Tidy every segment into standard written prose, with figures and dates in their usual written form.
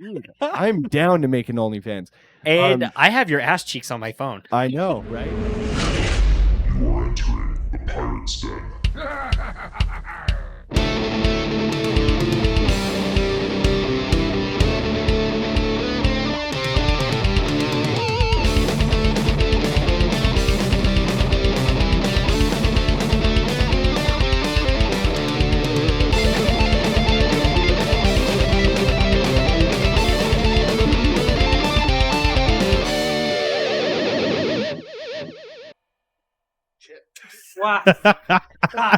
Dude, I'm down to make an OnlyFans. And I have your ass cheeks on my phone. I know, right? You are entering the Pirate's Den.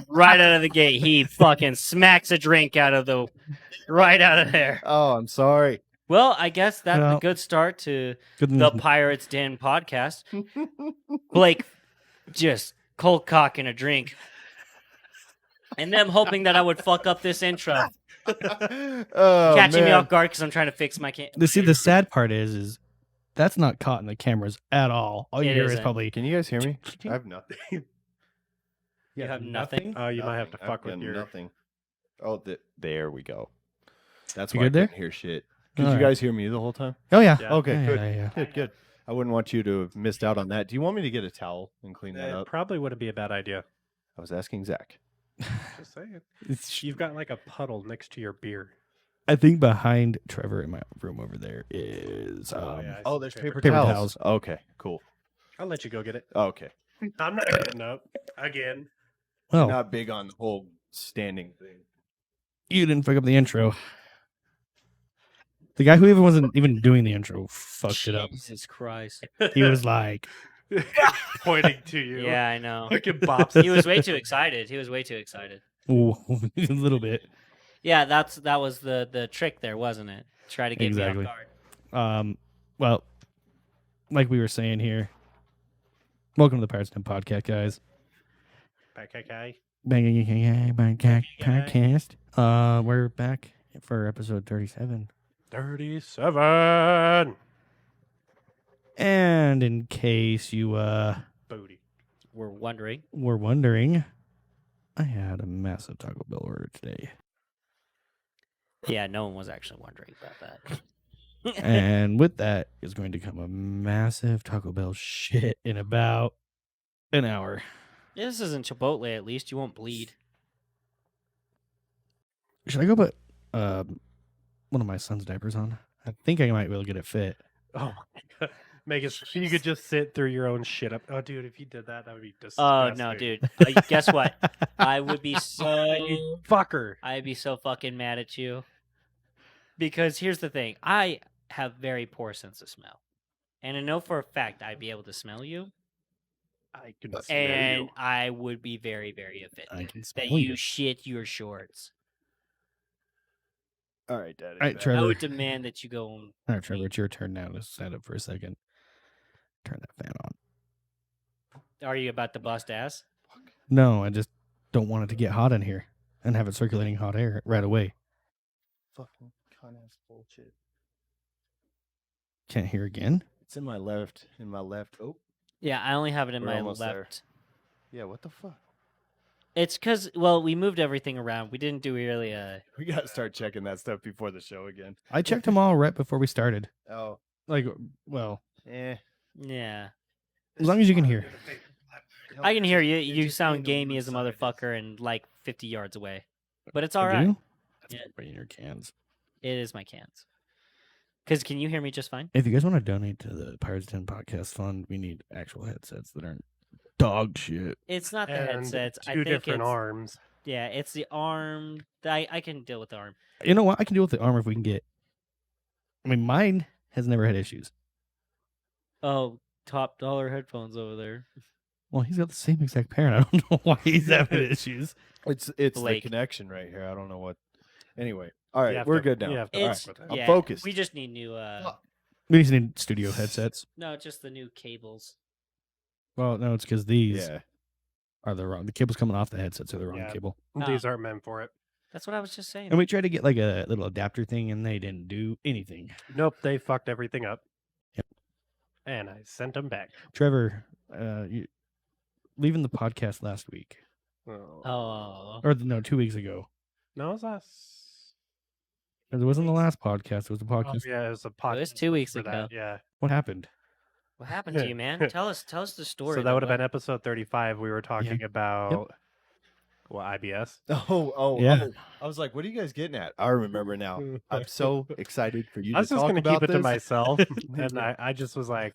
Right out of the gate, he fucking smacks a drink out of there. Oh, I'm sorry. Well, I guess that's Well, a good start to Good the Pirates Den podcast. Blake just cold cocking a drink. And them hoping that I would fuck up this intro. Catching me off guard because I'm trying to fix my See, the sad part is that's not caught in the cameras at all. All you It hear is isn't. probably. Can you guys hear me? I have nothing. You have nothing? Oh, you might have to I've fuck with got your. nothing. Oh, there we go. That's You why good there? I couldn't hear shit. Could All you right. guys hear me the whole time? Oh yeah. Yeah. Okay, Yeah, good. yeah. Good. I wouldn't want you to have missed out on that. Do you want me to get a towel and clean that It up? probably wouldn't be a bad idea. I was asking Zach. Just saying. You've got like a puddle next to your beer. I think behind Trevor in my room over there is. I Oh, see there's paper paper towels. towels. Okay, cool. I'll let you go get it. Okay. I'm not getting up again. Well, Not big on the whole standing thing. you didn't pick up the intro. The guy who even wasn't even doing the intro fucked it up. Jesus Christ. He was like, Pointing to you. Yeah, I know. Fucking bops. He was way too excited. ooh, a little bit. Yeah, that was the trick there, wasn't it? Try to get Exactly. me off guard. Well, like we were saying here, welcome to the Pirates Den podcast, guys. Okay. Podcast. We're back for episode 37. 37. And in case you Booty. We're wondering. were wondering, I had a massive Taco Bell order today. Yeah, no one was actually wondering about that. And with that is going to come a massive Taco Bell shit in about an hour. This isn't Chipotle, at least. You won't bleed. Should I go put one of my son's diapers on? I think I might be able to get it fit. Oh my god. Megan, you could just sit through your own shit up. Oh, dude, if you did that, that would be Oh, disgusting. no, dude. Guess what? I would be so... Fucker. I'd be so fucking mad at you. Because here's the thing. I have very poor sense of smell. And I know for a fact I'd be able to smell you. I can smell And you. I would be very, very I offended can that smell you you. shit your shorts. All right, Daddy. All right, I Trevor. would demand that you go and... All right, Trevor, it's your turn now to stand up for a second. Turn that fan on. Are you about to bust ass? No, I just don't want it to get hot in here and have it circulating hot air right away. Fucking con-ass bullshit. Can't hear again? It's in my left. Oh, Yeah, I only have it in We're my almost there. left. yeah. What the fuck? It's because, well, we moved everything around. We didn't do really We gotta start checking that stuff before the show again. I checked them all right before we started. Oh, Like, well, eh. Yeah. as long as you can hear. I can hear you. You sound gamey as a motherfucker and like 50 yards away. But it's all I right. do? That's Yeah. right in your cans. It is my cans. Because can you hear me just fine? If you guys want to donate to the Pirates Den Podcast Fund, we need actual headsets that aren't dog shit. It's not the And headsets. I two think different it's, arms. Yeah, it's the arm. I can deal with the arm. You know what? I can deal with the armor if we can get. I mean, mine has never had issues. Oh, top dollar headphones over there. Well, he's got the same exact pair. And I don't know why he's having issues. It's Blake. the connection right here. I don't know what. Anyway, all You right, have we're to- good now. you have to All It's right. fuck with it. I'm focused. We just need new. We just need studio headsets. No, just the new cables. Well, no, it's because these Yeah. are the wrong. The cable's coming off the headsets are the wrong Yeah. cable. These aren't meant for it. That's what I was just saying. And we tried to get like a little adapter thing, and they didn't do anything. Nope, they fucked everything up. Yep. And I sent them back. Trevor, you leaving the podcast last week, Oh. Oh, or no, 2 weeks ago. No, it was last. It wasn't the last podcast. It was the Oh, podcast. yeah, it was a It podcast. was 2 weeks for ago. that. Yeah. What happened? What happened to you, man? Tell us the story. So that would have been episode 35. We were talking Yeah. about IBS. Yeah. I was like, what are you guys getting at? I remember now. I'm so excited for you I was to just talk going to about keep it to this. myself, and I just was like,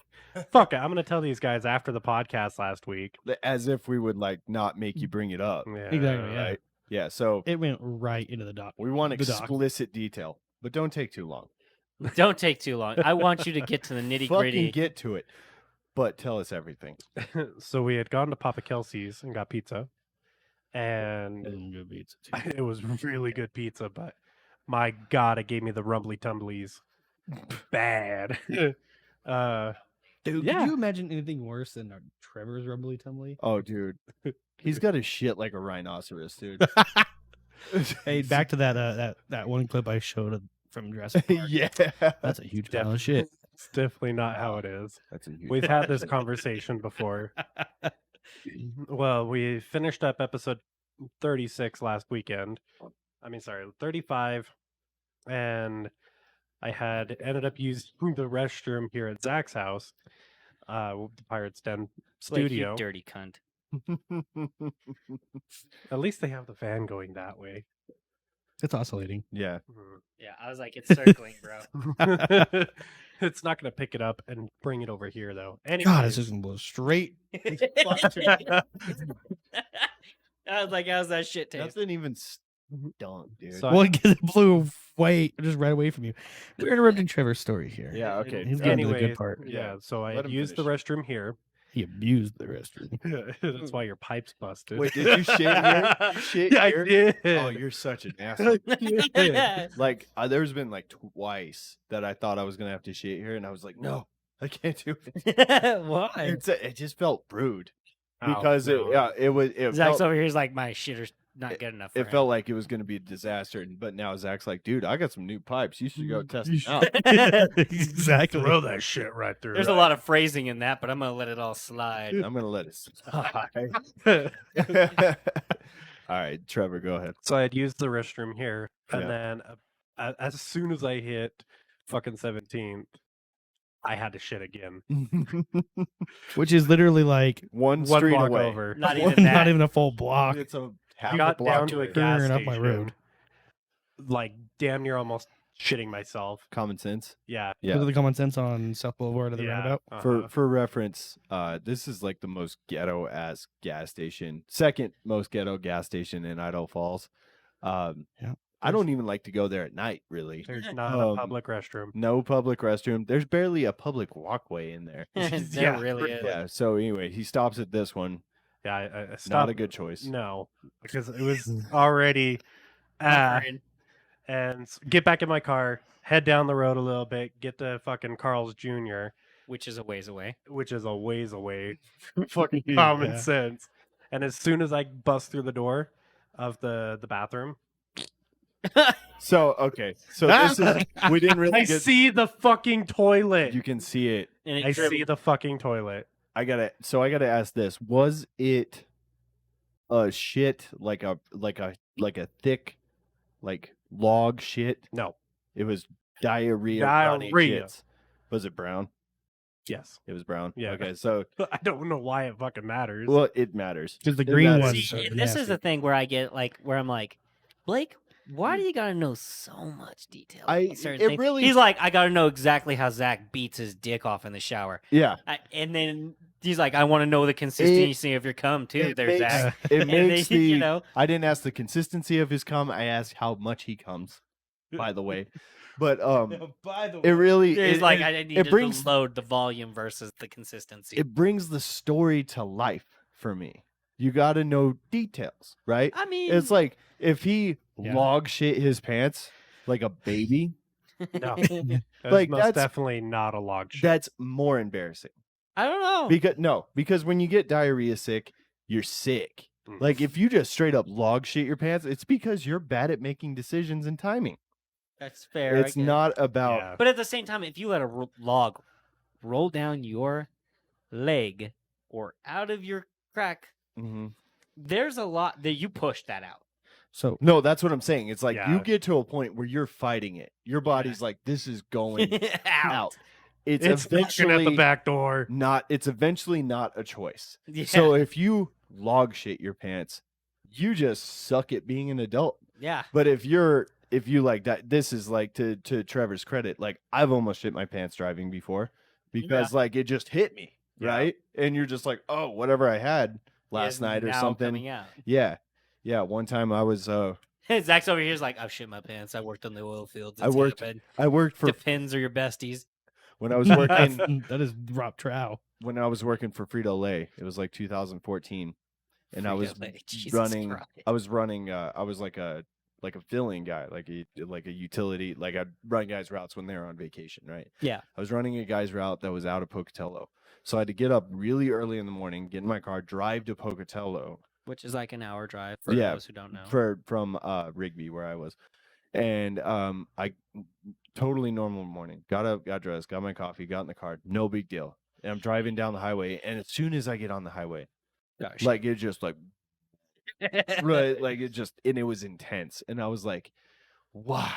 "Fuck it, I'm going to tell these guys after the podcast last week." As if we would like not make you bring it up. Yeah, Exactly, yeah. Right? Yeah. So It went right into the doc. we want The doc. explicit detail, but don't take too long. Don't take too long. I want you to get to the nitty Fucking gritty. get to it. But tell us everything. So we had gone to Papa Kelsey's and got pizza, and Good beats, too. it was really good pizza. But my God, it gave me the rumbly tumblies. Bad. Dude, Yeah. could you imagine anything worse than Trevor's rumbly tumbly? Oh, dude. He's got his shit like a rhinoceros, dude. Hey, back to that one clip I showed from Jurassic Park. Yeah. That's a huge pile of shit. It's definitely not how it is. That's a huge We've had this conversation before. Well, we finished up episode 36 last weekend. I mean, sorry, 35. And I had ended up using the restroom here at Zach's house, the Pirates Den Blake, you studio. dirty cunt. At least they have the fan going that way. It's oscillating. Yeah. Yeah, I was like, it's circling, bro. It's not going to pick it up and bring it over here, though. God, it's Anyways, just gonna blow straight. I was like, how's that shit taste? Nothing even stunk, dude. So- Well, it blew way just right away from you. We're interrupting Trevor's story here. Yeah, okay. He's getting to the anyway, good part. yeah. So I Let had him used the restroom here. He abused the restroom. That's why your pipe's busted. Wait, did you shit here? You shit Yeah, I here? did. Oh, you're such an asshole. Yeah. Like, there's been like twice that I thought I was gonna have to shit here, and I was like, no, I can't do it. Why? It just felt rude Oh, because no. it Zach's felt, over here is like, my shitter's not good enough. For it him. felt like it was gonna be a disaster. But now Zach's like, dude, I got some new pipes. You should go test them out. Exactly. Throw that shit right through. There's a lot of phrasing in that, but I'm gonna let it all slide. I'm gonna let it slide. All right, Trevor, go ahead. So I had used the restroom here, and Yeah. then as soon as I hit fucking 17th, I had to shit again. Which is literally like One One street block away. over. Not even that. not even a full block. It's a half I a got block down to a away. gas Turn station, up my road. like damn near almost shitting myself. Common sense. Yeah. Yeah. Look at the common sense on South Boulevard of the Yeah. roundabout. For reference, this is like the most ghetto ass gas station, second most ghetto gas station in Idaho Falls. Yeah. I don't even like to go there at night. Really, There's not Um, a public restroom. no public restroom. There's barely a public walkway in there. there Yeah, really is. Yeah. So anyway, he stops at this one. Yeah, I stopped. Not a good choice. No, because it was already. Buffering. And get back in my car, head down the road a little bit, get to fucking Carl's Jr., Which is a ways away. which is a ways away. Fucking common Yeah. sense. And as soon as I bust through the door of the bathroom, So okay. So this is we didn't really I get. see the fucking toilet. You can see it. And it I dribbled. see the fucking toilet. I gotta ask this: was it a shit like a thick like log shit? No. It was diarrhea. running Diarrhea. shits. Was it brown? Yes. It was brown. Yeah. Okay. So I don't know why it fucking matters. well, it matters. Because the It green matters. ones. See, are this is nasty. the thing where I get like, where I'm like, Blake, why do you gotta know so much detail? about certain it things?" really- He's like, I gotta know exactly how Zach beats his dick off in the shower, Yeah. and then he's like, I want to know the consistency of your cum too. It There, makes- Zach. It And then, makes the. you know, I didn't ask the consistency of his cum. I asked how much he comes. By the way, but By the it really he's it, like, it, I need it to brings load the volume versus the consistency. it brings the story to life for me. You got to know details, right? I mean, It's like if he Yeah. log shit his pants like a baby, No. Like, That's most that's- definitely not a log shit. that's more embarrassing. I don't know. Because when you get diarrhea sick, you're sick. Mm. Like if you just straight up log shit your pants, it's because you're bad at making decisions and timing. That's fair. It's not about Yeah. But at the same time, if you let a log roll down your leg or out of your crack, Mhm. there's a lot that you push that out. So No, that's what I'm saying. It's like you Yeah. get to a point where you're fighting it. Your body's like, this is going out. It's It's knocking eventually at the back door. not. It's eventually not a choice. Yeah. So if you log shit your pants, you just suck at being an adult. Yeah. But if you like that, this is like to Trevor's credit. Like I've almost shit my pants driving before because like it just hit me, Yeah. right? And you're just like, oh, whatever I had last Is night or now something. coming out. Yeah. One time I was Zach's over here's like, I've shit my pants. I worked on the oil fields. I It's worked happened. I worked for Depends are your besties. when I was working that is Rob Trow. when I was working for Frito-Lay. It was like 2014, and I was Frito-Lay, Jesus running. Christ. I was running. I was like a filling guy, like a utility. Like I'd run guys' routes when they were on vacation, right? Yeah. I was running a guy's route that was out of Pocatello, so I had to get up really early in the morning, get in my car, drive to Pocatello. Which is like an hour drive for Yeah, those who don't know. from Rigby where I was, and I totally normal morning. Got up, got dressed, got my coffee, got in the car, no big deal. And I'm driving down the highway, and as soon as I get on the highway, Gosh. like it just like right, like it just and it was intense, and I was like, why?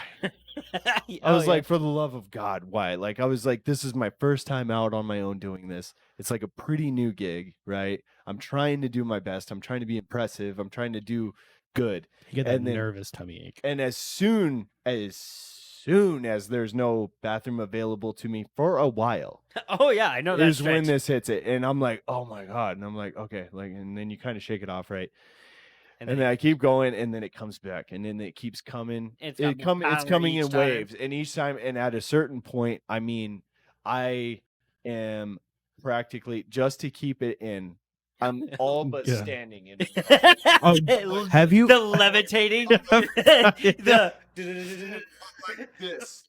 I was like, for the love of God, why? Like I was like, this is my first time out on my own doing this. It's like a pretty new gig, right? I'm trying to do my best. I'm trying to be impressive. I'm trying to do good. You get that And then- nervous tummy ache. And as soon as there's no bathroom available to me for a while, oh yeah, I know that. is when stretch. this hits it. And I'm like, oh my God. And I'm like, okay. Like, and then you kind of shake it off, right? And then I keep going, and then it comes back, and then it keeps coming. It's It's coming coming each in time. waves, and each time, and at a certain point, I mean, I am practically just to keep it in. I'm all but Yeah. standing in. Oh, have you? the levitating, the Like this,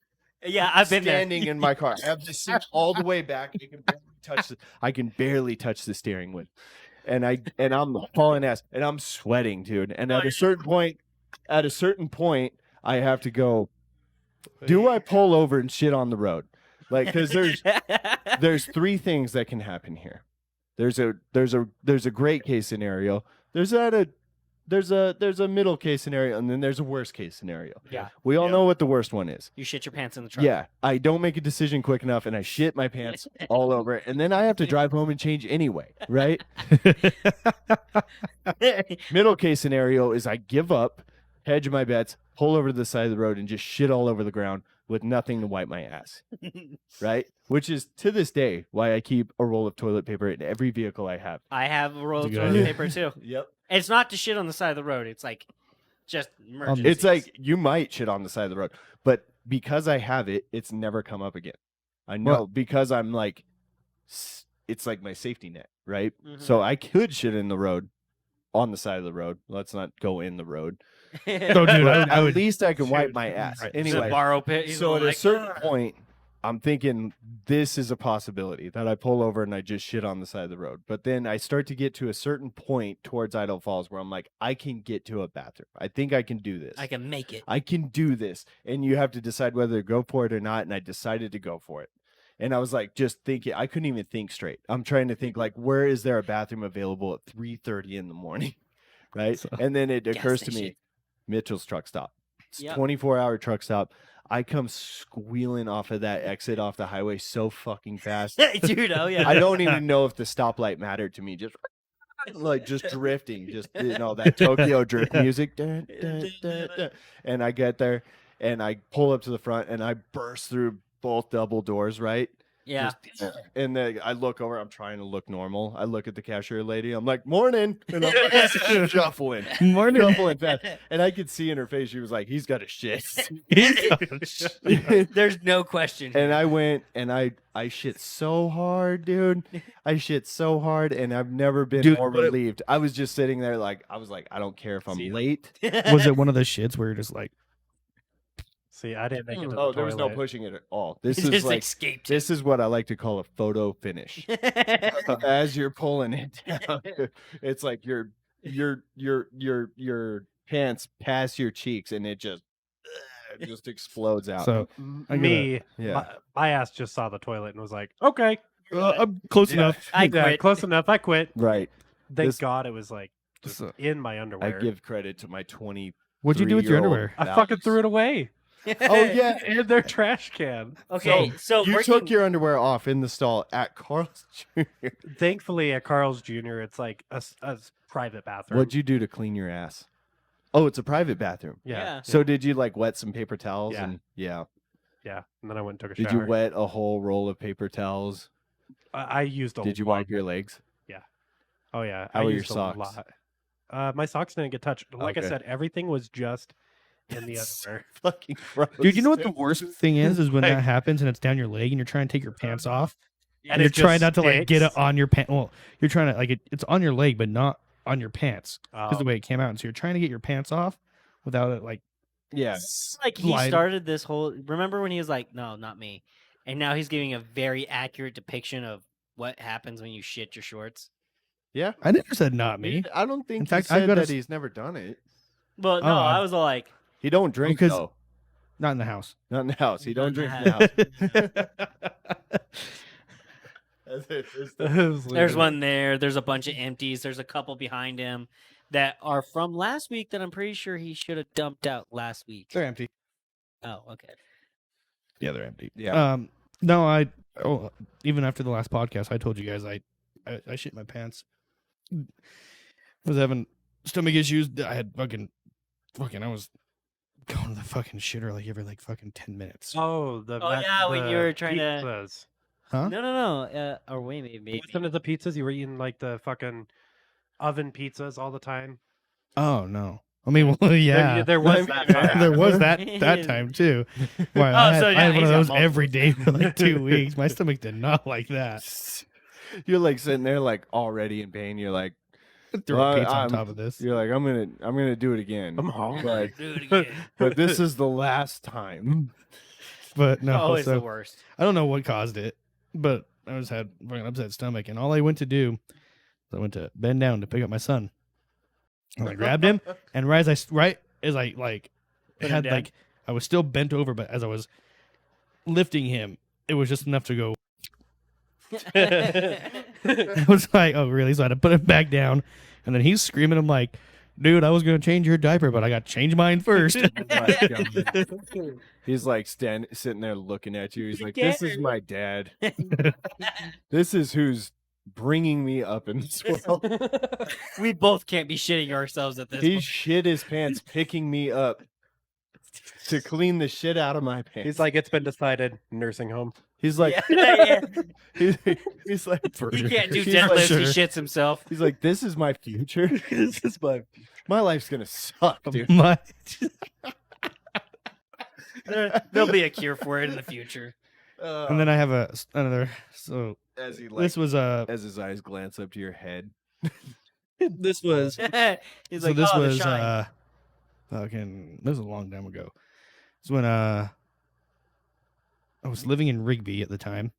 yeah, I've been there. standing in my car. I have to sit all the way back. I can barely touch the steering wheel, and I'm hauling ass, and I'm sweating, dude. And at a certain point, I have to go. Do I pull over and shit on the road? Like, because there's three things that can happen here. There's a great case scenario. There's a middle case scenario, and then there's a worst case scenario. Yeah. We all know what the worst one is. You shit your pants in the truck. Yeah, I don't make a decision quick enough, and I shit my pants all over, and then I have to drive home and change anyway, right? Middle case scenario is I give up, hedge my bets, pull over to the side of the road, and just shit all over the ground with nothing to wipe my ass, right? Which is, to this day, why I keep a roll of toilet paper in every vehicle I have. I have a roll of That's a good toilet idea. paper too. Yep. It's not to shit on the side of the road. It's like just emergencies. It's like you might shit on the side of the road, but because I have it, it's never come up again. I know Well- because I'm like, it's like my safety net, right? Mhm. So I could shit in the road, on the side of the road. Let's not go in the road. Oh, dude, But I at would. least I can wipe Shoot. my ass. Right. It's a Anyway, borrow pit. He's so at a like, certain "Ugh." point, I'm thinking this is a possibility that I pull over and I just shit on the side of the road. But then I start to get to a certain point towards Idaho Falls where I'm like, I can get to a bathroom. I think I can do this. I can make it. I can do this. And you have to decide whether to go for it or not. And I decided to go for it. And I was like, just thinking, I couldn't even think straight. I'm trying to think, like, where is there a bathroom available at 3:30 in the morning? Right. So- And then it Gas occurs to me, station. Mitchell's truck stop. It's Yep. 24-hour truck stop. I come squealing off of that exit off the highway so fucking fast. Dude, oh yeah. I don't even know if the stoplight mattered to me. Just like just drifting, just that Tokyo drift music. Dun, dun, dun, dun. And I get there and I pull up to the front and I burst through both double doors, right? Yeah. Just- and then I look over, I'm trying to look normal. I look at the cashier lady, I'm like, morning. And I'm shuffling. Morning. Shuffling fast. And I could see in her face, she was like, he's got a shit. There's no question. And I went and I shit so hard, dude. I shit so hard, and I've never been Dude, more but it- relieved. I was just sitting there like I don't care if I'm See, late. Was it one of those shits where you're just like, See, I didn't make it to the Oh, there was no toilet. pushing it at all. This He is just like escaped. this is what I like to call a photo finish. As you're pulling it down, it's like your pants pass your cheeks, and it just explodes out. so I Me, Yeah. my ass just saw the toilet and was like, okay, I'm close Yeah. enough. I yeah, quit. close enough. I quit. Right. Thank This- God it was like just So- in my I underwear. give credit to my 21 What'd you do with your 3-year-old underwear? I fucking threw it away Oh yeah, in their trash can. Okay, so you working- took your underwear off in the stall at Carl's Jr. Thankfully, at Carl's Jr., it's like a private bathroom. What'd you do to clean your ass? Oh, it's a private bathroom. Yeah. So did you like wet some paper towels? Yeah. And yeah. Yeah. And then I went and took a Did shower. you wet a whole roll of paper towels? I used a Did you lot. wipe your legs? Oh, yeah. How I were your used a socks? lot. My socks didn't get touched. Like I Okay. said, everything was just in the That's underwear. Fucking gross. Dude, you know what the worst thing is when Like- that happens and it's down your leg and you're trying to take your pants off and it you're trying just not to like get it sticks. on your pants. Well, you're trying to like it's on your leg but not on your pants because Oh, the way it came out. And so you're trying to get your pants off without it like Yeah. like he slide. started this whole. Remember when he was like, "No, not me," and now he's giving a very accurate depiction of what happens when you shit your shorts. Yeah. I never said not me. I don't think In fact, he I've said got a that s- he's never done it. But no, Oh, I was all like, He don't drink Because- though. Not in the house. Not in the house. He don't Not in drink the in the house. That's it. "There's one there. There's a bunch of empties. There's a couple behind him that are from last week that I'm pretty sure he should have dumped out last week." They're empty. Oh, okay. Yeah, they're empty. Yeah. No, even after the last podcast, I told you guys I shit my pants. I was having stomach issues. I had fucking I was going to the fucking shitter like every like fucking 10 minutes. Oh, the Oh, yeah, when you were trying to- pizzas. Huh? No. Or wait, maybe. Some of the pizzas you were eating like the fucking oven pizzas all the time. Oh no. I mean, well, yeah. There was that. time. There was that time too. Why, Oh, I had, so I yeah, had one he's of got those multiple. every day for like 2 weeks. My stomach did not like that. You're like sitting there like already in pain. You're like Throw Well, a pizza on I'm- top of this. you're like I'm gonna do it again. I'm hungry. But, Do it again. but this is the last time. But no, Always the so worst. I don't know what caused it, but I just had fucking upset stomach, and all I went to do was I went to bend down to pick up my son, and I grabbed him, and right as I like Put him had down? like I was still bent over, but as I was lifting him, it was just enough to go. I was like, oh really? So I had to put him back down, and then he's screaming. I'm like, dude, I was gonna change your diaper, but I got to change mine first. He's like sitting there looking at you. He's like, "This is my dad. This is who's bringing me up in this world." We both can't be shitting ourselves at this He point. shit his pants, picking me up to clean the shit out of my pants. He's like, it's been decided, nursing home. he's like, Yeah. he's like, He can't do He's deadlifts. like, He sure. shits himself. He's like, this is my future. This is My life's gonna suck, dude. My- There'll be a cure for it in the future. and then I have another. So as he like, this was as his eyes glance up to your head. this was He's so like, this oh, the was shine. fucking this was a long time ago. It's when I was living in Rigby at the time.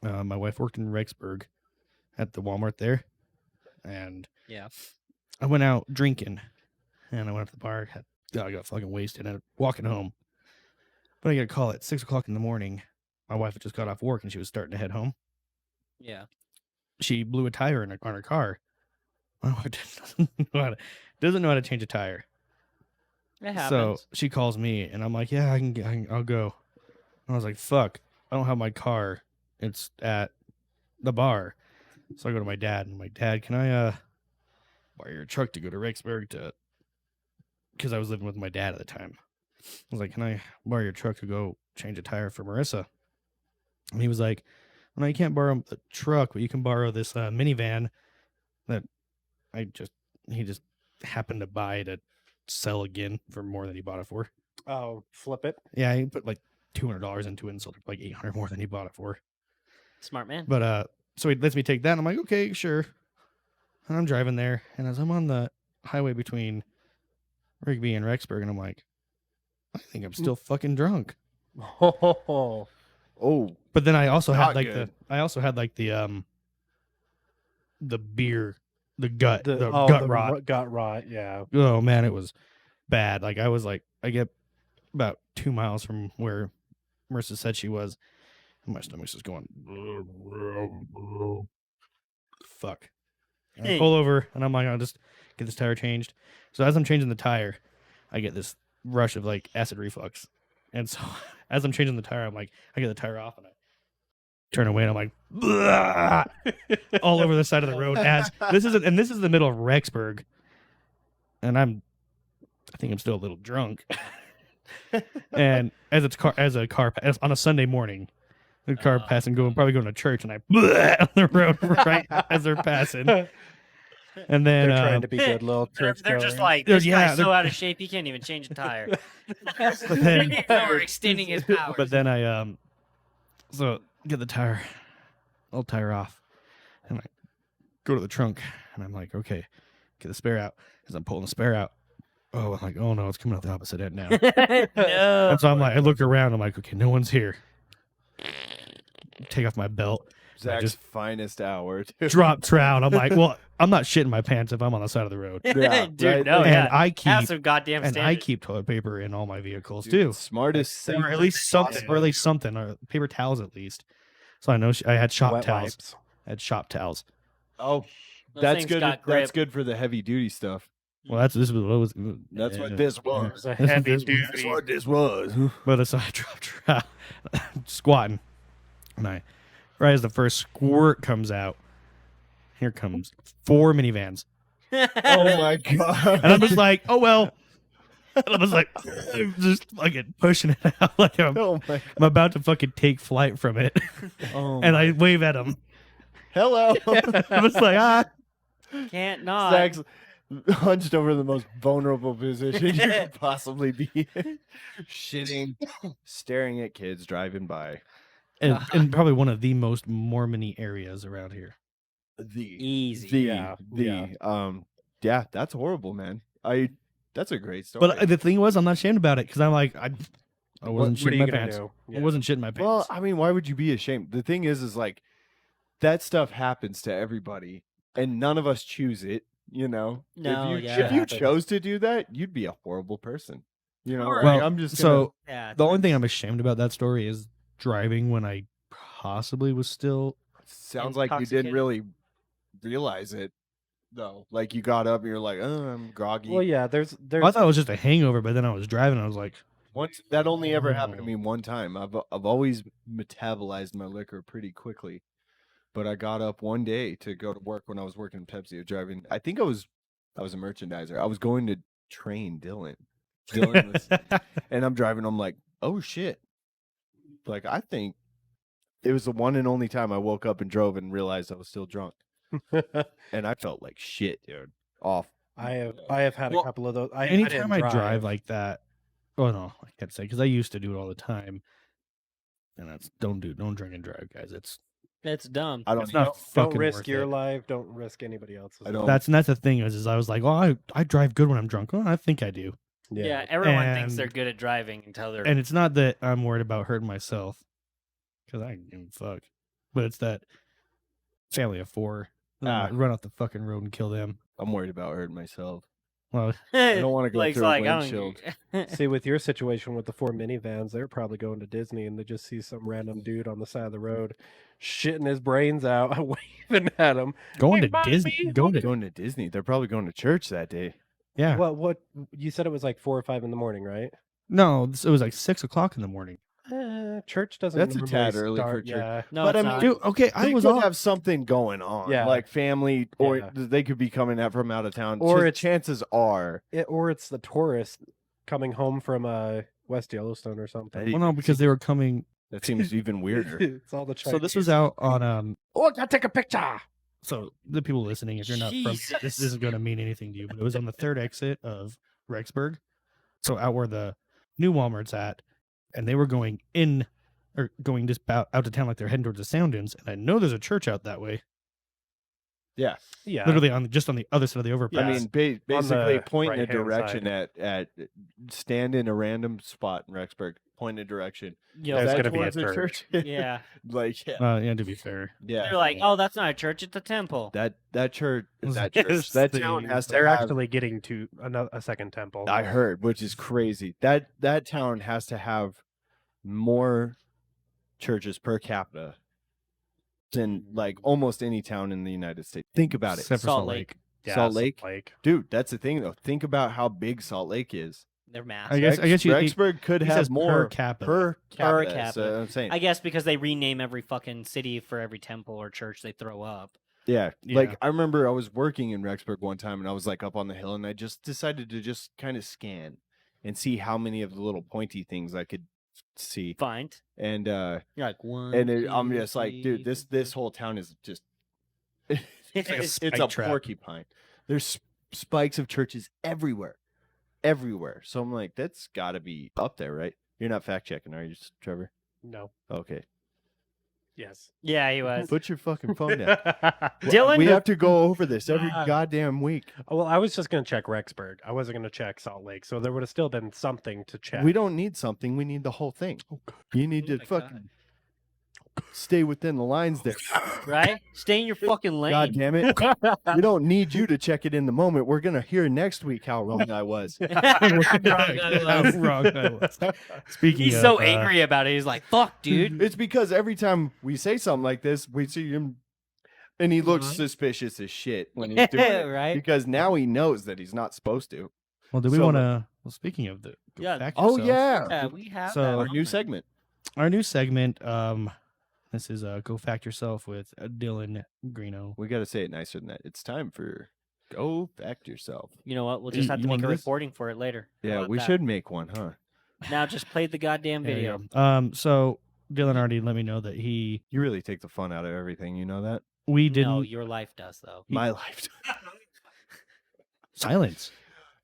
My wife worked in Rexburg at the Walmart there, and Yeah. I went out drinking, and I went up to the bar. I got fucking wasted, and walking home. But I got a call at 6:00 in the morning. My wife had just got off work, and she was starting to head home. Yeah. She blew a tire on her car. My wife doesn't know how to change a tire. It happens. So she calls me, and I'm like, "Yeah, I'll go." And I was like, "Fuck, I don't have my car. It's at the bar." So I go to my dad, and I'm like, "Dad, can I borrow your truck to go to Rexburg to?" Because I was living with my dad at the time. I was like, "Can I borrow your truck to go change a tire for Marissa?" And he was like, "No, you can't borrow the truck, but you can borrow this minivan that he just happened to buy to sell again for more than he bought it for." Oh, flip it. Yeah, he put like $200 into it and sold it for like $800 more than he bought it for. Smart man. But so he lets me take that, and I'm like, okay, sure. And I'm driving there, and as I'm on the highway between Rigby and Rexburg, and I'm like, I think I'm still fucking drunk. Oh, Oh, But then I also had Not like good. the beer, the gut the gut rot. Gut rot. Yeah. Oh man, it was bad. Like I get about 2 miles from where Marissa said she was, and my stomach's just going fuck. And I Hey. pull over, and I'm like, I'll just get this tire changed. So as I'm changing the tire, I get this rush of like acid reflux. And so as I'm changing the tire, I'm like, I get the tire off and I turn away and I'm like, "Blah!" all over the side of the road. As this is the middle of Rexburg, and I think I'm still a little drunk. And as a car on a Sunday morning, the car passing, probably going to church, and I on the road right as they're passing. And then They're trying to be good little church. They're just goers. like, this Yeah, guy's so they're- out of shape, he can't even change a tire. then- We're extending his powers. But then I so get the old tire off, and I go to the trunk, and I'm like, okay, get the spare out. As I'm pulling the spare out, I'm like, oh no, it's coming out the opposite end now. No. And so I'm like, I look around, I'm like, okay, no one's here. Take off my belt, Zach's just- finest hour. Dude. drop trout. I'm like, well, I'm not shitting my pants if I'm on the side of the road. Yeah, Dude, right. no, and yeah. I Have keep some goddamn and I standards. keep toilet paper in all my vehicles Dude, too, Smartest, or at least something, or paper towels at least. So I know I had shop Wet towels. wipes. I had shop towels. Oh, Those that's things good. got That's grip. good for the heavy duty stuff. Well, this was what was. That's yeah. what this was. It's a heavy This- duty. That's what this was. But so I dropped trout, squatting, and right as the first squirt comes out, here comes 4 minivans, Oh my god! and I'm just like, oh well. And I was like, just fucking pushing it out like I'm Oh my! about to fucking take flight from it, Oh and I wave at him. hello. I was like, Can't not. Zach's hunched over the most vulnerable position you could possibly be in. Shitting, staring at kids driving by. and probably one of the most Mormon-y areas around here. Easy. Yeah, that's horrible, man. That's a great story. But the thing was, I'm not ashamed about it because I'm like, I wasn't What are shitting you my gonna pants. do? I wasn't shitting my pants. well, I mean, why would you be ashamed? The thing is like that stuff happens to everybody, and none of us choose it. You know, No, if you, yeah. if you Happens. chose to do that, you'd be a horrible person. You know, Well, like, I'm just so Yeah. the only thing I'm ashamed about that story is driving when I possibly was still. sounds like you intoxicated. didn't really realize it though. Like you got up and you're like, oh, I'm groggy. Well, yeah. There's I thought it was just a hangover, but then I was driving. And I was like, Once that only ever happened to me one time. I've always metabolized my liquor pretty quickly, but I got up one day to go to work when I was working in Pepsi. Driving, I think I was a merchandiser. I was going to train Dylan. Dylan was, and I'm driving. I'm like, oh shit! Like I think it was the one and only time I woke up and drove and realized I was still drunk, and I felt like shit, dude. Off. I have had Well, a couple of those. anytime I didn't drive like that, oh no, I can't say because I used to do it all the time. And that's don't drink and drive, guys. That's dumb. I don't. It's not don't fucking risk worth your it. life. Don't risk anybody else's. I don't- That's the thing is I was like, well, I drive good when I'm drunk. Well, I think I do. Yeah, everyone thinks And- they're good at driving until they're. And it's not that I'm worried about hurting myself because I can give a fuck, but it's that family of 4. I Ah. might run off the fucking road and kill them. I'm worried about hurting myself. Well, I don't want to go Blake's through a like, I windshield. don't. See, with your situation with the 4 minivans, they're probably going to Disney and they just see some random dude on the side of the road shitting his brains out, waving at him. going Hey, to mommy, Disney, going to Disney. They're probably going to church that day. yeah. Well, what you said it was like 4 or 5 in the morning, right? No, it was like 6:00 in the morning. Church doesn't. That's a normally tad early for start- church. Yeah. No, But it's I mean, not. Dude, okay, I They was could off. have something going on, Yeah. like family, or Yeah. they could be coming out from out of town. Or Ch- it's- chances are, Or it's the tourist coming home from West Yellowstone or something. Well, no, because they were coming. that seems even weirder. It's all the Chinese. So this was out on Oh, I gotta take a picture. So the people listening, if you're not from, Jesus. this isn't going to mean anything to you, but it was on the 3rd exit of Rexburg, so out where the new Walmart's at, and they were going in or going just out to town like they're heading towards the Sound Dunes, and I know there's a church out that way, Yeah, Yeah. literally on just on the other side of the overpass. I mean, basically, the point in a right-hand direction at stand in a random spot in Rexburg, point a direction. Yo, There's Is that gonna be a towards church. yeah. like yeah, Yeah, to be fair, yeah. They're like, oh, that's not a church; it's a temple. That church, that Yes, church, that the- town has to They're have. actually getting to a second temple. I heard, which is crazy. That town has to have more churches per capita than like almost any town in the United States. Think about it. except for Salt Salt Lake. Lake. Yeah, Salt Salt Lake? Dude, that's the thing though. Think about how big Salt Lake is. They're massive. I guess you. Rexburg could he have says more per capita. Per capita. capita. So I'm saying, I guess because they rename every fucking city for every temple or church they throw up. yeah. Yeah. Like I remember I was working in Rexburg one time, and I was like up on the hill, and I just decided to just kind of scan and see how many of the little pointy things I could see. Find. And You're like one. I'm two, just like, dude, three, this whole town is just like a it's spike a trap. porcupine. There's spikes of churches everywhere. So I'm like, that's got to be up there, right? You're not fact checking, are you, Trevor? No. Okay, Yes. Yeah, he was. put your fucking phone down. Dylan, We have to go over this every Ah. goddamn week. Well, I was just going to check Rexburg. I wasn't going to check Salt Lake, so there would have still been something to check. We don't need something. We need the whole thing. You need Oh to fucking stay within the lines there. right? Stay in your fucking lane. God damn it. We don't need you to check it in the moment. We're going to hear next week how wrong I was. How wrong I was. Speaking He's of, so angry about it. He's like, "Fuck, dude." It's because every time we say something like this, we see him and he looks Mhm. suspicious as shit when he's doing it. Right? Because now he knows that he's not supposed to. Well, do we So- want to? Well, speaking of the go Yeah. fact Oh, yourself, yeah. Yeah, we have So- that Our on new there. segment. our new segment. This is Go Fact Yourself with Dylan Greeno. We got to say it nicer than that. It's time for Go Fact Yourself. You know what? We'll just have to You make want a this? recording for it later. How Yeah, about we that? should make one, huh? Now just play the goddamn There you video. go. So Dylan already let me know that You really take the fun out of everything. You know that? we didn't No, your life does though. My life. silence.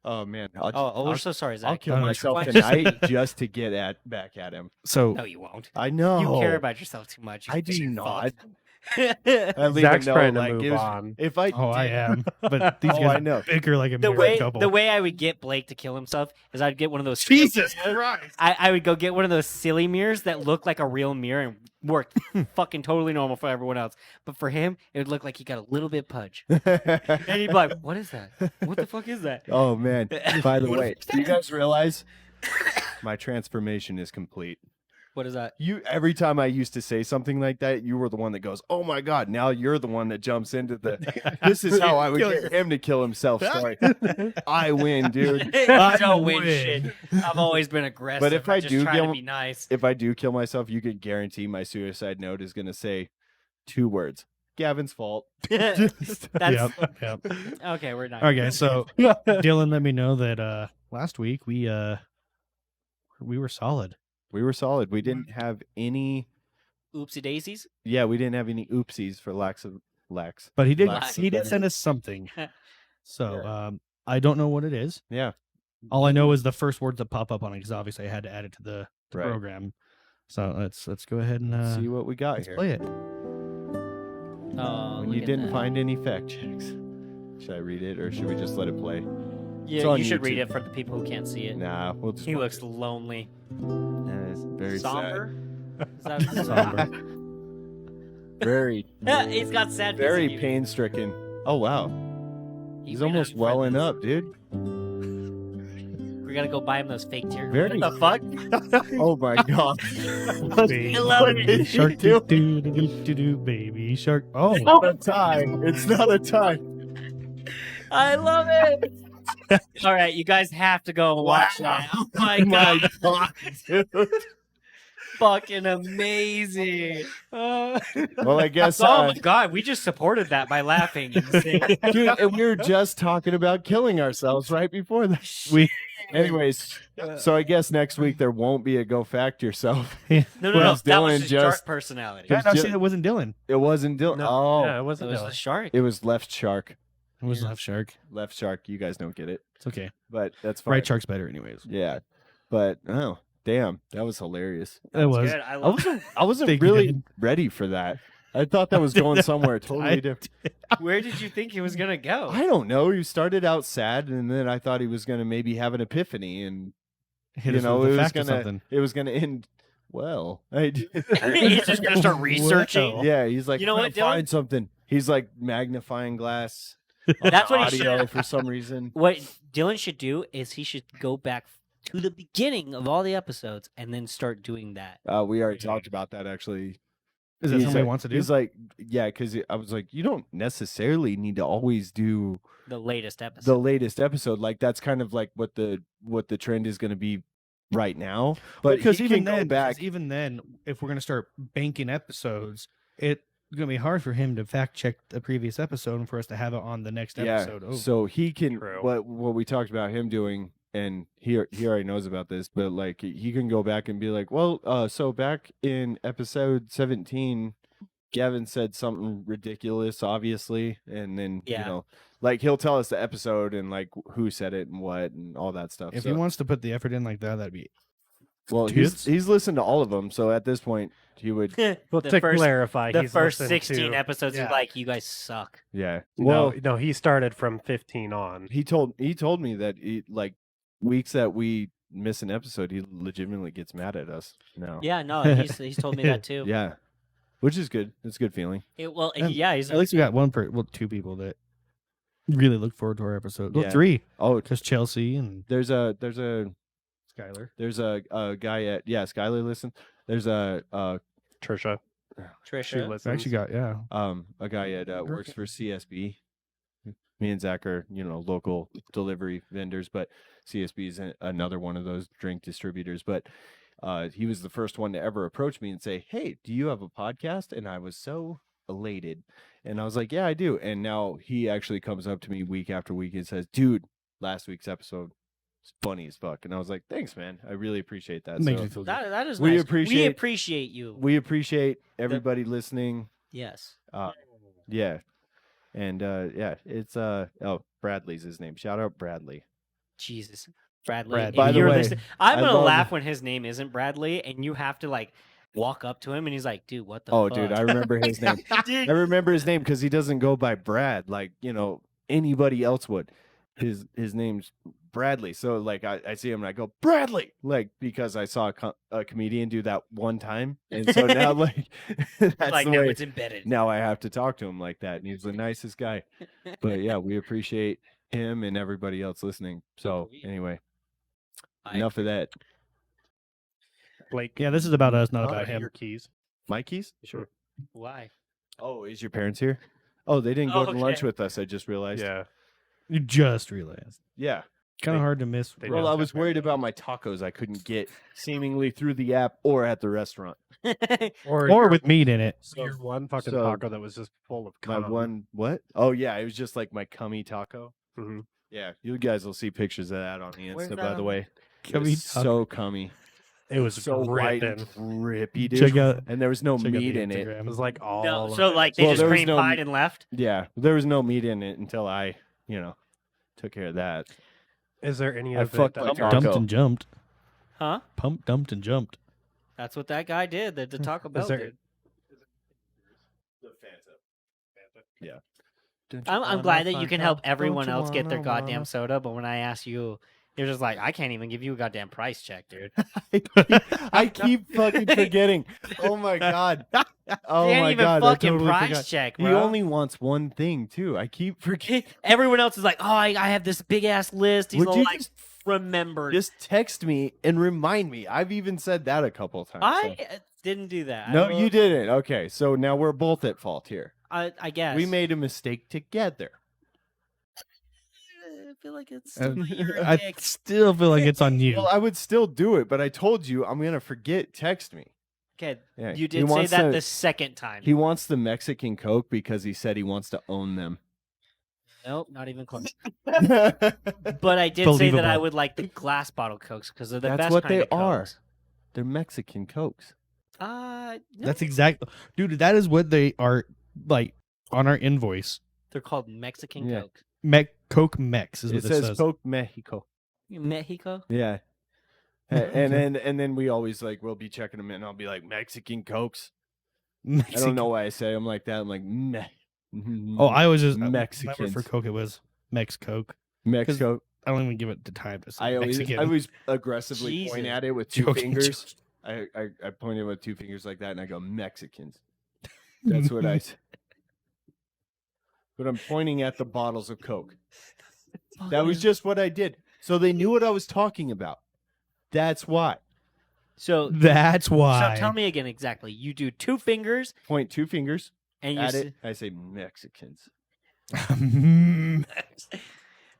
Oh, man. Oh, we're so sorry, I'll Zach. kill Oh, myself why- tonight just to get back at him. So No, you won't. I know. You care about yourself too much. you I do sick not. fuck. I leave Zach's it know, trying to like, move it was- on. If I I did- am, but these Oh, guys I know. bicker like a the married way couple. the way I would get Blake to kill himself is I'd get one of those Jesus Christ. I would go get one of those silly mirrors that look like a real mirror and work fucking totally normal for everyone else. But for him, it would look like he got a little bit pudge. And he'd be like, "What is that? What the fuck is that?" Oh man! By the way, do you guys realize my transformation is complete? What is that? You every time I used to say something like that, you were the one that goes, "Oh my god!" Now you're the one that jumps into the. This is how I would get him to kill himself. Story. I win, dude. You don't win shit. I've always been aggressive. But if I just do try kill- to be nice. If I do kill myself, you could guarantee my suicide note is going to say 2 words: Gavin's fault. That's Yep. okay. We're not. Okay, so Dylan let me know that last week we were solid. We were solid. We didn't have any. Oopsie daisies. Yeah, we didn't have any oopsies for lax. But he did Lax he did better. send us something. So Yeah. I don't know what it is. Yeah. All I know is the first words that pop up on it because obviously I had to add it to the Right. program. So let's go ahead and See what we got let's here. play it. Oh, When look you at didn't that. find any fact checks. Should I read it or should we just let it play? Yeah, on you should read YouTube. it for the people who can't see it. Nah, we'll just. He looks lonely. It's very Somber. sad. Is that Somber. Very, He's got sad. face very in you. pain stricken. Oh wow, He he's ran almost out of welling friends. up, dude. We're gonna go buy him those fake tears. Very- What the fuck? Oh my god. Baby I love it. Shark do do do do do baby shark. Oh, It's not a time. It's not a time. I love it. All right, you guys have to go and watch that. Oh my god, god, dude. fucking amazing. Well, I guess. Oh my god, we just supported that by laughing and singing. Dude, and we were just talking about killing ourselves right before that. Anyways, so I guess next week there won't be a Go Fact Yourself. No, Well, that was Dylan his just- shark personality. yeah, no, ju- see, it wasn't Dylan. It wasn't Dylan. No, Oh, yeah, it It wasn't. was No. the shark. it was Left Shark. It was Yeah. left shark. Left Shark. You guys don't get it, It's okay. but that's fine. Right shark's better, anyways. Yeah, but oh damn, that was hilarious. It was. Good. I I love wasn't. I wasn't Thank you, really Dylan. ready for that. I thought that was going somewhere totally different. Where did you think he was gonna go? I don't know. He started out sad, and then I thought he was gonna maybe have an epiphany, and Hit you us know with it a was fact or gonna something. it was gonna end well. He's just gonna start researching. Well. Yeah, he's like, You know "I'm what, gonna Dylan? find something. He's like magnifying glass. That's what he audio should. for some reason. What Dylan should do is he should go back to the beginning of all the episodes and then start doing that. We already talked about that actually Is that He's something he like- wants to do? He's like, yeah, because I was like, you don't necessarily need to always do The latest episode. the latest episode. Like that's kind of like what the trend is going to be right now. But because he even can go then, back. because even then, if we're gonna start banking episodes, it's gonna be hard for him to fact check the previous episode and for us to have it on the next episode. Over. So he can True. what we talked about him doing, and he already knows about this, but like he can go back and be like, well, so back in episode 17, Gavin said something ridiculous, obviously, and then Yeah. you know, like he'll tell us the episode and like who said it and what and all that stuff. if So- he wants to put the effort in like that, that'd be well, tits. he's listened to all of them, so at this point he would, Well, the to first, clarify, the he's first listened 16 to, episodes yeah. is like, you guys suck. yeah. Well, Well, no, he started from 15 on. he told me that like weeks that we miss an episode, he legitimately gets mad at us now. Yeah, no, he's told me that too. Yeah, which is good. It's a good feeling. Well, And yeah, he's at least we got two people that really look forward to our episode. Well, Yeah. 3 Oh, because Chelsea and there's a Skylar. guy at Skylar. Listen, there's a Trisha. She Trisha. We listens. actually got a guy at works for CSB. Me and Zach are local delivery vendors, but CSB is another one of those drink distributors. But he was the first one to ever approach me and say, "Hey, do you have a podcast?" And I was so elated, and I was like, "Yeah, I do." And now he actually comes up to me week after week and says, "Dude, last week's episode was funny as fuck." And I was like, "Thanks, man. I really appreciate that." makes So me feel good. That is We nice. appreciate- we appreciate you. we appreciate everybody listening. Yes. Yeah. And it's Bradley's his name. Shout out Bradley. Jesus. Bradley. Brad. if By the you're way, listening- I'm I gonna love- laugh when his name isn't Bradley and you have to like walk up to him and he's like, dude, what the Oh, fuck? dude, I remember his name. Dude, I remember his name because he doesn't go by Brad like anybody else would. His name's Bradley. So like I see him and I go Bradley, like because I saw a comedian do that one time, and so now like that's like the now way. it's embedded. Now I have to talk to him like that, and he's the nicest guy. But yeah, we appreciate him and everybody else listening. So anyway, enough of that. Blake. Yeah, this is about us, not I'll about get him. Your keys. My keys? Sure. Why? Oh, is your parents here? Oh, they didn't go to lunch Okay. with us. I just realized. Yeah. You just realized. Yeah. Kind of hard to miss. They Well, don't. I was worried about my tacos I couldn't get seemingly through the app or at the restaurant. or your- with meat in it. your one fucking so- taco that was just full of My cum. one what? Oh yeah, it was just like my cummy taco. Mhm. Yeah, you guys will see pictures of that on the Where's Insta, that by the on? way. It Cummy was taco. so cummy. It was So white ripping. and drippy, dude. Check out. And there was no check out meat the in it. It Instagram. was like all. No, of so it. like they Well, just there was cream no pied meat- and left. Yeah, there was no meat in it until I, took care of that. Is there any I of it fucked that my you're- taco. Dumped and jumped. Huh? Pumped, dumped, and jumped. That's what that guy did. The Taco Bell there- did. The Fanta. Yeah. I'm glad that you can help everyone else get their goddamn soda, but when I ask you, you're just like, I can't even give you a goddamn price check, dude. I keep fucking forgetting. Oh my god. Oh Can't my even god. fucking I totally price forgot. check, He bro. only wants one thing too. I keep forgetting. Everyone else is like, oh, I have this big ass list. He's Would all you like, just- remembered. Just text me and remind me. I've even said that a couple times. I so. didn't do that. I No, will- you didn't. Okay, so now we're both at fault here. I guess We made a mistake together. I feel like it's Uh, your I dick. still feel like it's on you. Well, I would still do it, but I told you I'm gonna forget. Text me. Okay, Yeah, you he did say wants that to- the second time. He wants the Mexican Coke because he said he wants to own them. Nope, not even close. But I did say that I Believable. would like the glass bottle Cokes because they're the That's best what kind they of are. Cokes. They're Mexican Cokes. No, That's exactly, dude. That is what they are like on our invoice. they're called Mexican Yeah. Coke. Coke Mex is what It it says says. Coke Mexico. Mexico. Yeah. And then we always like we'll be checking them in. And I'll be like Mexican Cokes. I don't know why I say them like that. I'm like meh. Oh, I was just Mexicans. remember for Coke. It was Mex Coke. Mexico. I don't even give it the time to say I always Mexican. aggressively point Jesus. at it with two Joking, fingers. I pointed with two fingers like that, and I go Mexicans. That's what I. But I'm pointing at the bottles of Coke. That was just what I did, so they knew what I was talking about. That's why. So That's why. So tell me again exactly. You do 2 fingers Point 2 fingers and you at it. I say Mexicans.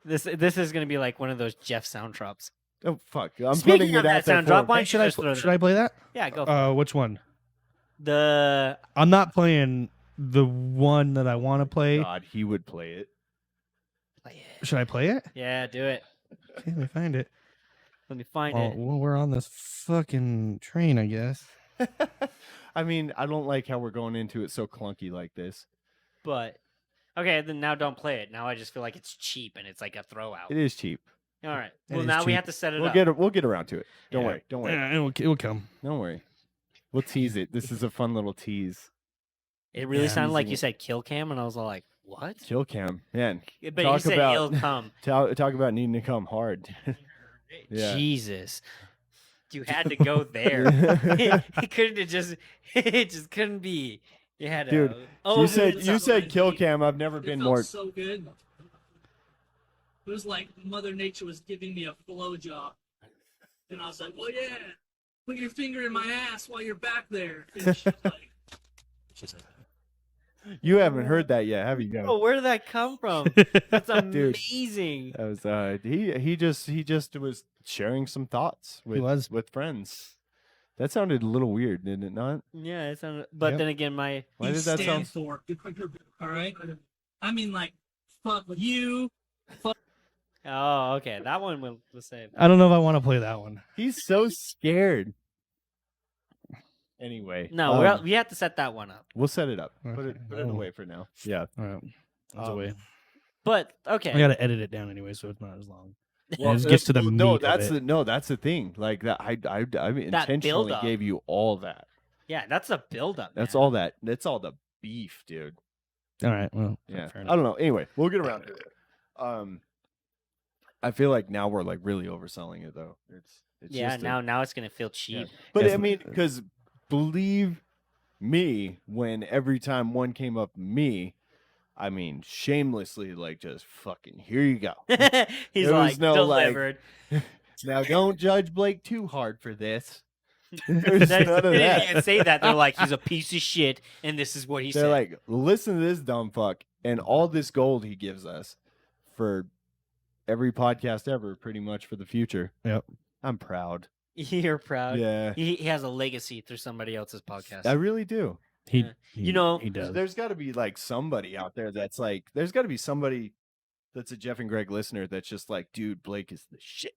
this is going to be like one of those Jeff sound drops. Oh fuck! I'm Speaking putting of it that out there. sound drop, why for don't should you I just throw should I play that? Yeah, go for it. Which one? The I'm not playing the one that I want to play. God, he would play it. play it. Should I play it? Yeah, do it. Okay, let me find it. Let me find Well, it. we're on this fucking train, I guess. I mean, I don't like how we're going into it so clunky like this. But okay, then now don't play it. Now I just feel like it's cheap and it's like a throw out. It is cheap. All right. It Well, is now we cheap. have to set it We'll up. we'll get around to it. Don't Yeah. worry. Don't worry. Yeah, it will come. Don't worry. We'll tease it. This is a fun little tease. It really Yeah, sounded like using you it. said kill cam, and I was all like, what? Kill cam, man. But he Talk said about- it'll come. Talk about needing to come hard. Yeah. Jesus. You had to go there. He couldn't have just it just couldn't be. You had to Dude, oh, you said it's you not- said kill cam. I've never It been felt more. so good. It was like Mother Nature was giving me a blowjob, and I was like, "Well, yeah, put your finger in my ass while you're back there." And she's like, You haven't heard that yet, have you? Oh, where did that come from? That's Dude. amazing. That was he just was sharing some thoughts with was. with friends. That sounded a little weird, didn't it not? Yeah, it sounded but Yep. then again my Why you did that stand sound? for? All right. I mean, like, fuck you. oh, okay. That one we'll save. I don't know if I want to play that one. He's so scared. Anyway, No, we have to set that one up. we'll set it up. Put Okay. it away for now. Yeah. All right. That's Um, away. But okay. I gotta edit it down anyway, so it's not as long. Well, it just gets to the no, meat of that's it. that's the thing. Like that, I intentionally build-up. gave you all that. Yeah, that's a build up. That's all that. That's all the beef, dude. All right. Well, Yeah. fair I enough. don't know. Anyway, we'll get around to it. I feel like now we're like really overselling it though. It's Yeah, just now it's gonna feel cheap. But Yes. I mean, because believe me, when every time one came up me, I mean, shamelessly, like just fucking here you go. He's There like was no, like, delivered. Now don't judge Blake too hard for this. There's They none of didn't that. even say that. They're like, he's a piece of shit, and this is what he They're said. like, listen to this dumb fuck and all this gold he gives us for every podcast ever, pretty much for the future. Yep. I'm proud. You're proud. Yeah, He has a legacy through somebody else's podcast. I really do. He, Yeah. You know- he does. There's got to be like somebody out there that's like, there's got to be somebody that's a Jeff and Greg listener that's just like, dude, Blake is the shit.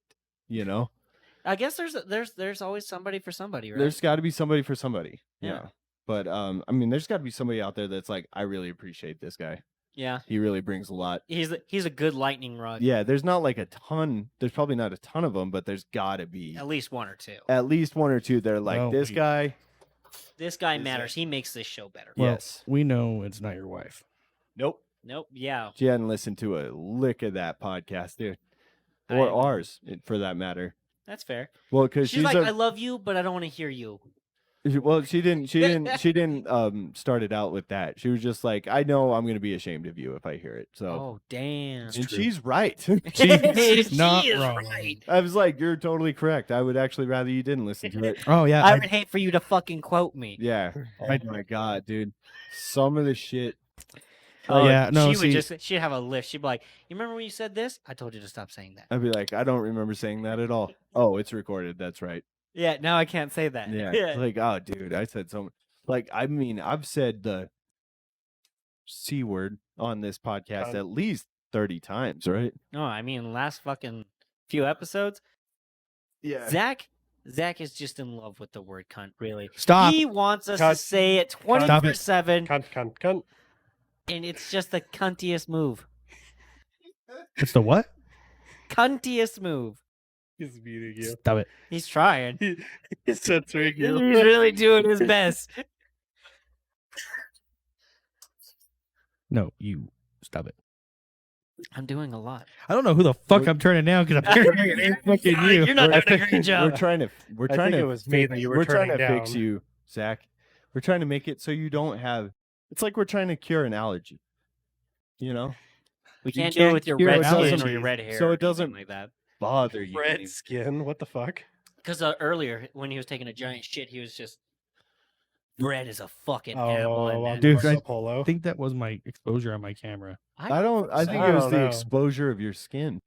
You know, I guess there's always somebody for somebody, right? there's got to be somebody for somebody. Yeah. Yeah. But I mean, there's got to be somebody out there that's like, I really appreciate this guy. yeah. He really brings a lot. He's a good lightning rod. Yeah, there's not like a ton. There's probably not a ton of them, but there's got to be At least one or two. at least one or two. They're like, Well, this we- guy. This guy Is matters. He makes this show better. Well, Yes. we know it's not your wife. Nope. Nope. Yeah. She hadn't listened to a lick of that podcast, dude, or I- ours for that matter. That's fair. Well, because She's like, I love you, but I don't want to hear you. well, she didn't start it out with that. She was just like, I know I'm gonna be ashamed of you if I hear it. So, Oh damn. and she's right. She's She not is wrong. right. I was like, you're totally correct. I would actually rather you didn't listen to it. Oh yeah, I would hate for you to fucking quote me. Yeah. Oh I- my god, dude. Some of the shit. Oh, yeah, no, she see- would she'd have a list. She'd be like, "You remember when you said this? I told you to stop saying that." I'd be like, I don't remember saying that at all. Oh, it's recorded. That's right. Yeah, now I can't say that. Yeah. It's like, oh, dude, I said so. Like, I mean, I've said the C word on this podcast at least 30 times, right? No, I mean, last fucking few episodes, Yeah. Zach is just in love with the word cunt. Really, Stop. He wants us to Cunt. say it Stop 24/7, Cunt. and it's just the cuntiest move. It's the what? Cuntiest move. He's muting you. Stop it. He's trying. He's censoring He's really doing his best. No, you stop it. I'm doing a lot. I don't know who the fuck I'm turning down because I'm hearing it's fucking you. You're not We're- doing a great We're job. trying to I think it was me that you were we're trying to turning fix down. you, Zach. We're trying to make it so you don't have it's like we're trying to cure an allergy. You know? We You can't do it can't with your cure red it skin doesn't- or your red hair. so or it doesn't- anything like that. Bother you. Red skin. What the fuck? Because earlier when he was taking a giant shit, he was just red as a fucking apple. Oh, And Dude, Marco I Polo. think that was my exposure on my camera. I don't. I think I it was don't the know. exposure of your skin.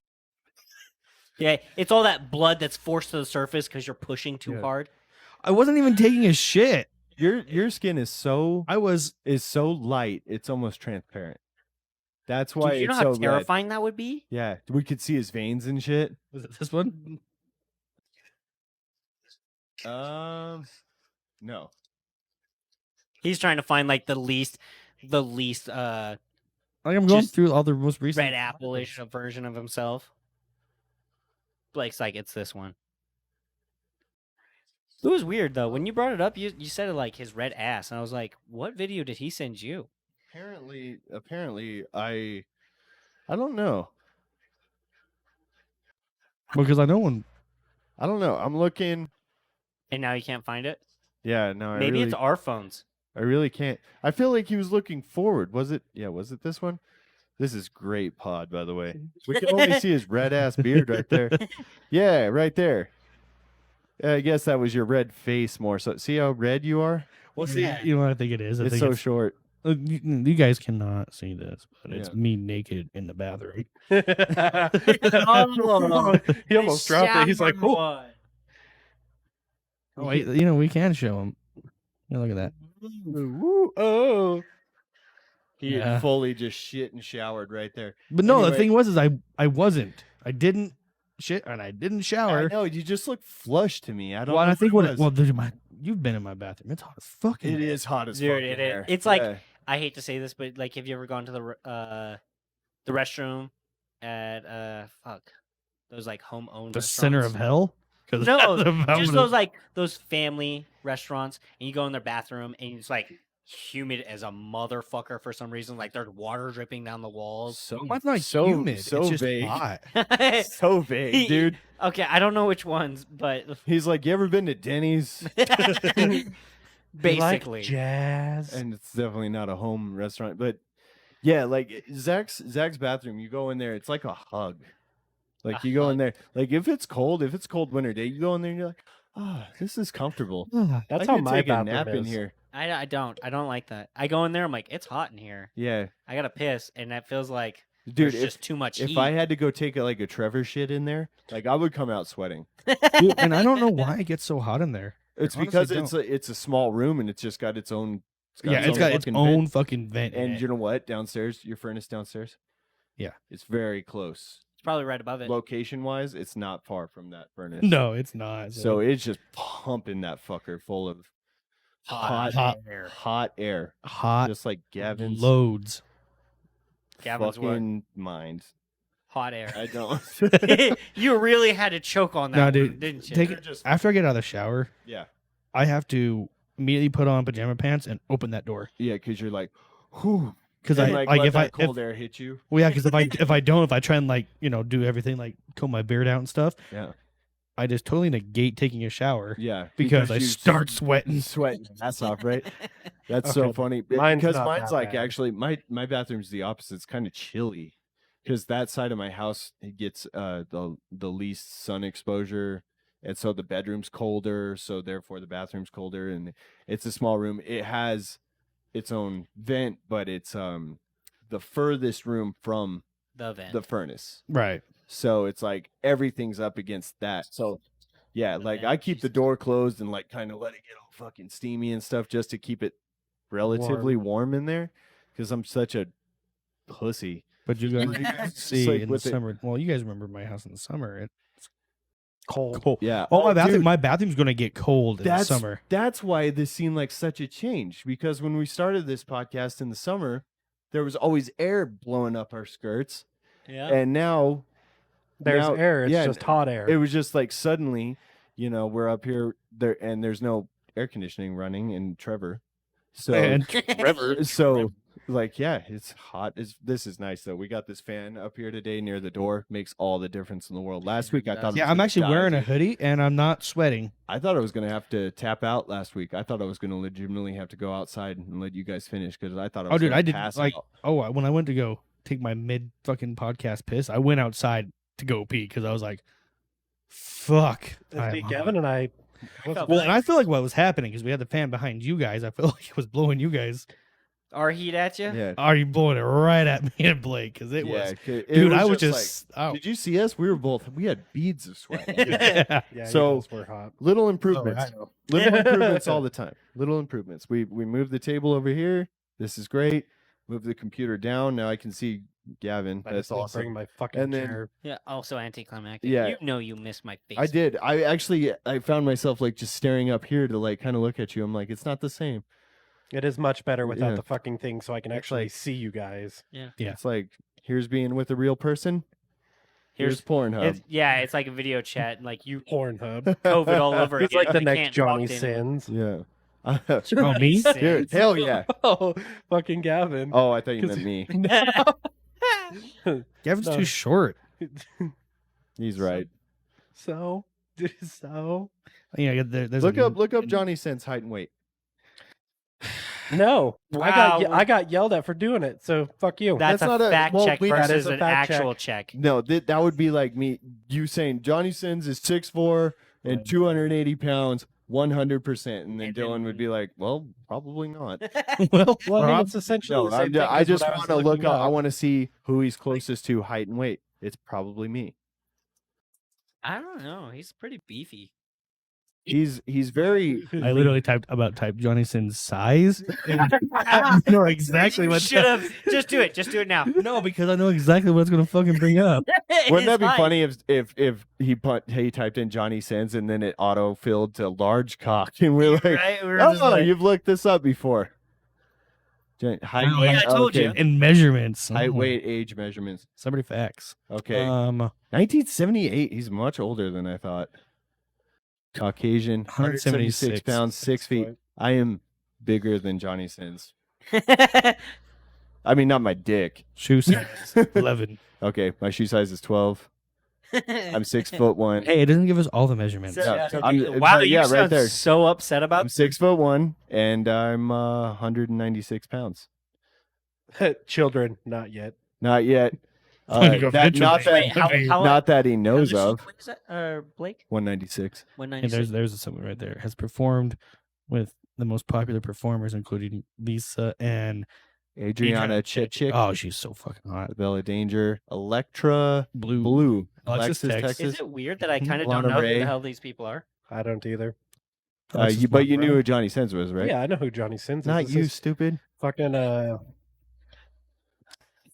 yeah, it's all that blood that's forced to the surface because you're pushing too Yeah. hard. I wasn't even taking a shit. Your skin is so light, it's almost transparent. That's why Dude, you know it's how so red. terrifying that would be? Yeah, we could see his veins and shit. Was it this one? No. He's trying to find like the least Like I'm going Just through all the most recent red apple-ish version of himself. Blake's like, it's this one. It was weird though. When you brought it up, you said it like his red ass, and I was like, what video did he send you? Apparently, I don't know. because I know when I don't know. I'm looking. And now you can't find it? Yeah, no. Maybe it's our phones. I really can't. I feel like he was looking forward. Was it? Yeah, was it this one? This is great pod, by the way. We can only see his red ass beard right there. Yeah, right there. I guess that was your red face more. So see how red you are? well, see, you know what I think it is. I It's think so short. you guys cannot see this, but it's Yeah. me naked in the bathroom. Oh, He almost dropped it. He's like, oh. Oh, wait, we can show him. Yeah, look at that. Woo, oh. He Yeah. had fully just shit and showered right there. But no, the Anyway. thing was, is I wasn't. I didn't shit and I didn't I shower. know, you just look flush to me. I don't Well, and know I think what it what? was. Well, dude, you've been in my bathroom. It's hot as fucking. It is hot as Dude, fuck. it in is. there. It's like- Yeah. I hate to say this, but like, have you ever gone to the restroom at those like home owned the center of hell. 'Cause No, that's about just what those like those family restaurants, and you go in their bathroom and it's like humid as a motherfucker for some reason. Like there's water dripping down the walls. So Well, it's not so humid. so it's just vague. hot. So vague, dude. Okay, I don't know which ones, but He's like, you ever been to Denny's? basically, jazz. And it's definitely not a home restaurant, but yeah, like Zach's bathroom. You go in there, it's like a hug. Like A you go in hug. there, like if it's cold winter day, you go in there and you're like, oh, this is comfortable. That's I how could my take a bathroom nap in is. here. I don't like that. I go in there, I'm like, it's hot in here. Yeah, I gotta piss, and that feels like dude. there's just too much If heat. I had to go take like a Trever shit in there, like I would come out sweating. Dude, and I don't know why it gets so hot in there. It's honestly because don't. it's a small room and it's just got its own. It's got its fucking own vent. fucking vent. in And it. you know what? Downstairs, your furnace downstairs. Yeah. It's very close. It's probably right above it. Location wise, it's not far from that furnace. No, it's not. So it's just pumping that fucker full of hot air. hot air. hot Just like Gavin's loads. Gavin's what? fucking mind. Hot air. I don't. You really had to choke on that, No, one, dude, didn't you? take They're it just- after I get out of the shower. yeah. I have to immediately put on pajama pants and open that door Yeah, because you're like, whew. because And, I like, like let if I that cold air hit you. well yeah because if I try and like do everything like comb my beard out and stuff, Yeah. I just totally negate taking a shower Yeah. because I you start sweating. sweating your ass off, right? That's so Okay, funny. mine's Because not mine's that like bad. actually my bathroom's the opposite. It's kind of chilly. Because that side of my house it gets the least sun exposure. And so the bedroom's colder, so therefore the bathroom's colder, and it's a small room. It has its own vent, but it's the furthest room from The vent. the furnace. Right. So it's like everything's up against that. So yeah, like I vent, keep the Jesus. door closed and like kind of let it get all fucking steamy and stuff just to keep it relatively warm in there because I'm such a pussy. But you guys It's see like in the with it- summer. Well, you guys remember my house in the summer. It's Cold. cold. Yeah. Oh, dude, my bathroom's gonna get cold in the that's summer. That's why this seemed like such a change because when we started this podcast in the summer, there was always air blowing up our skirts, yeah. and now There's now- air. It's yeah, just hot air. it was just like suddenly, we're up here there, and there's no air conditioning running in Trever, so And so like yeah, it's hot. This is nice though. We got this fan up here today near the door. Makes all the difference in the world. Last week I thought yeah, I'm actually wearing a hoodie and I'm not sweating. I thought I was gonna have to tap out last week. I thought I was gonna legitimately have to go outside and let you guys finish because I thought I was Oh, dude, gonna I did pass like. out. Oh, when I went to go take my mid fucking podcast piss, I went outside to go pee because I was like, Fuck. See, Gavin and I. Well, and I feel like what was happening is we had the fan behind you guys. I feel like it was blowing you guys. Our heat at you? Yeah. Are you blowing it right at me and Blake? Because it was, it dude. I was like- just. Did you see us? We had beads of sweat. Yeah. Yeah, So- you guys were hot. Little improvements. I know. Little improvements all the time. Little improvements. We moved the table over here. This is great. Move the computer down. Now I can see Gavin. I That's just need to awesome. Bring my fucking And then- chair. Yeah. Also anticlimactic. Yeah. You know you missed my face. I did. I found myself like just staring up here to like kind of look at you. I'm like, it's not the same. It is much better without Yeah. the fucking thing, so I can It's actually like- see you guys. Yeah. It's like here's being with a real person. Here's Pornhub. It's like a video chat. Like you Pornhub. COVID all over It's again. like the You next can't Johnny walk in. Sins. Yeah. Oh, me? Dude, hell yeah. Oh, fucking Gavin. Oh, I thought you 'Cause- meant me. Gavin's No. too short. He's right. So, Yeah, there's Look up Johnny Sins height and weight. no. Wow. I got yelled at for doing it. So fuck you. That's not a a- fact well, check we- that versus is a an fact actual check. No, that would be like you saying Johnny Sins is 6'4" and Right. 280 pounds, 100%, and then And Dylan then- would be like, "Well, probably not." well, well, I mean, Rob, it's essentially No, the same thing I as just what I want was to look looking up. I up. want to see who he's closest to height and weight. It's probably me. I don't know. He's pretty beefy. He's very. I literally typed Johnny Sin's size. I know exactly You what. should have. Just do it. Just do it now. No, because I know exactly what it's gonna fucking bring up. Wouldn't that be His height. funny if he typed in Johnny Sins and then it auto filled to large cock and we're like, Right? We were "Oh, just like, you've looked this up before." Height, No, weight, I told you. In measurements. Height, Oh, weight, age measurements. Somebody facts. Okay. 1978. 1978. He's much older than I thought. Caucasian, 176 176 pounds, 6 feet. I am bigger than Johnny Sins. I mean, not my dick. Shoe size 11. Okay, my shoe size is 12. I'm 6'1". Hey, it doesn't give us all the measurements. Yeah. Yeah. I'm- Wow, yeah, you right sound there. so upset about I'm 6'1", and I'm 196 pounds. Children, not yet. Not yet. Gonna go That- not eventually. that, Wait, how- not that he knows How of. much is that? Blake? 196. And 196. there's someone right there. Has performed with the most popular performers, including Lisa and Adriana Chitchik. Oh, she's so fucking hot. Bella Danger. Electra Blue. Blue. Alexis Texas. Is it weird that I kind of Lana don't know Ray. who the hell these people are? I don't either. Alexis But you Monroe. knew who Johnny Sins was, right? Yeah, I know who Johnny Sins is. Not This you, is stupid. fucking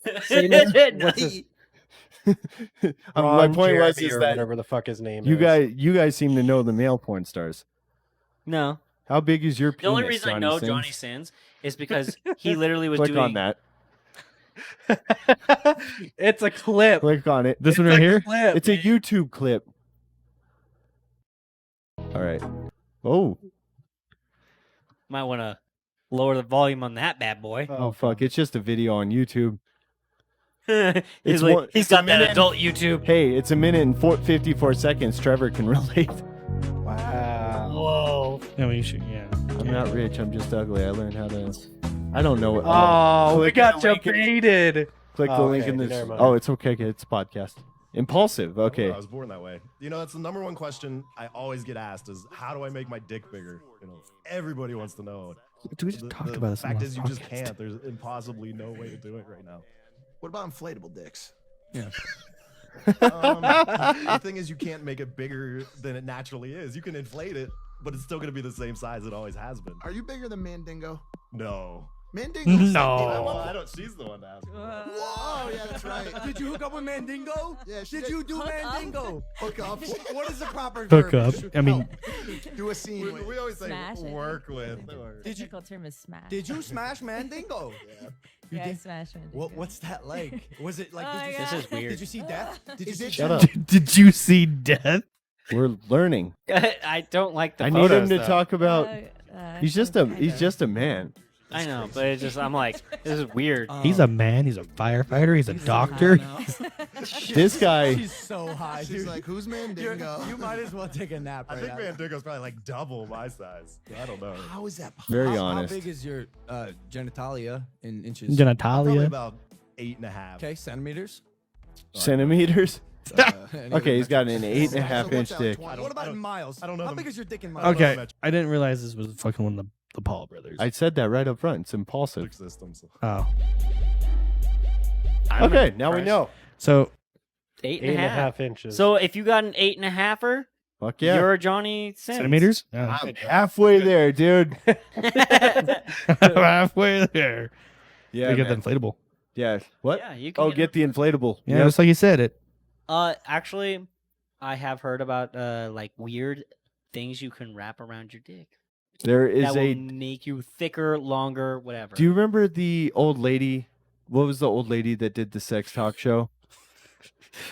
what's his- My Ron point was Jeremy is or that whatever the fuck his name you is. guys seem to know the male porn stars. No. How big is your penis? The only reason I know Sins? Johnny Sins is because he literally was Click doing on that. It's a clip. Click on it. This one right here? Clip. It's a YouTube clip. All right. Oh, Might want to lower the volume on that bad boy. oh fuck! It's just a video on YouTube. he's It's like, one- he's it's a got that minute- adult YouTube. Hey, it's a minute and 54 seconds. Trevor can relate. Wow. Whoa. I mean, you should, yeah. I'm not rich. I'm just ugly. I learned how to. I don't know what. Oh, we click got the you link in- baited. Click the Oh, link in okay, this. never mind. Oh, it's okay. It's a podcast. Impulsive. Okay. I was born that way. You know, that's the number one question I always get asked is how do I make my dick bigger? You know, everybody wants to know. Dude, we just talked the about this. on fact the is you just podcast. can't. There's impossibly no way to do it right now. What about inflatable dicks? The thing is you can't make it bigger than it naturally is. You can inflate it, but it's still going to be the same size it always has been. Are you bigger than Mandingo? No. Mandingo? No. Well, I don't. She's the one to ask. Whoa, yeah, that's right. Did you hook up with Mandingo? Yeah, she Did you do Mandingo? hook up? What is the proper Hook verbiage? up. I mean, Do a scene with. We always say Smash it. work with. or- Did you Technical term is smash. did you smash Mandingo? You Yeah, I did? smashed it. What's that like? Was it like? Oh Did you my see, This is weird. Did you see death? Did you see Shut death? up. did you see death? We're learning. I don't like the I need him photos, to though. talk about. He's just a. kind He's of. just a man. I know, but it's just I'm like, this is weird. He's a man. He's a firefighter. He's a doctor. This guy. She's so high, She's dude. like, who's Mandingo? You might as well take a nap I right think now. Mandingo's probably like double my size. I don't know. How is that possible? Very How honest. big is your genitalia in inches? Probably Genitalia. about 8.5. Okay, centimeters. Centimeters. Okay, he's got an 8.5 inch what's dick. 20? What about in miles? I don't know How them. big is your dick in I miles? don't know Okay, the metric I didn't realize this was fucking one of the Paul brothers. I said that right up front. It's impulsive. system. So. Oh, I'm Okay, now we impressed. know. so 8.5 inches. So if you got an 8.5er, Fuck yeah. you're Johnny Sins. centimeters? I'm halfway there, dude. Halfway there. Yeah, You get the man. inflatable. Yeah. What? Yeah, you can Oh, get the inflatable. Yeah, Yep. just like you said it. Actually, I have heard about like weird things you can wrap around your dick There is that will a. make you thicker, longer, whatever. Do you remember the old lady? What was the old lady that did the sex talk show?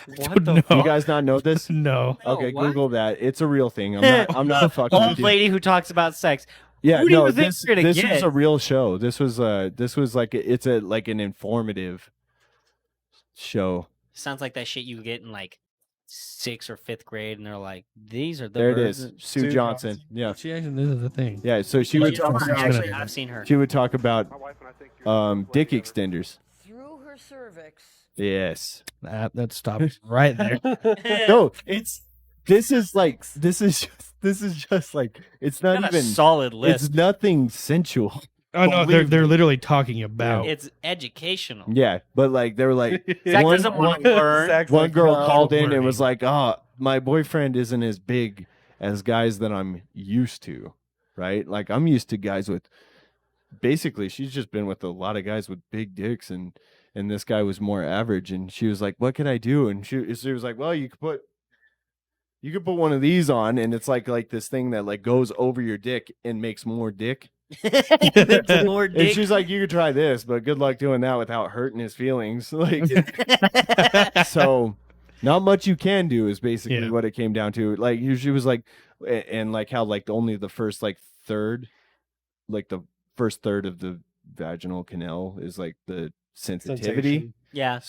What the No. Do you guys not know this? No. No, Okay, what? Google that. It's a real thing. I'm not fucking old with you. lady who talks about sex? Yeah, Who do you no, think this you're gonna was get? a real show. This was like it's a like an informative show. Sounds like that shit you get in like 6th or 5th grade, and they're like, "These are the There it birds is. that-" Sue Johnson. Yeah. She actually did the thing. Yeah, so she Oh, would you know, talk, actually, I've seen her. she would talk about dick extenders. Through her cervix. Yes. That stops right there. No, this is just like it's not Got a even solid list. it's nothing sensual. Oh no, Believe they're me. literally talking about. It's educational. Yeah, but like they were like Zach one, doesn't want to learn. one girl called in and learning. was like, "Oh, my boyfriend isn't as big as guys that I'm used to, right? Like I'm used to guys with basically she's just been with a lot of guys with big dicks and this guy was more average and she was like, "What can I do?" And she was like, "Well, you could put one of these on and it's like this thing that like goes over your dick and makes more dick." It's more And dick. she's like, "You could try this, but good luck doing that without hurting his feelings." Like so not much you can do is basically Yeah. what it came down to. Like she was like and like how like only the first like third like the first third of the vaginal canal is like the sensitivity. Sensation. Yeah.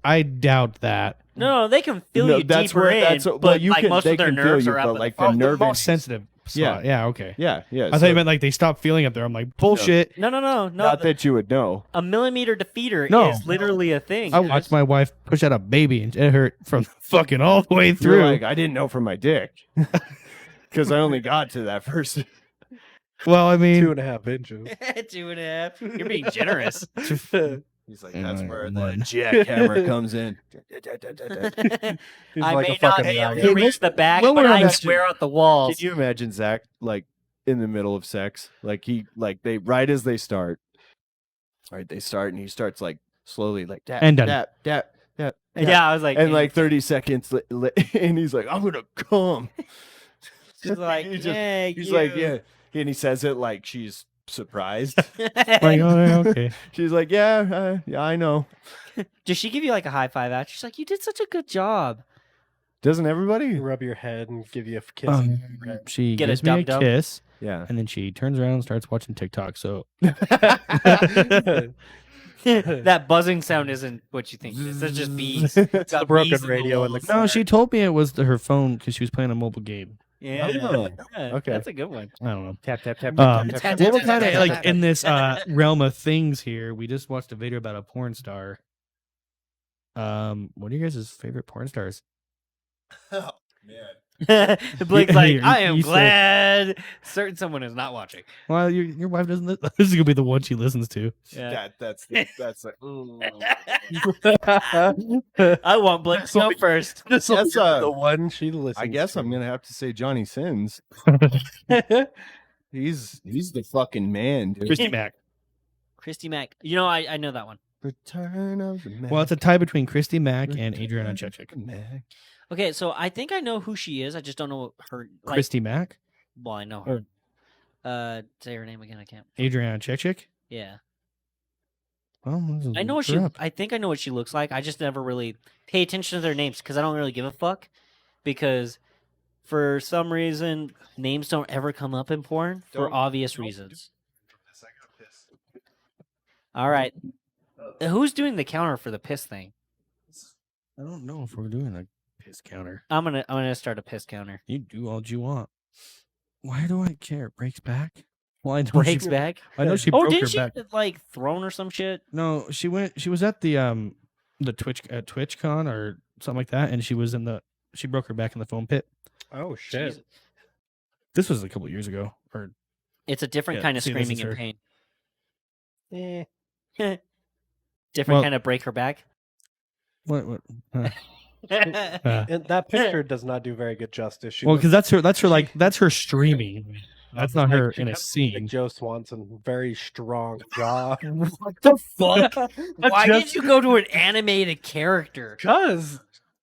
I doubt that. No, they can feel No, you that's deeper where- in, that's- but well, you like can- most they of their can feel nerves you, are up but, in like, the the front. nerve- most sensitive spot. Yeah, okay. Yeah. I thought you meant like they stopped feeling up there. I'm like, bullshit. No. not that you would know. A millimeter defeater No. is literally a thing. I watched my wife push out a baby and it hurt from fucking all the way You're through. like, I didn't know from my dick. Because I only got to that first. Well, I mean, 2.5 inches. 2.5. You're being generous. He's like, Yeah, that's where and the then- jackhammer comes in. He's I like may a fucking not nugget. reach the back, When but we're I on that- swear out the Can walls. you imagine Zach like in the middle of sex? Like they right as they start. Right, they start and he starts like slowly like tap, And done. tap, tap, tap. Yeah, I was like, And like 30 seconds and he's like, I'm gonna come. she's like, He just- yeah, He's like, yeah. And he says it like she's surprised. like, oh, yeah, okay. She's like, yeah, I know. Does she give you like a high five out? She's like, you did such a good job. Doesn't everybody? Rub your head and give you a kiss. She Get a gives me a dub-dub? kiss, Yeah. and then she turns around and starts watching TikTok. So That buzzing sound isn't what you think. It's just bees. It's the broken radio in the no, she told me it was her phone because she was playing a mobile game. Yeah. Oh, Yeah, okay. That's a good one. I don't know. tap, tap, tap, Um, tap, tap, well, we're tap, kind of tap, like tap, in this realm of things here. We just watched a video about a porn star. What are you guys' favorite porn stars? Blake's like, You- I am you said- glad certain someone is not watching. Well, your wife doesn't. This is gonna be the one she listens to. Yeah. That's like, I want Blake to go first. that's the one she listens I guess to. I'm gonna have to say Johnny Sins. He's the fucking man, dude. Christy Mack. Christy Mack. You know, I know that one. Return of the Mac. Well, it's a tie between Christy Mack and Adriana Chechik. Mac. Okay, so I think I know who she is. I just don't know her. Like, Christy Mack, well, I know her. Say her name again. I can't. Adriana Chechik. Yeah, Well, let's I know what look she. her up. I think I know what she looks like. I just never really pay attention to their names because I don't really give a fuck. Because for some reason, names don't ever come up in porn for Don't- obvious reasons. All right, who's doing the counter for the piss thing? I don't know if we're doing a piss counter. I'm gonna start a piss counter. You do all you want. Why do I care? Breaks back. Well, I know Breaks she, back. I know she Oh, broke her didn't she back. get, like thrown or some shit? No, she went. She was at the TwitchCon or something like that, and she broke her back in the foam pit. Oh shit! Jesus. This was a couple years ago, or It's a different Yeah, kind of see, this screaming is in her. pain. Eh. Different Well- kind of break her back. what? And that picture does not do very good justice. She Well, looks because that's her streaming. That's not like her she in a kinda looks scene. Like Joe Swanson, very strong jaw. What the fuck? Why did you go to an animated character? Because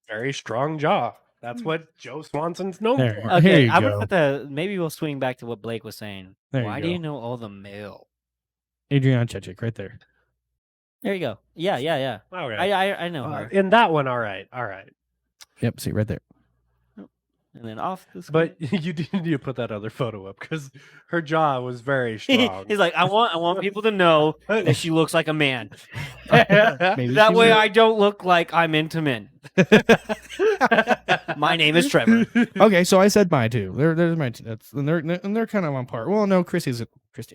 very strong jaw. That's what Joe Swanson's known There. for. Here Okay, you I'm go. gonna maybe we'll swing back to what Blake was saying. There you Why do go. you know all the mail? Adriana Chechik, right there. There you go. Yeah. All right. I know her. In that one, all right. Yep. See right there. And then off the But you do need to put that other photo up because her jaw was very strong. He's like, I want people to know that she looks like a man. Maybe That she way will. I don't look like I'm into men. My name is Trevor. Okay, so I said my two. There's my two. And they're kind of on par. Well, no, Christy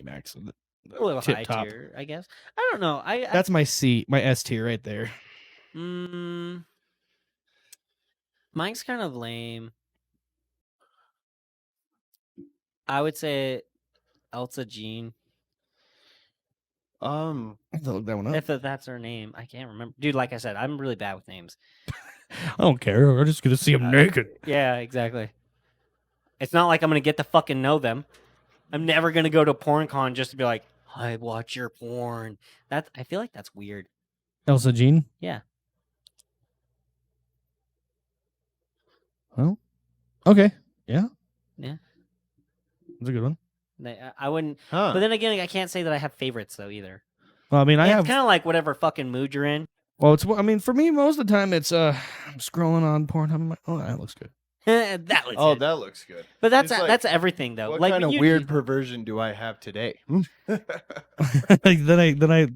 Max. So A little tip high top. tier, I guess. I don't know. That's my S tier right there. Mine's kind of lame. I would say Elsa Jean. I have to look that one up. If that's her name. I can't remember. Dude, like I said, I'm really bad with names. I don't care. We're just gonna see him naked. Yeah, exactly. It's not like I'm going to get to fucking know them. I'm never going to go to porn con just to be like, I watch your porn. I feel like that's weird. Elsa Jean. Yeah. Well, okay. Yeah. Yeah. That's a good one. I wouldn't. Huh. But then again, I can't say that I have favorites though either. Well, I mean, I It's have. kind of like whatever fucking mood you're in. Well, it's. I mean, for me, most of the time, it's. I'm scrolling on Pornhub. I'm like, oh, that looks good. That was Oh, it. that looks good. But that's It's like, that's everything though. What Like kind of you- weird perversion do I have today? Like then I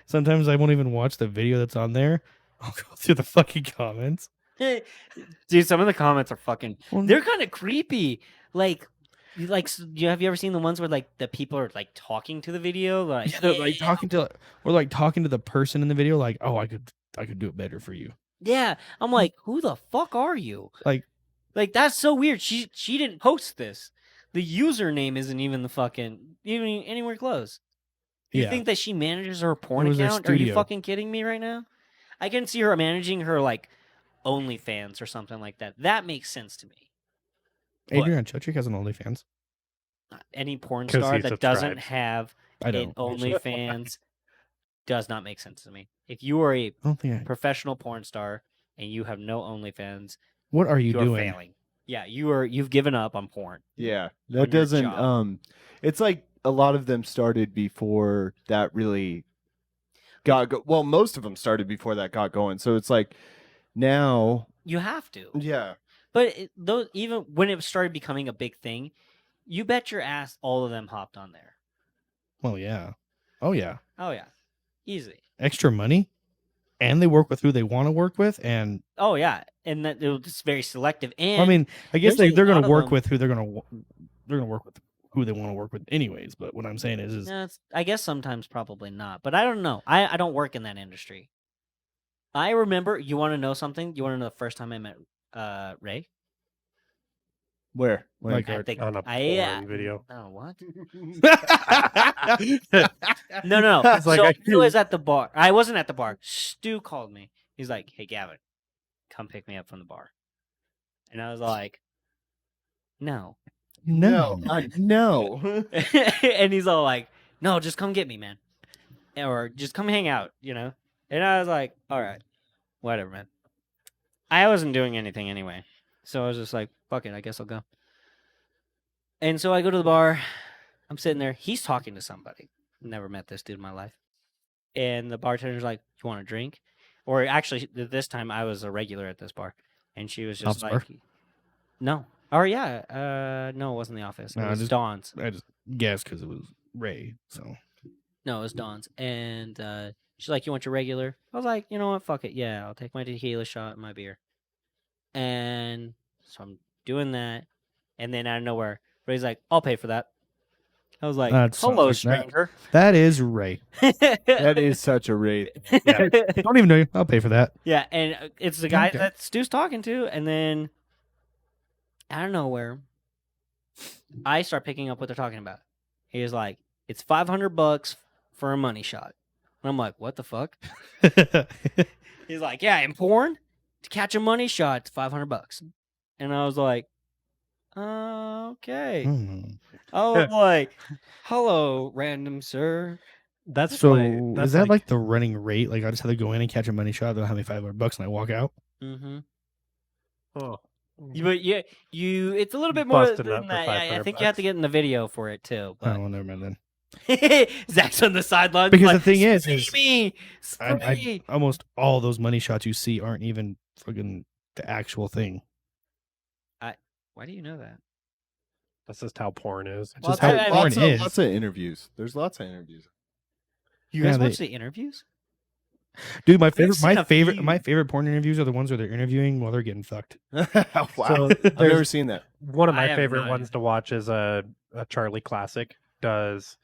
sometimes I won't even watch the video that's on there. I'll go through the fucking comments. Dude, some of the comments are fucking. Well, They're kind of creepy. Like, have you ever seen the ones where like the people are like talking to the video, like, they're, like talking to the person in the video, like, oh, I could do it better for you. yeah. I'm like, who the fuck are you? Like that's so weird. She didn't post this. The username isn't even the fucking even anywhere close. You yeah, think that she manages her porn It was her account? Are you studio. fucking kidding me right now? I can see her managing her like OnlyFans or something like that. That makes sense to me. But Adrian Chechik has an OnlyFans. any porn 'Cause star he that doesn't subscribes. have I an don't. OnlyFans does not make sense to me. If you are a I don't think I. professional porn star and you have no OnlyFans, What are you you're doing? failing. Yeah, you've given up on porn. Yeah, On that your doesn't. job. It's like a lot of them started before that really well, most of them started before that got going. So it's like now, You have to. yeah, But those even when it started becoming a big thing, you bet your ass all of them hopped on there. Well, yeah. Oh yeah. Oh yeah, easy. Extra money, and they work with who they want to work with, and Oh yeah, and that it's very selective. And I mean, I guess there's a they're going lot to of work them- with who they're going to work with who they want to work with, anyways. But what I'm saying is I guess sometimes probably not, but I don't know. I don't work in that industry. I remember. You want to know something? You want to know the first time I met Ray? where? Like I our- think on a I porn video. Oh what? No. It's like, so I he was at the bar. I wasn't at the bar. Stu called me. He's like, "Hey, Gavin, come pick me up from the bar." And I was like, "No." no. No. And he's all like, "No, just come get me, man, or just come hang out," you know. And I was like, "All right, whatever, man." I wasn't doing anything anyway, so I was just like, "Fuck it, I guess I'll go." And so I go to the bar. I'm sitting there. He's talking to somebody. Never met this dude in my life. And the bartender's like, "You want a drink?" Or actually, this time I was a regular at this bar, and she was just Office bar? like, "No." Or yeah, no, it wasn't the office. It No, was just- Dawn's. I just guessed because it was Ray. So No, it was Dawn's. And she's like, "You want your regular?" I was like, "You know what? Fuck it. Yeah, I'll take my tequila shot and my beer." And so I'm doing that. And then out of nowhere, Ray's like, "I'll pay for that." I was like, That sounds "Hello, like that. stranger." That is Ray. That is such a wraith. Don't even know you. I'll pay for that. Yeah, and it's the guy Okay. that Stu's talking to, and then out of nowhere, I start picking up what they're talking about. He's like, "It's $500 for a money shot." And I'm like, "What the fuck?" He's like, "Yeah, in porn, to catch a money shot, it's $500." And I was like, "Okay." Hmm. I was like, "Hello, random sir." That's So that's is that like the running rate? Like I just have to go in and catch a money shot. They'll have me $500 and I walk out. Mm-hmm. oh, But yeah, it's a little bit more Busted than up for that. I $500 think you have to get in the video for it too. Oh, But well, never mind then. Zach's on the sidelines Because like, the thing is "Spray me, I spray." almost all those money shots you see aren't even fucking the actual thing. Why do you know that? that's just how porn is. It's Well, just how I- I- porn is. Lots of interviews. There's lots of interviews. You Yeah, guys they- watch the interviews? Dude, my I've favorite, seen a few. my favorite porn interviews are the ones where they're interviewing while they're getting fucked. Wow. So I've never seen that. One of I my have favorite not. ones to watch is a Charlie Classic does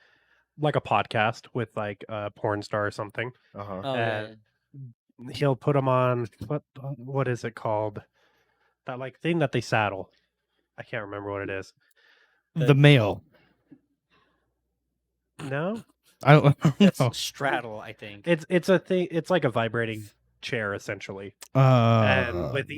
like a podcast with like a porn star or something. Uh-huh. Oh, yeah. He'll put them on what is it called? That like thing that they saddle. I can't remember what it is. The male. No, I don't That's know. straddle, I think. it's a thing. It's like a vibrating chair essentially. And with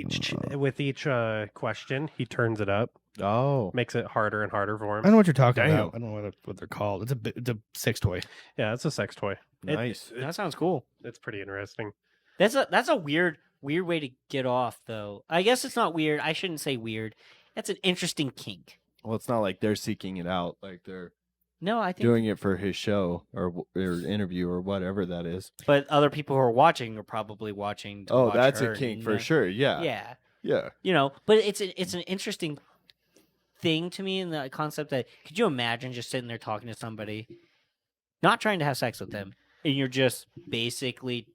each question, he turns it up, Oh. makes it harder and harder for I him. know what you're talking Damn. about. I don't know what they're called. It's a sex toy. Yeah, it's a sex toy. Nice. That sounds cool. It's pretty interesting. That's a weird way to get off, though. I guess it's not weird. I shouldn't say weird. That's an interesting kink. Well, it's not like they're seeking it out. Like they're No, I think. doing it for his show or interview or whatever that is. But other people who are watching are probably watching. To Oh, watch that's her a kink and, for sure. Yeah. Yeah, Yeah. you know. But it's an interesting thing to me in the concept that could you imagine just sitting there talking to somebody, not trying to have sex with them, and you're just basically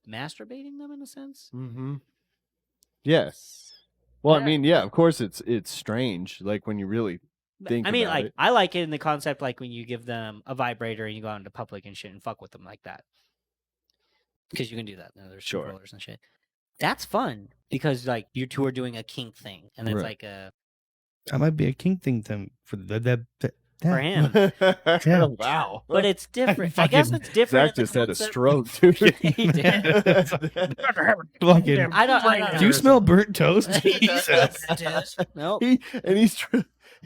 masturbating them in a sense. Mm-hmm. Yes. Well, I Yeah. mean, yeah, of course it's strange. Like when you really think I mean, about like it. I like it in the concept like when you give them a vibrator and you go out into public and shit and fuck with them like that, because you can do that. You know, there's Sure. controllers and shit. That's fun because like you two are doing a kink thing, and it's Right. like a That might be a kink thing for for him, Yeah. Wow. but it's different. I guess it's different. Zach in the just had a concept- stroke, dude. He did. Fucking, I don't do you smell burnt toast? Jesus. Nope.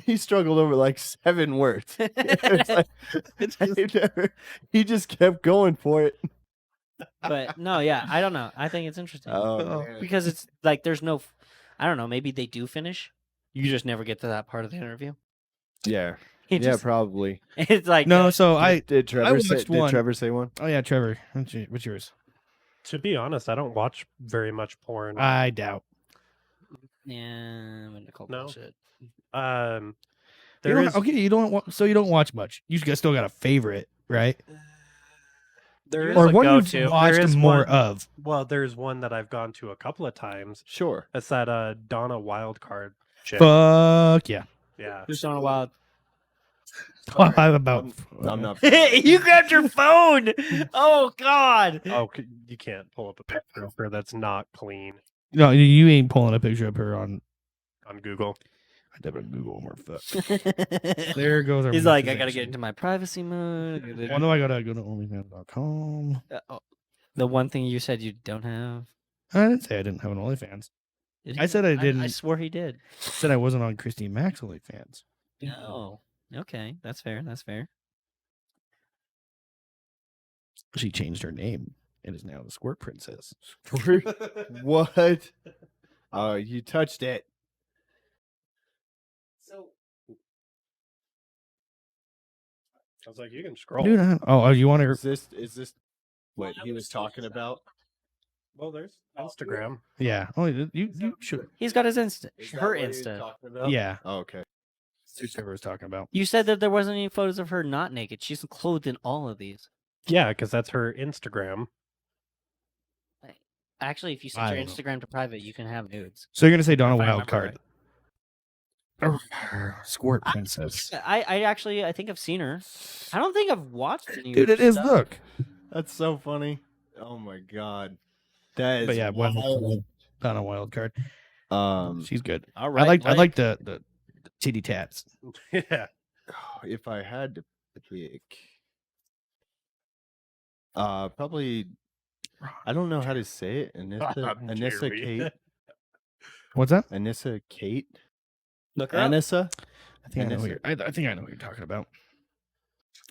He struggled over like 7 words. It's like, he just kept going for it. But no, yeah, I don't know. I think it's interesting Oh, man. because it's like there's no, I don't know. Maybe they do finish. You just never get to that part of the interview. Yeah. It Yeah, just- probably. It's like No, so Did Trevor watched say one. Did Trevor say one? Oh yeah, Trevor. What's yours? To be honest, I don't watch very much porn. I doubt. Yeah, I'm into cult No. bullshit. Um, You there don't, is okay, you don't watch much. You still got a favorite, right? there is Or a one go-to. you've watched There is more one- of. well, there's one that I've gone to a couple of times. Sure. It's that Donna Wildcard chick. Fuck yeah. Yeah, Just on a wild. I'm about. I'm not. You grabbed your phone. Oh God. oh, you can't pull up a picture of her that's not clean No, you ain't pulling a picture of her on. on Google. I never Google more fuck. There goes our. He's like, I gotta monetization. get into my privacy mode. Well, no, I gotta go to OnlyFans.com. The one thing you said you don't have. I didn't say I didn't have an OnlyFans. Did I he? said I I didn't. swore he did. I said I wasn't on Christine Mack's OnlyFans. Oh, okay, that's fair. That's fair. She changed her name and is now the Squirt Princess. What? Oh, you touched it. So I was like, you can scroll. Dude, you want Is to? this what he was talking about? Well, there's Instagram. Yeah. Oh, you should. he's got his Insta, Is that her what he was Insta. talking about? Yeah. Oh, okay. That's what Trevor was talking about. You said that there wasn't any photos of her not naked. She's clothed in all of these. Yeah, because that's her Instagram. Actually, if you I set your don't know. Instagram to private, you can have nudes. So you're gonna say Donna If I remember Wildcard? right. Squirt Princess. I actually I think I've seen her. I don't think I've watched any. Dude, it is. stuff. Look. That's so funny. Oh my god. That is But yeah, wild. not a wild card. She's good. All right, I like Blake. the titty tats. Yeah. If I had to pick, probably, I don't know how to say it. Anissa Jeremy. Kate. What's that? Anissa Kate. Look her up. Anissa. I think I know. I think I know what you're talking about.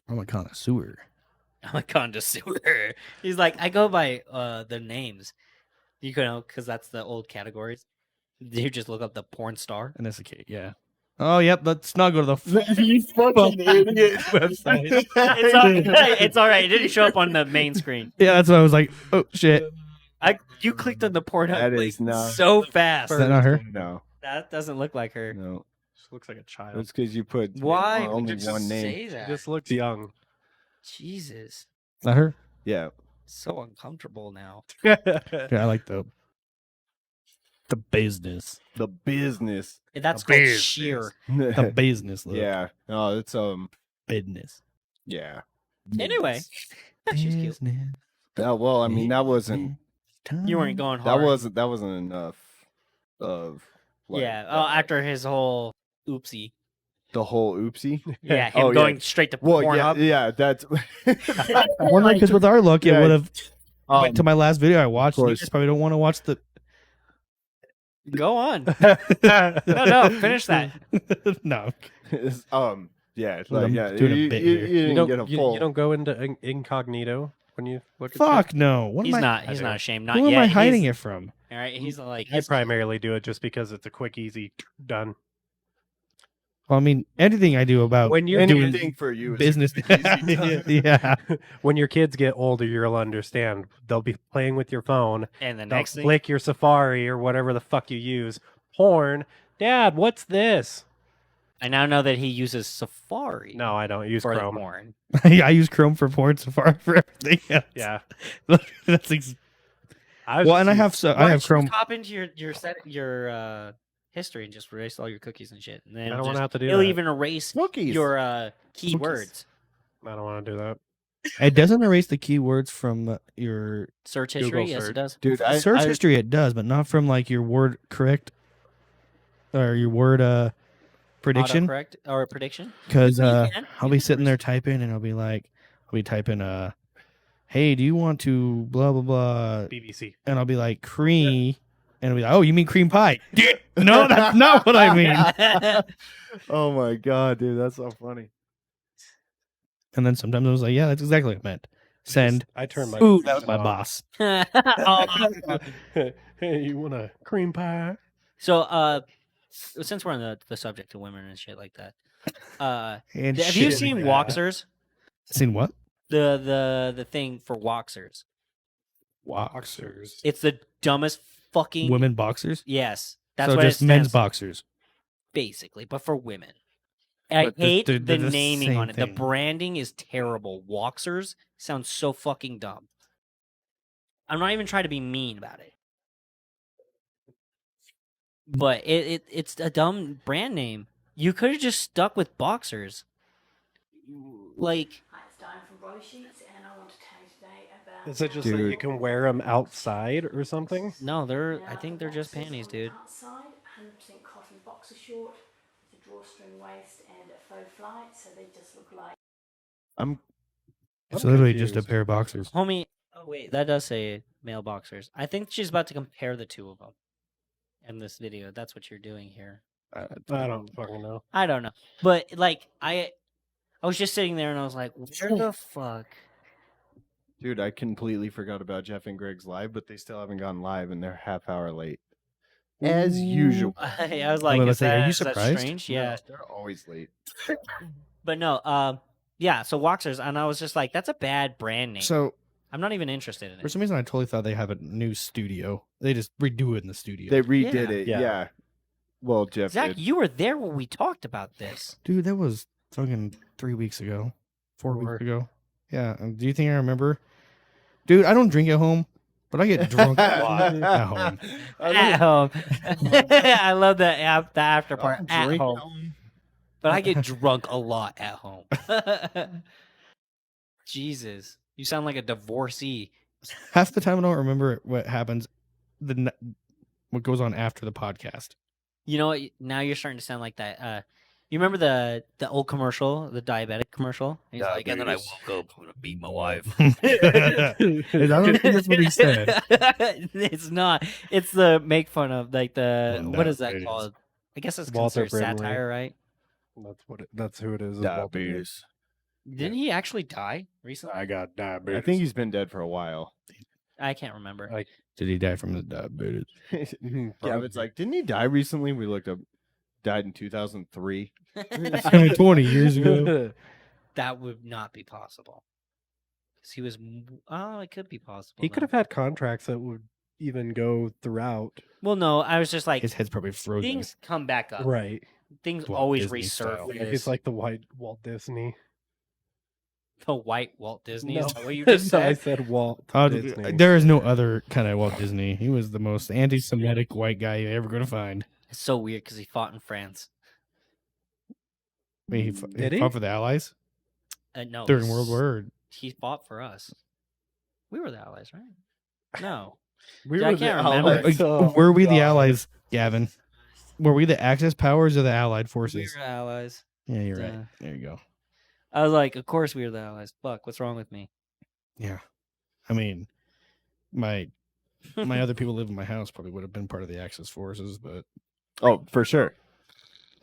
I'm a connoisseur. I'm a connoisseur. He's like, I go by the names. You know, because that's the old categories. You just look up the porn star. And that's a Kate, yeah. Oh, yep. Let's not go to the You fucking idiot. website. It's all right. It's all right. It didn't show up on the main screen. Yeah, that's why I was like, oh shit. You clicked on the Pornhub That link is not- so fast. Is that not her? No, That doesn't look like her. no. She looks like a child. That's because you put Why only would you one name. say She that? just looks young. Jesus, Is that her? Yeah. so uncomfortable now. Yeah, I like the business. The business. That's The called business. sheer. The business look. Yeah. No, it's Business. yeah. Anyway, she's cute. Business. Well, I mean, that wasn't You weren't going hard. that wasn't enough of like, yeah. Oh, after his whole oopsie. the whole oopsie. Yeah, him Oh, yeah. going straight to Well, yeah, Pornhub. yeah, that's Well, because with our luck, it Yeah. would have went to my last video I watched. You course. guys probably don't want to watch the. Go on. No, finish that. No. yeah, it's Well, like I'm yeah, doing a you, bit you, here. you didn't get a full. You don't go into incognito when you look at Fuck no. What He's am I? not. He's do. not ashamed. Not Who yet. am I hiding He's, it from? All right. He's like. I He's, primarily do it just because it's a quick, easy done. Well, I mean, anything I do about When you're Anything doing for you is business. easy done. Yeah. when your kids get older, you'll understand. They'll be playing with your phone. and the They'll next thing. flick your Safari or whatever the fuck you use. Porn. Dad, what's this? I now know that he uses Safari. No, I don't use for the Chrome. porn. I use Chrome for porn, Safari for everything else. Yeah. That's well, and I have Why don't you Chrome. Hop into your history and just erase all your cookies and shit. And then I don't want to have to do it'll that. even erase Cookies. your keywords, I don't want to do that. It doesn't erase the keywords from your search history. Google Yes, search. it does. Dude, search history. It does, but not from like your word correct or your word prediction. Autocorrect or prediction. Because You can. I'll You be can sitting there typing, and I'll be typing, hey, do you want to blah blah blah, BBC. and I'll be like cream, and I'll be like, oh, you mean cream pie? No, that's not what I mean. Oh my god, dude, that's so funny. And then sometimes I was like, yeah, that's exactly what I meant. Send. I turned my. Ooh, that was my on. boss. Oh. Hey, you want a cream pie? So, since we're on the subject of women and shit like that, And have you shit seen like that. Woxers? Seen what? The thing for Woxers. Boxers. It's the dumbest fucking Women boxers. Yes, that's So what just it men's stands boxers. basically, but for women. I But hate they're the the naming same on it. The thing. branding is terrible. Woxers sounds so fucking dumb. I'm not even trying to be mean about it. But it's a dumb brand name. You could have just stuck with boxers. Like, Hi, it's Diane from Body Sheets, and I want to tell you today about. Is it just that Dude. you can wear them outside or something? no, I think they're just panties, dude. Outside, 100% cotton boxer short, with a drawstring waist and a faux flight, so they just look like. I'm It's literally just a pair of boxers. Homie, oh wait, that does say male boxers. I think she's about to compare the two of them in this video. That's what you're doing here. I don't fucking know. I don't know. But like I was just sitting there and I was like, where the fuck? dude, I completely forgot about Jeff and Greg's live, but they still haven't gone live and they're half hour late. As usual. I was like, gonna is say, are you that surprised? strange? Yeah. They're always late. But no, yeah, so Woxers, and I was just like, that's a bad brand name. So I'm not even interested in for it. some reason, I totally thought they have a new studio. They just redo it in the studio. They redid Yeah. it. Yeah. Yeah. Well, Jeff Zach, did. you were there when we talked about this. Dude, that was fucking 3 weeks ago, 4 Four. weeks ago. Yeah. Do you think I remember? Dude, I don't drink at home. but I get drunk a lot at home. At home. I love the after part. At Drink home. But I get drunk a lot at home. Jesus. You sound like a divorcee. Half the time I don't remember what happens, what goes on after the podcast. You know what? Now you're starting to sound like that. You remember the old commercial, the diabetic commercial? He's like, and then I woke up, I'm gonna beat my wife. I don't think that's what he said. It's not. It's the make fun of, like the Well, what is that diabetes. called? I guess it's Walter considered Brimley. satire, right? That's who it is. Diabetes. Didn't he actually die recently? I got diabetes. I think he's been dead for a while. I can't remember. Did he die from the diabetes? Gavin's like, didn't he die recently? We looked up. Died in 2003. 20 years ago. That would not be possible. Because he was. Oh, it could be possible. He could have had contracts that would even go throughout. Well, no, I was just like, His head's probably frozen. things come back up. Right. Things Walt always Disney style. resurface. He's like the white Walt Disney. the white Walt Disney. No. Is that what you just No, I said? said Walt Oh, Disney. there is no other kind of Walt Disney. He was the most anti-Semitic white guy you're ever going to find. It's so weird because he fought in France. Wait, Did he? fought for the Allies No, during World War. Or... He fought for us. We were the Allies, right? No. We I were can't the remember. Allies. Were we the Allies, Gavin? Were we the Axis powers or the Allied We forces? were Allies. Yeah, you're right. Yeah. There you go. I was like, of course we were the Allies. Fuck, what's wrong with me? Yeah, I mean, my other people live in my house probably would have been part of the Axis forces, but Oh, for sure.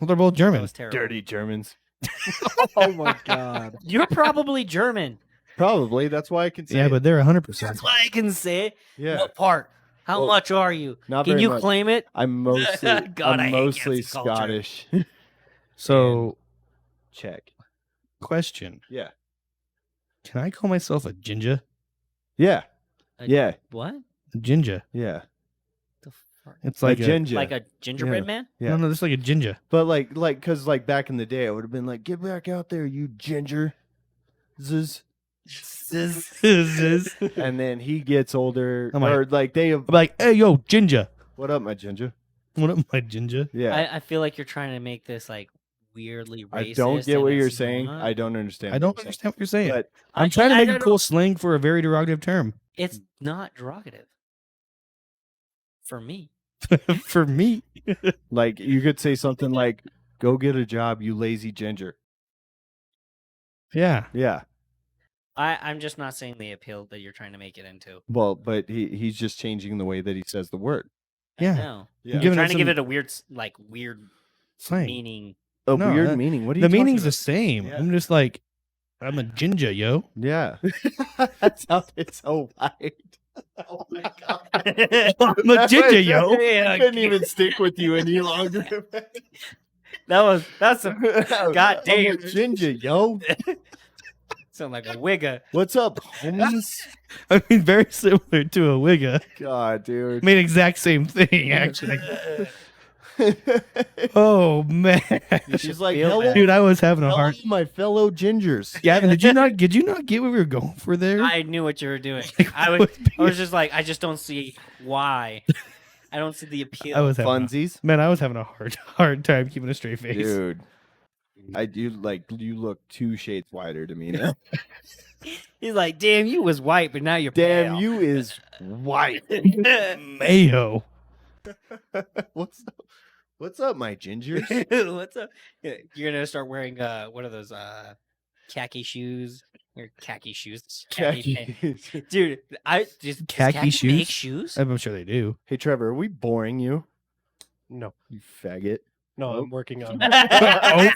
well, they're both That German. was terrible. Dirty Germans. Oh my god. You're probably German. Probably. That's why I can say Yeah, it. but they're 100%. That's why I can say it. Yeah. What part? How Well, much are you? Not Can very you much. claim it? I'm mostly God, I I'm hate mostly cancel culture. Scottish. So, Check. question: Yeah. can I call myself a ginger? Yeah. A- Yeah. What? A ginger. Yeah. The fuck? It's like a a ginger. Like a gingerbread Yeah. man? Yeah. No, it's like a ginger. But cause back in the day, I would have been like, "Get back out there, you ginger." Zzz. I'm And then he gets older, I'm like- or like they have. like, hey, yo, ginger. What up, my ginger? What up, my ginger? Yeah. I feel like you're trying to make this like weirdly racist. I don't get and what you're it's saying. not. I don't understand. I don't understand what you're saying. But I'm trying to I make a don't cool know. slang for a very derogative term. It's not derogative. For me. For me, like you could say something like, "Go get a job, you lazy ginger." yeah. Yeah. I'm just not saying the appeal that you're trying to make it into. Well, but he's just changing the way that he says the word. Yeah. No. Yeah. You're Giving trying to give some it a weird slang. meaning. A No, weird that- meaning. What are you The talking meaning's the about? same. Yeah. I'm just like, I'm a ginger, yo. Yeah. That sounded so white. Oh my god. I'm a ginger, yo. I couldn't even stick with you any longer. That's a God damn. I'm a ginger, yo. sound like a wigger. What's up, homies? I mean, very similar to a wigger. God, dude. I mean, exact same thing, actually. Oh, man. She's like, feel hello, Dude, I was having a hello, hard... my fellow gingers. Gavin, did you not get what we were going for there? I knew what you were doing. I Would be- was just like, I just don't see why. I don't see the appeal. I was having Funsies. man, I was having a hard time keeping a straight face. Dude. I do you look 2 shades whiter to me now. He's like, damn, you was white, but now you're Damn, pale." you is white. Mayo. What's up, my gingers? What's up? You're gonna start wearing what are those khaki shoes? Or khaki shoes. Khaki pants. Dude, I just Khaki make shoes? shoes? I'm sure they do. Hey Trevor, are we boring you? No. You faggot. No, Oh. I'm working on Oh.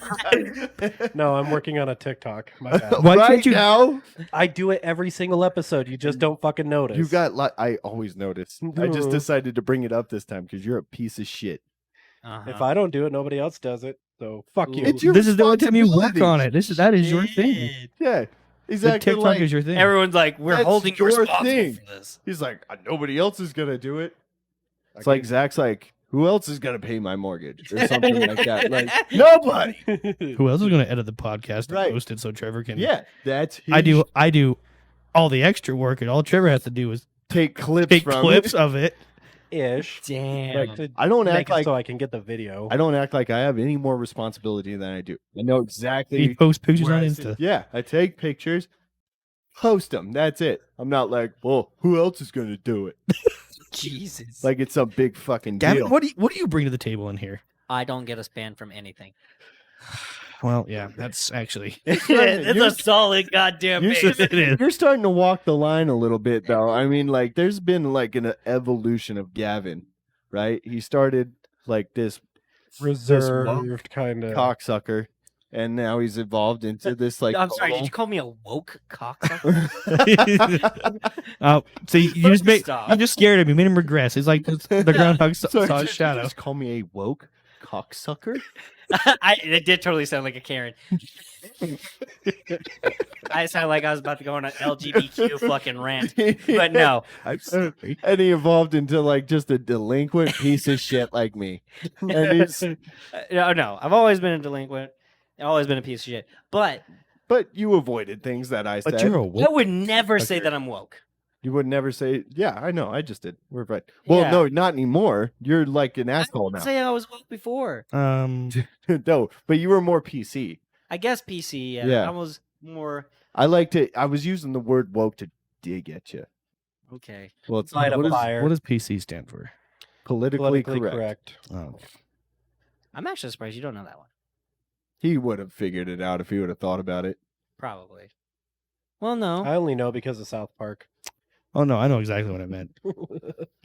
No, I'm working on a TikTok. My bad. Why right can't you- now? I do it every single episode. You just don't fucking notice. You got I always notice. I just No. decided to bring it up this time because you're a piece of shit. Uh-huh. If I don't do it, nobody else does it. So fuck you. It's your This is the only time you work responsibility. on it. That is your thing. Yeah, The exactly. TikTok like, is your thing. Everyone's like, we're That's holding you your responsible thing. for this. He's like, nobody else is gonna do it. It's like Zach's like, who else is gonna pay my mortgage or something like that? Like nobody. Who else is going to edit the podcast and Right. post it so Trevor can? Yeah, that's his I do all the extra work, and all Trevor has to do is take clips Take from clips it. of it. Ish. Damn. Like, to I don't make act it like so I can get the video. I don't act like I have any more responsibility than I do. I know You exactly. post pictures where on I sit. Insta. Yeah, I take pictures, post them. That's it. I'm not like, well, who else is gonna do it? Jesus. Like it's some big fucking Gavin, deal. what do you bring to the table in here? I don't get us banned from anything. Well, yeah, that's actually It's You're- a solid goddamn You're, base. you're starting to walk the line a little bit, though. I mean, like, there's been like an evolution of Gavin, right? He started like this Reserved kind of. cocksucker, and now he's evolved into this like. I'm sorry, did total- you call me a woke cocksucker? See, you just made Stop. you just scared him. You made him regress. It's like the groundhog saw So his did you shadow. just call me a woke cocksucker? It did totally sound like a Karen. I sounded like I was about to go on an LGBTQ fucking rant, but no. I'm sorry. And he evolved into like just a delinquent piece of shit like me. And he's, No. I've always been a delinquent. I've always been a piece of shit. But but you avoided things that I said. But you're a I woke. would never say that I'm woke. You would never say, yeah, I know, I just did. We're right. Well, Yeah. no, not anymore. You're like an I asshole would now. say I was woke before. No, but you were more PC. I guess PC. Yeah. Yeah. I was more I was using the word woke to dig at you. okay. Well, it's Light a what is fire. What does PC stand for? politically, Politically correct. correct. Oh, I'm actually surprised you don't know that one. He would have figured it out if he would have thought about it. Probably. Well, no. I only know because of South Park. oh no, I know exactly what I meant.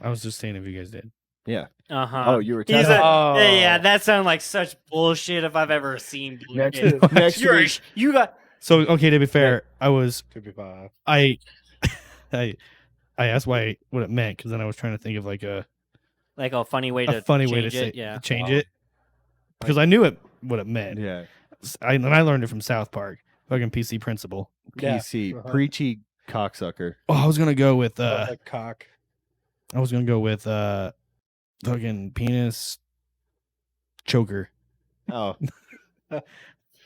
I was just saying if you guys did. Yeah. Uh huh. Oh, you were He's telling a, Oh. yeah, that sounded like such bullshit if I've ever seen next, bullshit. next You're, week. you got So okay, to be fair, I was To be fair. I asked why what it meant because then I was trying to think of like a like a funny way to funny way to change say it. Yeah. change it because I knew what it meant. Yeah. And I learned it from South Park. Fucking PC principle. Yeah. PC. Uh-huh. Preachy cocksucker. Oh, I was gonna go with A cock. I was gonna go with fucking penis choker. Oh.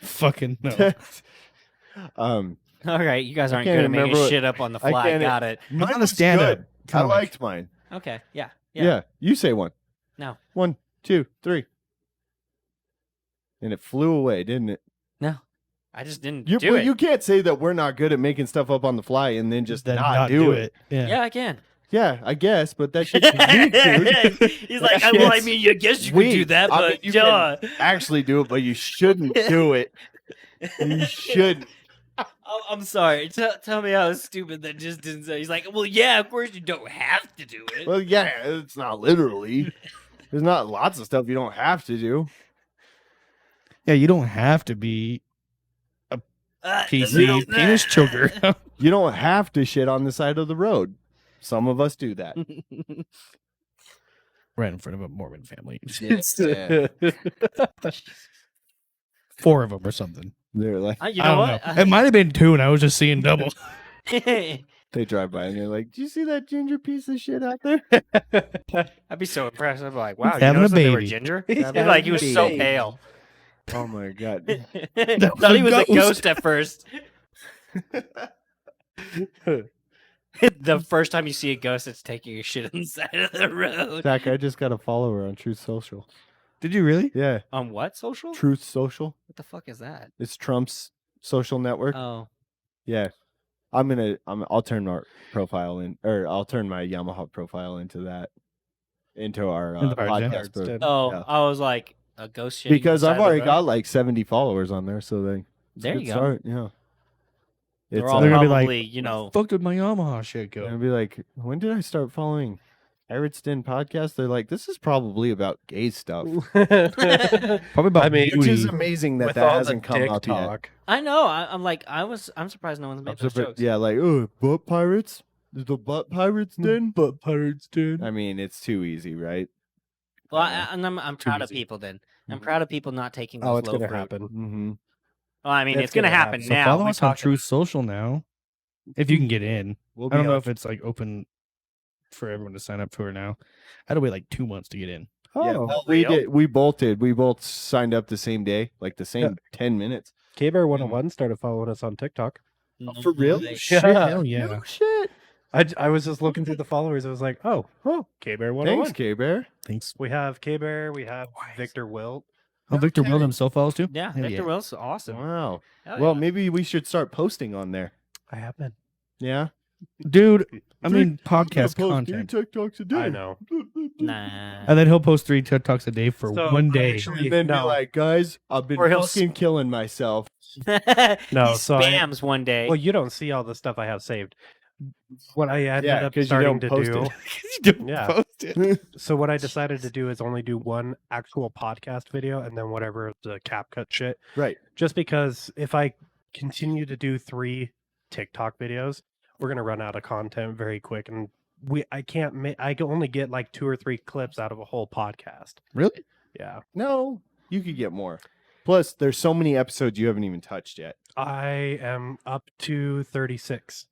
Fucking no. All right, you guys aren't can't good at making remember what- shit up on the I fly. can't- Got it. Mine on a was stand-up good. I comic. liked mine. Okay. Yeah. Yeah. You say one. No. 1, 2, 3. And it flew away, didn't it? No. I just didn't You, do well, it. you can't say that we're not good at making stuff up on the fly and then just Then not do it. Yeah. Yeah, I can. Yeah, I guess, but that shit's weak, dude. He's like, That well, I shit's mean, I guess you could do weak. that, I but mean, you duh. can actually do it, but you shouldn't do it. You shouldn't. Oh, I'm sorry. Tell me how stupid that just didn't say. He's like, well, yeah, of course you don't have to do it. Well, yeah, it's not literally. There's not lots of stuff you don't have to do. Yeah, you don't have to be PC penis choker. You don't have to shit on the side of the road. Some of us do that. Right in front of a Mormon family. Yeah. 4 of them or something. They're like, You I know don't what? know. It might have been 2 and I was just seeing double. they drive by and they're like, "Do you see that ginger piece of shit out there?" I'd be so impressed. I'd be like, wow, He's you having a noticed that they were baby. ginger? He's He'd be like, he was having a so baby. pale. Oh my god. Thought he was a ghost. ghost at first. The first time you see a ghost, it's taking a shit on the side of the road. Zach, I just got a follower on Truth Social. Did you really? Yeah, On what social? Truth Social. What the fuck is that? It's Trump's social network. Oh, Yeah, I'll turn our profile in, or I'll turn my Yamaha profile into that, into our Into ours, yeah. podcast. Instead. oh, Yeah. I was like a ghost shit. Because I've already got like 70 followers on there, so it's There a good you go. start. Yeah, They're it's all They're gonna be like, probably, you know. Fuck did my Yamaha shit go? gonna be like, when did I start following Eridston podcast? They're like, this is probably about gay stuff, Probably about I mean, which is beauty. amazing that With that all the hasn't come dick up yet. talk. I know. I'm surprised no one's made those jokes. Yeah, like, oh, butt pirates. Is the butt pirates then? Butt pirates, dude. I mean, it's too easy, right? Well, I'm proud of easy. people. Then I'm proud of people not taking those Oh, it's low gonna fruit. happen. Mm-hmm. Well, I mean, It's it's gonna gonna happen happen. So now. follow We us on talked Truth Social now, if you can get in. We'll I don't know if it's like open for everyone to sign up for now. I had to wait like 2 months to get in. Yeah, Oh, we did. We both did. We both signed up the same day, like the same 10 minutes. K-Bear 101 started following us on TikTok. about- for real? They- Shit, hell yeah. No shit. I was just looking through the followers. I was like, oh, K-Bear 101. Thanks, K-Bear. Thanks. We have K-Bear. We have Victor Wilt. Oh, Victor Will himself follows too. Yeah, Hell Victor Will's awesome. Wow. Hell Well, yeah. maybe we should start posting on there. I have been. Yeah. Dude. I mean, podcast content. TikToks a day. I know. Nah. And then he'll post 3 TikToks a day for So, one day. actually- And then be No. like, guys, I've been Or he'll fucking killing myself. No, he so I- spams one day. Well, you don't see all the stuff I have saved. What I ended Yeah, up 'cause you starting don't to post do. it. You don't Yeah. post it. So what I decided to do is only do one actual podcast video and then whatever the CapCut shit. Right. Just because if I continue to do 3 TikTok videos, we're gonna run out of content very quick, and I can't. I can only get like 2 or 3 clips out of a whole podcast. Really? Yeah, No, you could get more. Plus, there's so many episodes you haven't even touched yet. I am up to 36.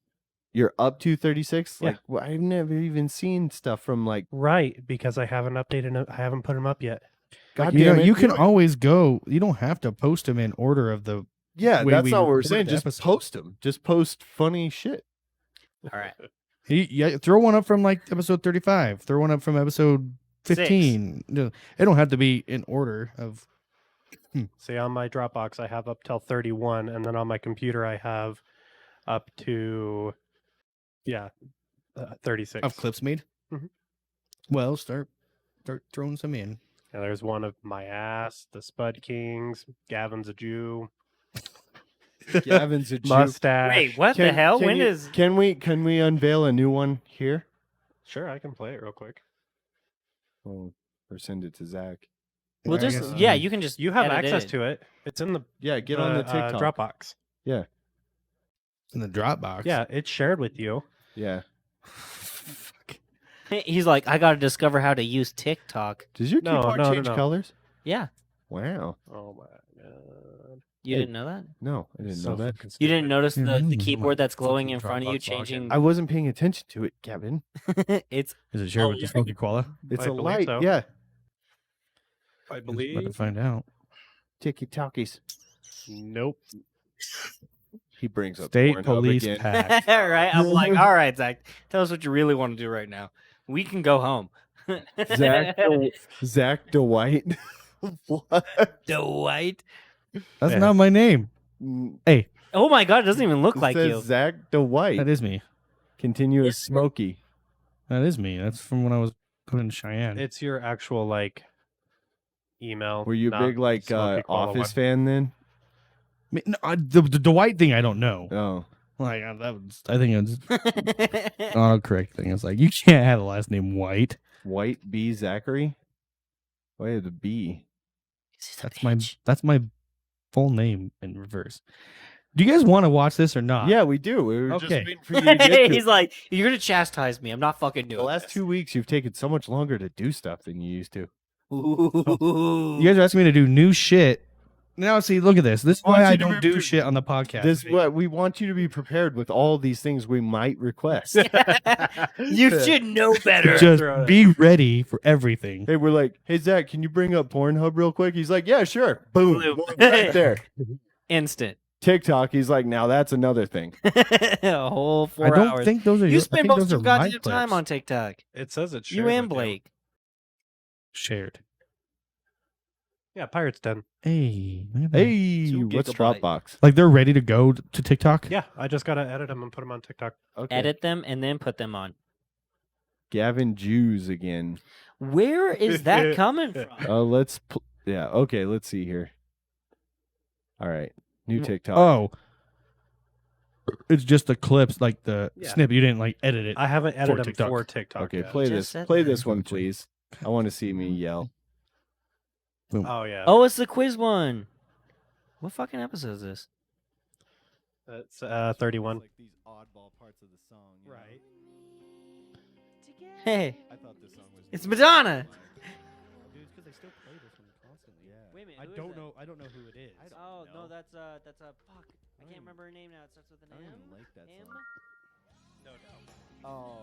You're up to 36? Yeah. Like, well, I've never even seen stuff from like, Right, because I haven't updated. I haven't put them up yet. God You know, damn it. you can always go. You don't have to post them in order of the. Yeah, way that's we not what we're record saying. the Just episode. post them. Just post funny shit. All right. Yeah, throw one up from like episode 35. Throw one up from episode 15. No, it don't have to be in order of. See, on my Dropbox, I have up till 31, and then on my computer, I have up to 36. Of clips made. Mhm. Well, start throwing some in. And there's one of my ass, the Spud Kings, Gavin's a Jew, Gavin's a Jew. mustache. Wait, what the hell? When is? Can we unveil a new one here? Sure, I can play it real quick. Oh, or send it to Zach. Well, I just guess, yeah, you can just You have edit access it. to it. It's in the Yeah, get on the TikTok. Dropbox. in the Dropbox. Yeah, it's shared with you. Yeah. He's like, I got to discover how to use TikTok. Does your No, TikTok no, change no. colors? Yeah, Wow. Oh my god. you Hey. didn't know that. No, I didn't So know that. fucking You didn't stupid. notice Yeah, I the didn't know keyboard my that's glowing in fucking front of you Dropbox changing. I wasn't paying attention to it, Gavin. It's Is it shared Oh, with the yeah. Smoky Koala? It's I a believe light. so. Yeah. I About to find out. Tiki talkies. Nope. He brings up State Pornhub police again. pack. right. I'm like, all right, Zach, tell us what you really want to do right now. We can go home. Zach DeWhite. What? Dwight. That's Yeah. not my name. Hey, Oh my god, it doesn't even look It like says you. Zach DeWhite. that is me. Continuous Smoky. That is me. That's from when I was in Cheyenne. It's your actual like email. Were you a not big like Smoky Koala Office one. I fan then? mean, no, the Dwight thing, I don't know. Oh. Like that was, I think it's autocorrect thing. It's like you can't have the last name White. White B Zachary? Why the B? That's my full name in reverse. Do you guys want to watch this or not? Yeah, we do. We were just Okay. waiting for you to get to He's it. like, you're gonna chastise me. I'm not fucking doing The last this. 2 weeks, you've taken so much longer to do stuff than you used to. Ooh. You guys are asking me to do new shit. Now, see, look at this. This is I want why you I to don't be do pre- shit on the podcast. This what we want you to be prepared with all these things we might request. You should know better. Just Throw it. be ready for everything. Hey, we're like, hey Zach, can you bring up Pornhub real quick? He's like, yeah, sure. Boom, Boom. right there. Instant. TikTok. He's like, now that's another thing. A whole 4 I don't hours. think those are. You I spend think most those of are your my goddamn time clips. on TikTok. It says it's You shared and with Blake. shared. Yeah, Pirates Den. Hey, look at that. Hey, 2 what's gigabyte. Dropbox? Like they're ready to go to TikTok. Yeah, I just gotta edit them and put them on TikTok. Okay. Edit them and then put them on. Gavin Jews again. Where is that coming from? Yeah. Okay. Let's see here. All right. New TikTok. Oh, it's just the clips, like the Yeah. snip. You didn't like edit it. I haven't edited them TikTok. for TikTok. okay. yet. Play Just this. said Play that. this one, please. I want to see me yell. Oh yeah. Oh, it's the quiz one. What fucking episode is this? It's 31. Like these oddball parts of the song. Right. Hey, I thought this song was. it's Madonna. Dude, it's because they still play this one constantly. Yeah. Wait a minute, I who is don't that? know. I don't know who it is. Oh no, that's a fuck. I can't remember her name now. It starts with an I don't M. even like that M. song. Oh,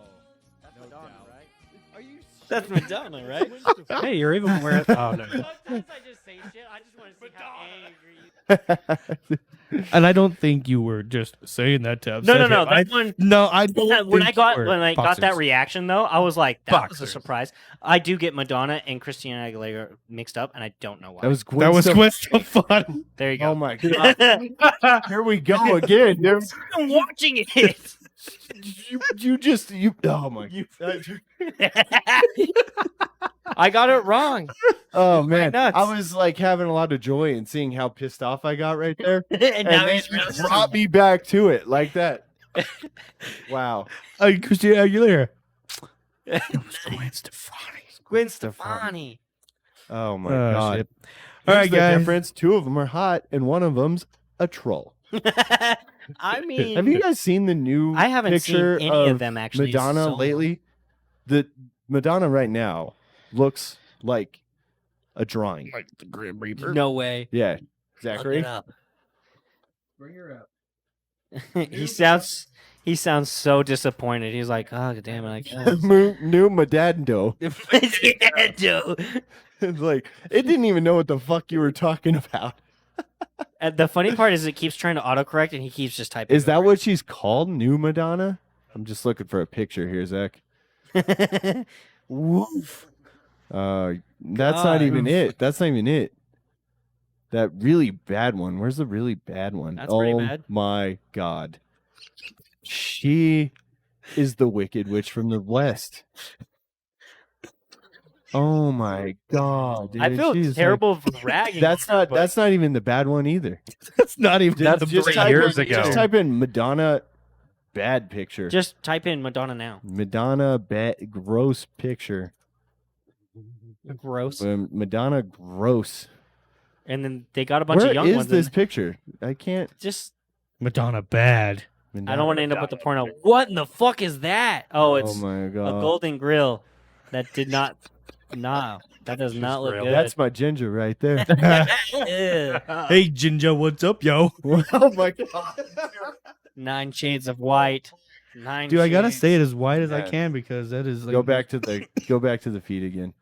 that's No Madonna, doubt. right? Are you? That's Madonna, right? Hey, you're even wearing. Oh no. Sometimes I just say shit. I just want to see how angry you. And I don't think you were just saying that to upset No. him. That one. No, I don't. When think I you were. got that Boxers. reaction though, I was like, that was a Boxers. surprise. I do get Madonna and Christina Aguilera mixed up, and I don't know why. That was That was Gwen Stefani. There you go. Oh my god! Here we go again. dude. I'm watching it. You. Oh my. I got it wrong. Oh man, nuts. I was like having a lot of joy in seeing how pissed off I got right there, and now then he's really it brought me back to it like that. Wow. Christina Aguilera. It was Gwen Stefani. Gwen Stefani. Oh my Oh, god. shit. All All right, right, guys. Difference. Two of them are hot, and one of them's a troll. I mean, Have you guys seen the new? I haven't seen picture any of them actually. Madonna so- lately. The Madonna right now looks like a drawing. Like the Grim Reaper. No way. Yeah, Look Zachary. it up. Bring her up. he sounds so disappointed. He's like, oh damn it! New Madando. Yeah, dude. It's like it didn't even know what the fuck you were talking about. And the funny part is, it keeps trying to autocorrect, and he keeps just typing. Is that what she's called, New Madonna? I'm just looking for a picture here, Zach. that? Woof. That's not even it. That's not even it. That really bad one. Where's the really bad one? That's pretty bad. Oh my god. She is the Wicked Witch from the West. Oh my god. Dude. I feel She's like- terrible for ragging. that's on her, not but that's not even the bad one either. That's not even That's the just three type years in, ago. Just type in Madonna bad picture. Just type in Madonna now. Madonna bad gross picture. Gross. Madonna gross. And then they got a bunch Where of young is ones. this and picture? I can't. just Madonna bad. I don't want to end up with the porno. What in the fuck is that? Oh, Oh it's my a god. golden grill. That did not. Nah, that does not look grill. good. That's my ginger right there. Ew. Hey, Ginger, what's up, yo? Oh my god. 9 shades of white. Dude, I gotta shades. say it as wide as I Yeah. can because that is like. Go back to the feed again.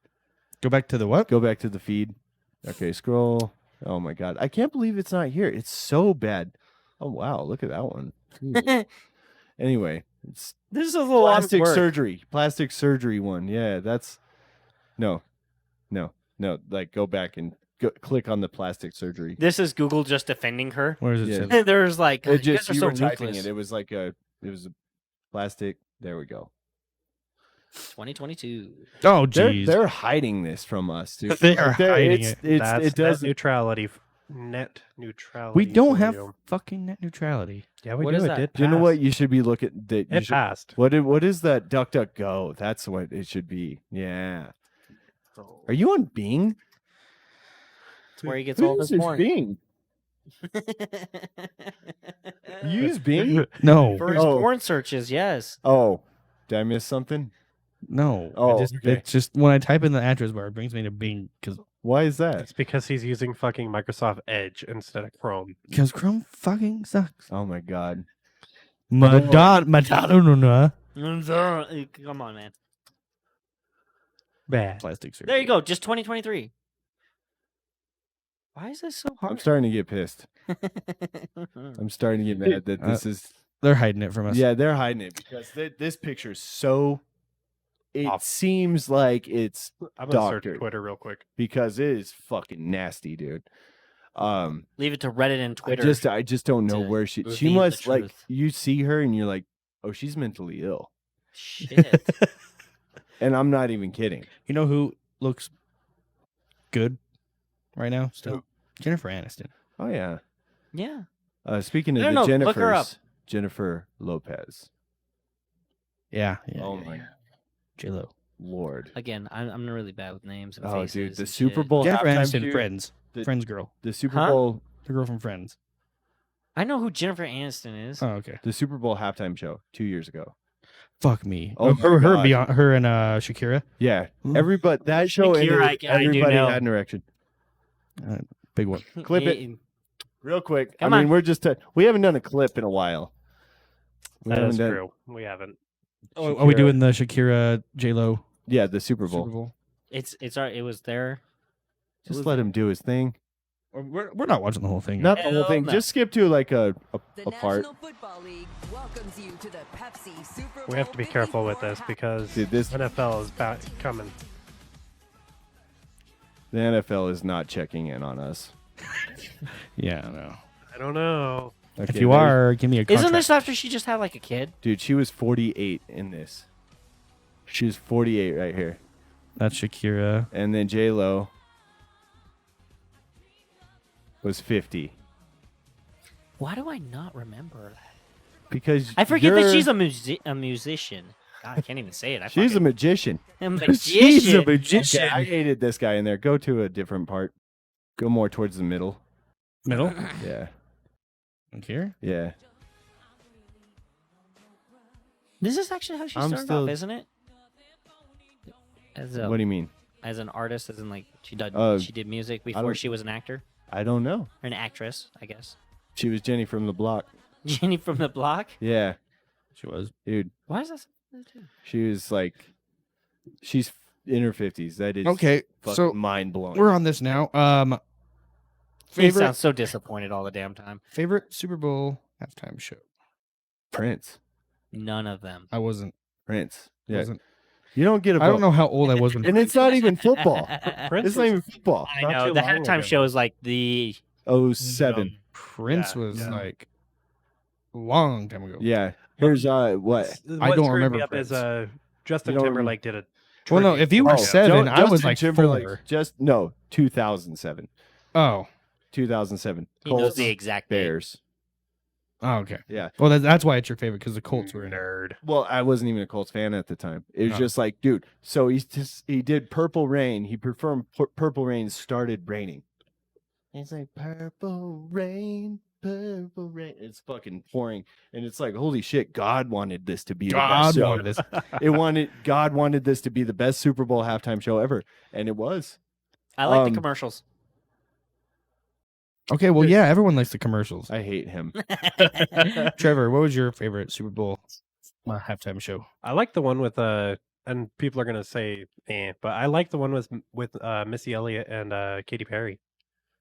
Go back to the what? Go back to the feed. Okay, scroll. Oh my god. I can't believe it's not here. It's so bad. Oh wow, look at that one. Jesus. Anyway, it's This is a lot of plastic work. surgery. Plastic surgery one. Yeah, that's no. Like go back and click on the plastic surgery. This is Google just defending her. Where is it? Yeah. say? There's like, It you just guys are you so were typing ruthless. it. It was like a plastic. There we go. 2022. Oh, They're jeez. they're hiding this from us, dude. They are hiding it's, it. It's, That's it doesn't. net neutrality. We don't for have you. fucking net neutrality. Yeah, we What do. is It that? did. Do you know pass. what you should be looking? That you It should, passed. what is that? DuckDuckGo. That's what it should be. Yeah. Are you on Bing? It's where he gets all Who his uses porn. Bing? You use Bing? No, For his Oh. porn searches, yes. Oh, did I miss something? no. Oh, It just, okay. it's just when I type in the address bar, it brings me to Bing because Why is that? It's because he's using fucking Microsoft Edge instead of Chrome. Chrome fucking sucks. Oh my god. Madonna. Come on, man. Bad. Plastic surgery. There you go. Just 2023. Why is this so I'm hard? starting to get pissed. I'm starting to get mad that this is. They're hiding it from us. Yeah, they're hiding it because this picture is so. It Off. seems like it's I'm gonna search Doctor. Twitter real quick. because it is fucking nasty, dude. Leave it to Reddit and Twitter. I just don't know to where she reveal the must like truth. you see her and you're like, oh, she's mentally ill, Shit. and I'm not even kidding. You know who looks good right now? Still, Jennifer Aniston. Oh yeah. Yeah. Speaking of No, the no, look her up. Jennifer Lopez. Yeah. Oh my J Lo. lord. Again, I'm really bad with names. And Oh faces dude, the and Super shit. Bowl Jennifer halftime Aniston, shoot- Friends. the- Friends girl. The Super Huh? Bowl The girl from Friends. I know who Jennifer Aniston is. Oh, okay. the Super Bowl halftime show 2 years ago. Fuck me. Oh her, my her, God. beyond, her and Shakira. Yeah. Ooh. Everybody that show Shakira, ended, I do everybody know. had an erection. Big one. Clip it. Real quick. Come I mean, on. we're just we haven't done a clip in a while. We That haven't is done- true. We haven't. Oh, are we Shakira- doing the Shakira J Lo Yeah, the Super Bowl. Super Bowl? It's all right. It was there. Just let him do his thing. We're not watching the whole thing. Not the whole Hell thing. no. Just skip to like a The part. National Football League welcomes you to the Pepsi Super Bowl. We have to be careful with this 54 because Dude, this NFL is coming. the NFL is not checking in on us. Yeah, no. I don't know. If Okay, you there's- are, give me a contract. Isn't this after she just had like a kid? dude, she was 48 in this. She was 48 right here, That's Shakira. and then J Lo was 50 Why do I not remember that? because I forget that you're- she's a musician. God, I can't even say it. she's a magician. a She's a magician. magician. Okay, I hated this guy in there. Go to a different part. Go more towards the middle. Middle. Yeah, Like here. yeah. This is actually how she I'm started still- off, isn't it? As a, What do you mean? as an artist, as in like she did music before don't- she was an actor I don't know. or an actress, I guess. She was Jenny from the block. Jenny from the Block. Yeah, She was. dude. Why is that? She was like, she's in her 50s. That is Okay, fucking so mind blowing. we're on this now. He Favorite sounds so disappointed all the damn time. favorite Super Bowl halftime show. Prince. None of them. I wasn't. Prince. Yeah. Wasn't. You don't get a I don't vote. know how old I was when. And it's not even football. Prince It's not even football. I Not know too the long halftime ago. show is like the 07. Prince Yeah, was yeah. like a long time ago. Yeah. Here's what? What I don't screwed remember me up is Prince. Justin You don't Timberlake did a. Well, no, tribute. if you were Oh, 7, I was Justin like Timberlake, 4. Just no, 2007. Oh. 2007. he knows Colts, the exact date. Bears. Oh, okay. Yeah. Well, that's why it's your favorite because the Colts were in it. nerd. Well, I wasn't even a Colts fan at the time. It was No. just like, dude. So he did Purple Rain. He performed Purple Rain. Started raining. It's like purple rain, purple rain. It's fucking pouring, and it's like, holy shit! God wanted this to be the best God show. wanted this. God wanted this to be the best Super Bowl halftime show ever, and it was. I like the Um, commercials. Okay, well, yeah, everyone likes the commercials. I hate him. Trevor, what was your favorite Super Bowl halftime show? I like the one with and people are gonna say, but I like the one with Missy Elliott and Katy Perry.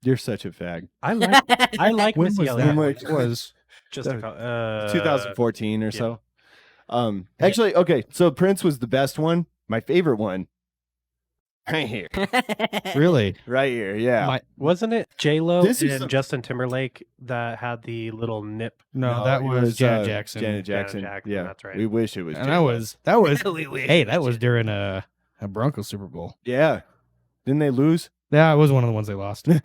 You're such a fag. I like When Missy was Elliott. that? It was Just a, 2014 or yeah. so. Actually, okay. So Prince was the best one. My favorite one, right here, really right here. Yeah. my wasn't it J Lo This is and the- Justin Timberlake that had the little nip? no, that it was Janet Jackson. Janet Jackson. Jackson, Yeah, that's right. We wish it was. And J-Lo. that was hey, that was during a Broncos Super Bowl. Yeah. Didn't they lose? Yeah, it was one of the ones they lost. One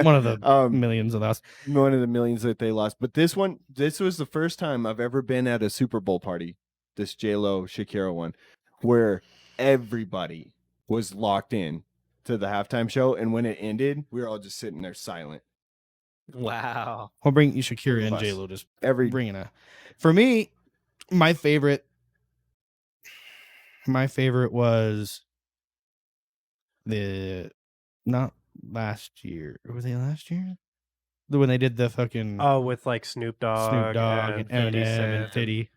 One of the millions of us. one of the millions that they lost. But this was the first time I've ever been at a Super Bowl party. This J-Lo Shakira one, where everybody was locked in to the halftime show, and when it ended, we were all just sitting there silent. Wow. We'll bring you Shakira and Bus. J Lo just Every bringing a. For me, my favorite was the not last year. Were they last year? When they did the fucking Oh, with like Snoop Dogg, Snoop Dogg and 50 Eminem Cent. and Fiddy.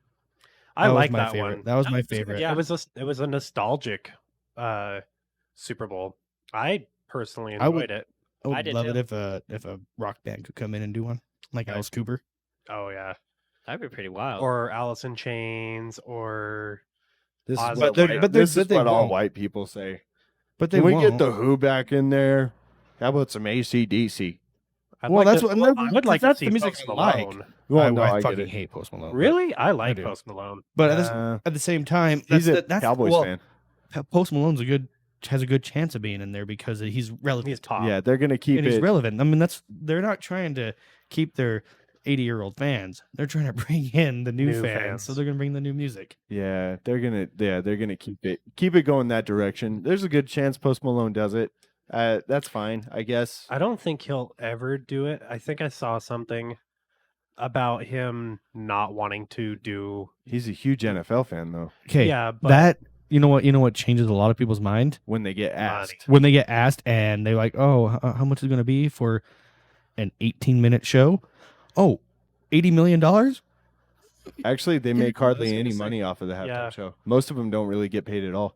I That was like my that favorite. one. That was my favorite. Yeah. It was a nostalgic Super Bowl. I personally I would- enjoyed it. I would I did love too. it if a rock band could come in and do one like Right. Alice Cooper. Oh yeah, That'd be pretty wild. or Alice in Chains, or this Ozzy is what, Osbourne. but this but is they what all won't. white people say. But they Can we won't. get the Who back in there? How about some AC/DC? I'd Well, like that's to, what- I would like to that's see the music Post I like. Malone. Well, no, I I get fucking it. hate Post Malone. Really, I like do. Post Malone. But Uh, at the same time, He's a that's Cowboys well, fan. Post Malone's has a good chance of being in there because he's relevant. He's top. Yeah, they're gonna keep and he's it. relevant. I mean, they're not trying to keep their 80-year-old fans. They're trying to bring in the new, New fans, fans. so they're gonna bring the new music. Yeah, they're gonna keep it going that direction. There's a good chance Post Malone does it. That's fine, I guess. I don't think he'll ever do it. I think I saw something about him not wanting to do. He's a huge NFL fan though. Okay, Yeah, but that you know what changes a lot of people's mind When they get asked, when they get asked and they're like, "Oh, how much is it going to be for an 18-minute show?" Oh, $80 million. actually, they make hardly any money off of the halftime Yeah. show. Most of them don't really get paid at all.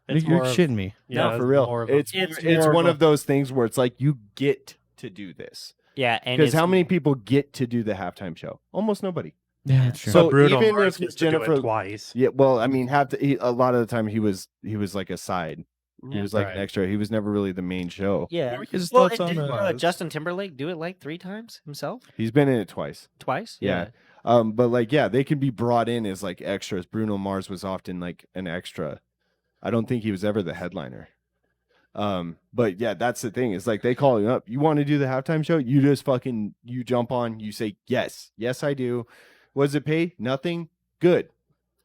it's You're more of- shitting me. Yeah, No, for real. more of a- It's more one a- of those things where it's like you get to do this. Yeah, and Because it's- how many people get to do the halftime show? Almost nobody. Yeah, that's true. So But Bruno even Mars if gets to do it Jennifer twice. Yeah, well, I mean, a lot of the time he was like a side. He Yeah. was like Right. an extra. He was never really the main show. yeah. His Well, thoughts and on didn't, the- Justin Timberlake do it like 3 times himself? He's been in it twice. Twice? Yeah. But like, yeah, they can be brought in as like extras. Bruno Mars was often like an extra. I don't think he was ever the headliner. But yeah, that's the thing. It's like they call you up. You want to do the halftime show? You just you jump on. You say yes, I do. What does it pay? Nothing. Good.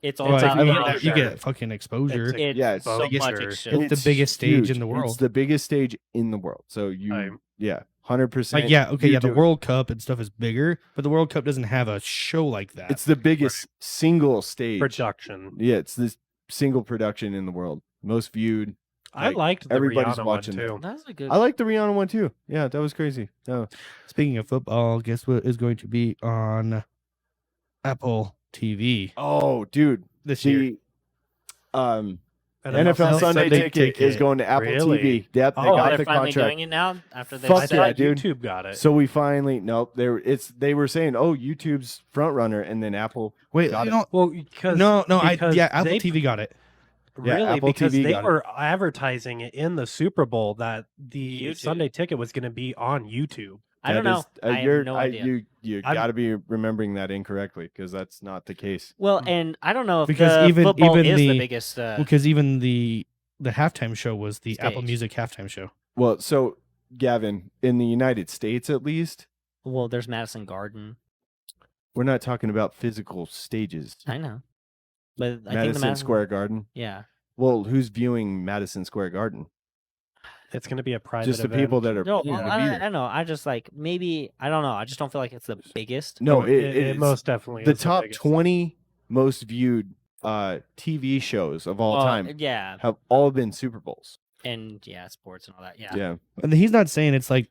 It's all Well, if about you, the get, you extra. get fucking exposure. It's Yeah, it's so so much much extra. It's the biggest stage huge. in the world. It's the biggest stage in the world. So I'm- 100%. Like, yeah, okay, you yeah, the do it. World Cup and stuff is bigger, but the World Cup doesn't have a show like that. It's the biggest single stage. Production. Yeah, it's this single production in the world. Most viewed. I Like, liked the everybody's Rihanna watching one too. That's a good. I like the Rihanna one too. Yeah, that was crazy. No. Speaking of football, guess what is going to be on Apple TV Oh, dude. this year? The And NFL Sunday, Sunday ticket is ticket. going to Apple Really? TV. Yep, they Oh, got they're the finally contract. doing it now after they Fuck I said yeah, thought dude. YouTube got it. So we finally they were saying, oh, YouTube's front runner, and then Apple. Wait, got you it. know, well, because no, because Apple they- TV got it. Yeah, Really, Apple because TV they got it. were advertising it in the Super Bowl that the YouTube. Sunday ticket was going to be on YouTube. I don't That know. is- I you're- have no idea. You I'm- got to be remembering that incorrectly because that's not the case. Well, and I don't know if Because the even- football even is the the- biggest. Because even the halftime show was the Apple Stage. Music halftime show. Well, so Gavin, in the United States at least, Well, there's Madison Garden. we're not talking about physical stages. I know, but I think the Madison Madison Square Garden. Yeah, Well, who's viewing Madison Square Garden? It's going to be a private Just the event. people that are. no, gonna be I there. don't know. I just like maybe I don't know. I just don't feel like it's the biggest. No, Oh, it it is. most definitely The is top biggest. 20 most viewed TV shows of all Well, time Yeah, have all been Super Bowls. and yeah, sports and all that. Yeah, Yeah. And he's not saying it's like,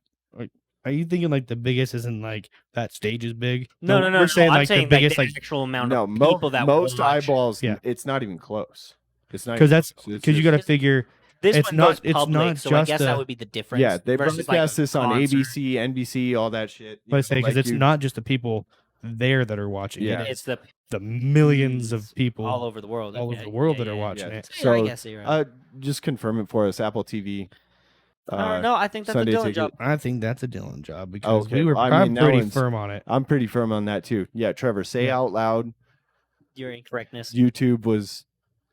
are you thinking like the biggest isn't like that stage is big? No. We're saying I'm like saying the biggest the like actual amount No, of people that most watch. eyeballs. Yeah. It's not even close. It's not because even that's close. It's because you got to just- figure. This it's one not- goes it's public, not so I just guess a- that would be the difference. Yeah, they versus, broadcast like, a this on concert. ABC, NBC, all that shit. But I say because like it's you- not just the people there that are watching Yeah. it. It's the The millions of people all over the world, all over Yeah, the world yeah, that are yeah. watching Yeah. it. Yeah, I So, guess you're right. just confirm it for us. Apple TV. No, I think that's Sunday a Dylan ticket. job. I think that's a Dylan job because Okay, we were well, I I'm mean, that pretty one's- firm on it. I'm pretty firm on that too. Yeah, Trevor, say Yeah. out loud. Your incorrectness. YouTube was.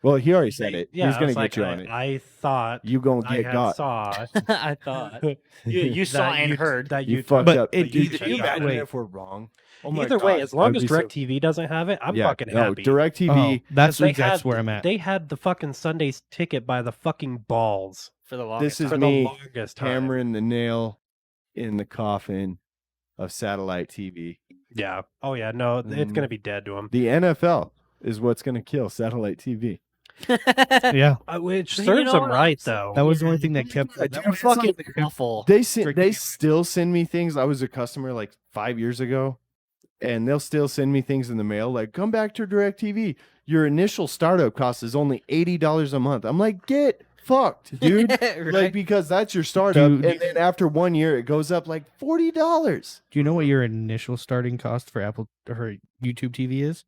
Well, he already said it. Yeah, He's I gonna was get like, you on it. I thought You gonna I get had got. saw I thought you saw that and you- heard. that You YouTube. fucked But up. it- Dude, either- can you either imagine way- if we're wrong? Oh my Either way, God, as long I'd as be so- DirecTV doesn't have it, I'm yeah, fucking no, happy. DirecTV. Oh, that's Because that's where I'm at. They had the fucking Sunday's ticket by the fucking balls for the longest This is for me the longest time. hammering the nail in the coffin of satellite TV. Yeah. Oh yeah. No, it's Mm. gonna be dead to them. The NFL is what's going to kill satellite TV. Yeah, Which You serves know them what? right though. that was the only thing that kept. Yeah, They're fucking awful. They Strictly- still send me things. I was a customer like 5 years ago, and they'll still send me things in the mail like, "Come back to DirecTV. Your initial startup cost is only $80 a month." I'm like, "Get fucked, dude!" Right? Like because that's your startup, Dude. and then after 1 year, it goes up like $40. Do you know what your initial starting cost for Apple or YouTube TV is?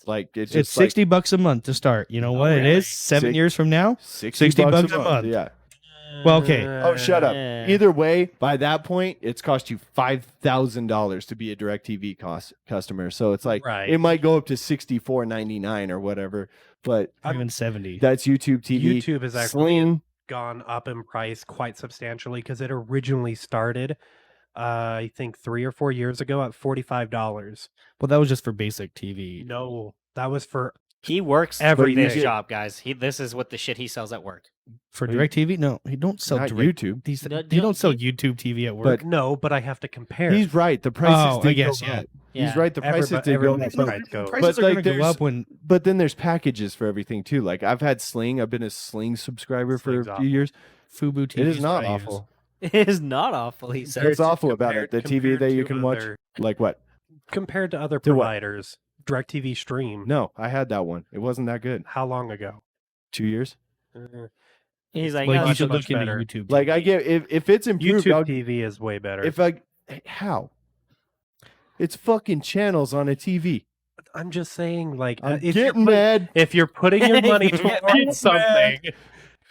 Like it's It's just like $60 a month to start. You know what it really? is? 7 Six- years from now. 60 bucks a month. Yeah. Well, okay. Oh, shut up. Yeah. Either way, by that point, it's cost you $5,000 to be a DirecTV customer. So it's like Right. it might go up to $64.99 or whatever, but Even 70. that's YouTube TV. YouTube is actually Sling. gone up in price quite substantially because it originally started, I think 3 or 4 years ago at $45. Well, that was just for basic TV. No, that was for He works Every for this day. job, guys. This is what the shit he sells at work. For But you- DirecTV? No, he don't sell Not direct. YouTube. He's, No, he don't sell he- YouTube TV at work. But no, but I have to compare. He's right. The prices Oh, I did guess, go yeah. up. Yeah. He's right. The prices did go everybody's up. price goes. Prices but, are like, going to go there's- up when. But then there's packages for everything too. Like I've had Sling. I've been a Sling subscriber for Sling's a awful. few years. Fubu TV. It is not awful. It is not awful. He said. It's awful about it. The TV compared that you to can watch. other- Like what? compared to other To what? providers. DirecTV Stream. No, I had that one. It wasn't that good. How long ago? 2 years. Uh, He's like, Like "No, you it's should much look into better. YouTube. Like I get if it's improved, YouTube I'll, TV is way better. if I how it's fucking channels on a TV. I'm just saying, like, I'm if you're getting put- mad. if you're putting your money towards something,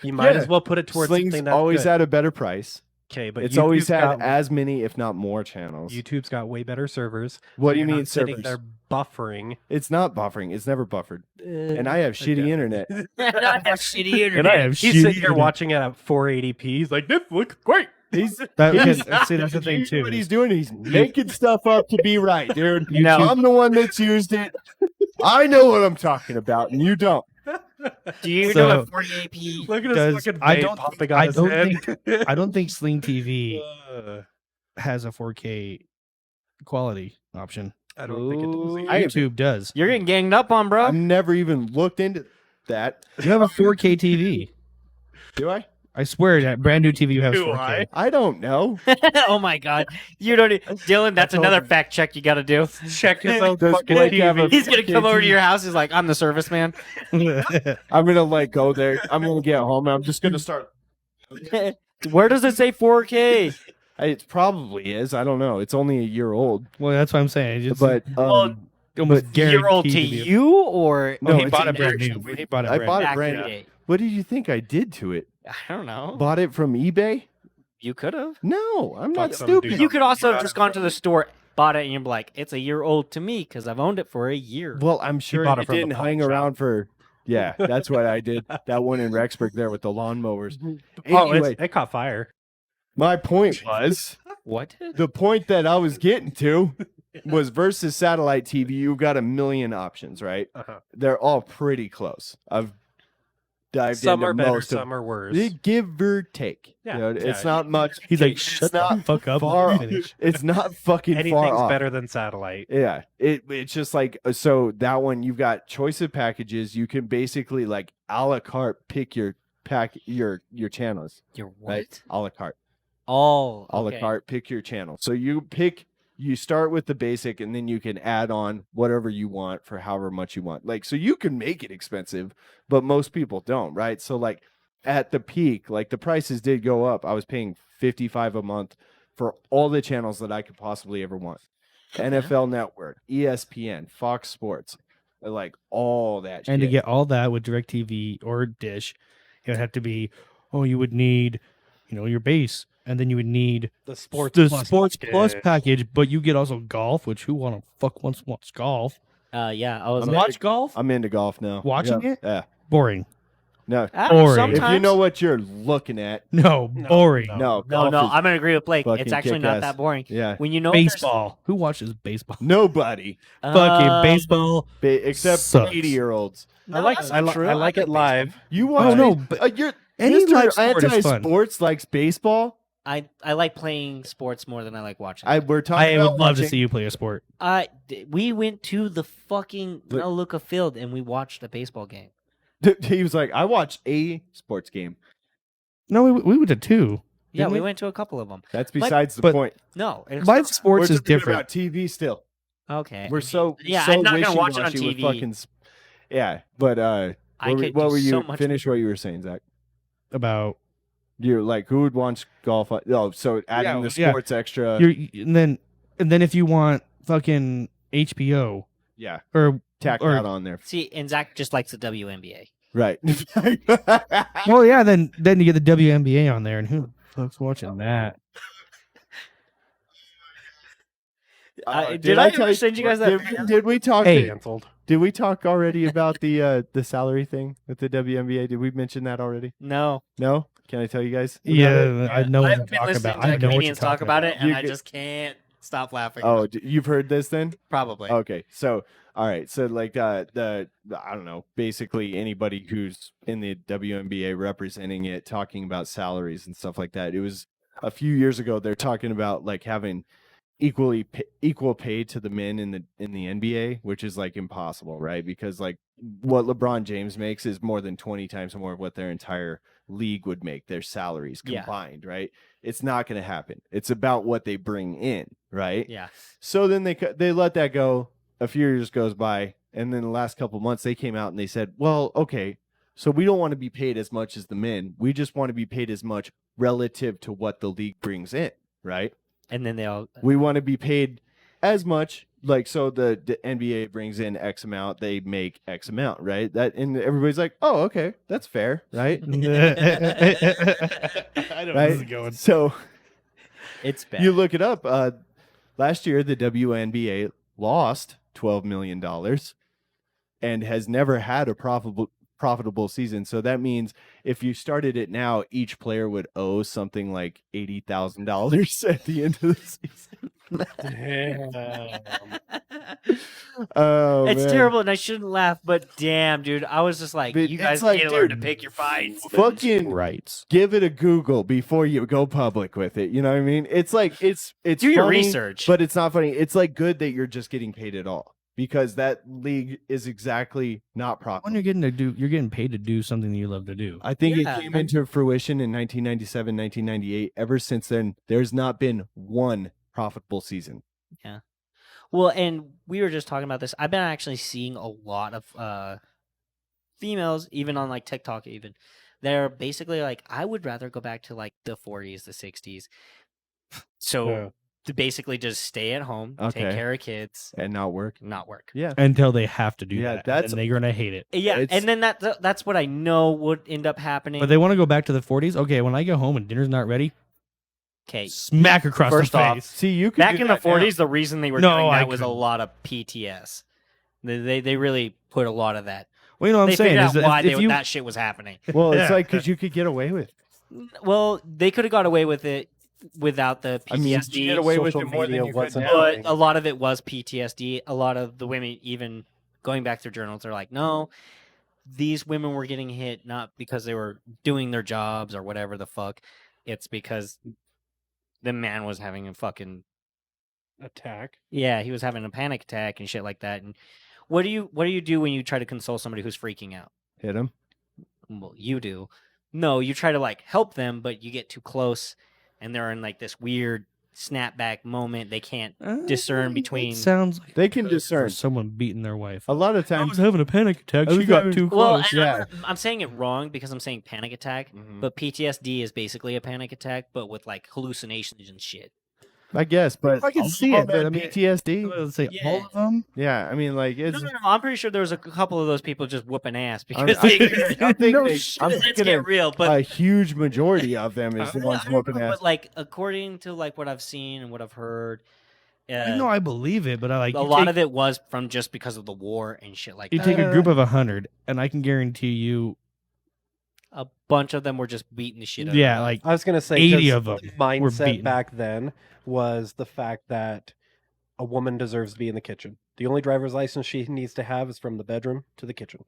you might Yeah. as well put it towards Sling's something that's always good. had a better price. Okay, but It's always YouTube's had got- as many, if not more, channels. YouTube's got way better servers. What do you You're mean not sitting servers? there buffering. It's not buffering. It's never buffered. And I have shitty Okay. internet. I have shitty internet." And I have He's shitty sitting here internet. watching it at 480p. He's like, "This looks great." He's See, that's the thing too. what he's doing. He's making stuff up to be right, dude. No. I'm the one that's used it. I know what I'm talking about, and you don't. Do you So- know what 48p? Look at his Does- fucking I vape don't- popping on I his don't head. I don't think Sling TV Uh, has a 4K quality option. I don't think it does. I- YouTube does. You're getting ganged up on, bro. I've never even looked into that. You have a 4K TV. Do I? I swear that brand new TV has Do 4K. I don't know. Oh my god, you don't, Dylan. That's told another you. fact check you got to do. Check his own Does fucking Blake have a- TV. He's gonna come over to your house. He's like, "I'm the service man." I'm gonna like go there. I'm gonna get home. And I'm just gonna start. Where does it say 4K? It probably is. I don't know. It's only a year old, Well, that's what I'm saying. It's but Well, almost Year old to guaranteed be you, or No, he it's bought an it brand actual- new. He bought it I brand bought new. it brand Accurate new. date? What did you think I did to it? I don't know. Bought it from eBay? You could have. No, I'm not Fuck some stupid. dude. You could also have got just it gone from to the store, bought it, and you're like, "It's a year old to me because I've owned it for a year." Well, I'm sure bought it it from the didn't pawn hang shop. around for. Yeah, that's what I did. That one in Rexburg there with the lawnmowers. Oh, Anyway, it caught fire. my point was What? the point that I was getting to was versus satellite TV. You got a million options, right? Uh-huh. They're all pretty close. I've dived Some into are better, most of some are worse. They give or take. Yeah, You know, yeah. it's not much. He's like, It's shut not the fuck up. far and off. finish. It's not fucking far Anything's off. better than satellite. Yeah, it's just like so that one you've got choice of packages. You can basically like a la carte pick your channels, You're what? right? A la carte, Oh, a la okay. carte. Pick your channel. So you start with the basic, and then you can add on whatever you want for however much you want. Like so, you can make it expensive, but most people don't, right? So like at the peak, like the prices did go up. I was paying $55 a month for all the channels that I could possibly ever want. NFL Network, ESPN, Fox Sports, like all that shit. And to get all that with DirecTV or Dish, it would have to be, you would need, your base, and then you would need The sports the plus Sports Plus package. package, but you get also golf, which who want to fuck wants golf? Yeah, I was. Watch golf? I'm into golf now. Watching Yeah. it? Yeah. Boring. No. Boring. If you know what you're looking at, No, boring. no. No, golf no, is I'm gonna agree with Blake. fucking It's actually not kick-ass. that boring. Yeah. When you know there's- Baseball. Who watches baseball? Nobody Fucking Um, baseball. except Sucks. 80-year-olds. No, I like that's I, not li- true. I like it live. You watch? Oh, no, base- but you're any Mr. live sport is fun. Anti-sports likes baseball. I like playing sports more than I like watching. We're talking I about would love to watching- see you play a sport. We went to the fucking Look- Melaleuca Field and we watched a baseball game. He was like, I watched a sports game. No, we went to two. Yeah, didn't we went to a couple of them. That's But- besides the but- point. No, it's Live not- sports We're is talking different. about TV still. okay. We're so yeah. so I'm not gonna watch it on wishy-washy with TV. fucking yeah, but I could what do were you so much finish what you were saying, Zach? About You're like, who would watch golf? Oh, so adding the yeah. sports extra. and then if you want fucking HBO Yeah, or tack or- that on there. See, and Zach just likes the WNBA. Right. well, yeah, then you get the WNBA on there, and who the fuck's watching that? Did I ever send you guys that? Did we talk? Hey. Canceled. Did we talk already about the salary thing with the WNBA? Did we mention that already? No. No. Can I tell you guys? about it? Yeah, I know what I've you're been talking listening about. to I know what you're comedians talk talking about it, and You I could- just can't stop laughing. Oh, you've heard this then? Probably. Okay, so all right, so like the I don't know, basically anybody who's in the WNBA representing it, talking about salaries and stuff like that. It was a few years ago. They're talking about like having equal pay to the men in the NBA, which is like impossible, right? Because like what LeBron James makes is more than 20 times more of what their entire league would make, their salaries Yeah. combined, right? It's not going to happen. It's about what they bring in, right? Yeah. So then they let that go. A few years goes by, and then the last couple months they came out and they said, "Well, okay, So we don't want to be paid as much as the men. We just want to be paid as much relative to what the league brings in, right? And then they all. We want to be paid as much, like, so the NBA brings in X amount, they make X amount, right? That, and everybody's like, oh, okay, that's fair, right? I know where Right? this is going. So It's bad. you look it up. Last year, the WNBA lost $12 million and has never had a profitable season. So that means if you started it now, each player would owe something like $80,000 at the end of the season. Oh, It's man. terrible, and I shouldn't laugh, but damn, dude, I was just like, But you guys it's like, need to learn to dude, pick your fights. Fucking Rights. give it a Google before you go public with it. You know what I mean? It's like it's Do your funny, research. but it's not funny. It's like good that you're just getting paid at all because that league is exactly not When profitable. you're getting paid to do something that you love to do. I think Yeah. it came into fruition in 1997, 1998. Ever since then, there's not been one profitable season. Well, and we were just talking about this. I've been actually seeing a lot of females, even on like TikTok, even they're basically like, I would rather go back to like the 40s, the 60s. So Yeah. to basically just stay at home, take Okay. care of kids, And not work. not work. Yeah. Until they have to do Yeah, that. that's- And they're gonna hate it. Yeah, It's- and then that's what I know would end up happening. But they want to go back to the 40s. Okay, when I go home and dinner's not ready, Okay, smack across First the off, face. See, you could back do in the that now. 40s, the reason they were No, doing I that was a couldn't. lot of PTS. They really put a lot of that. Well, you know what They I'm saying figured is out that why if you that shit was happening. Well, it's Yeah. like because you could get away with it. Well, they could have got away with it without the I mean, PTSD. you get away with social it more than media you could wasn't now. but thing. a lot of it was PTSD. A lot of the women, even going back through journals, they're like, no, these women were getting hit not because they were doing their jobs or whatever the fuck. It's because the man was having a fucking Attack. yeah, he was having a panic attack and shit like that. And what do you do when you try to console somebody who's freaking out? Hit him. Well, you do. No, you try to like help them, but you get too close, and they're in like this weird snapback moment. They can't discern between. It sounds like They can for discern. someone beating their wife. A lot of I times, was having a panic attack. I She was got having- too Well, close. and yeah. I'm saying it wrong because I'm saying panic attack, Mhm. but PTSD is basically a panic attack, but with like hallucinations and shit. I guess, but I can all see of it, but them I mean- PTSD. Let's say Yeah. all of them. Yeah, I mean, like it's. No, I'm pretty sure there was a couple of those people just whooping ass I'm, because I'm they. thinking, I'm thinking, No they- shit. I'm Let's thinking get real, but a huge majority of them is the ones I don't whooping know, ass. but like according to like what I've seen and what I've heard, I know I believe it, but I like a lot of it was from just because of the war and shit like You that. take a group of 100, and I can guarantee you, A bunch of them were just beating the shit out. yeah, of like I was gonna say 80 'cause of them the were mindset beaten. back then was the fact that a woman deserves to be in the kitchen. The only driver's license she needs to have is from the bedroom to the kitchen.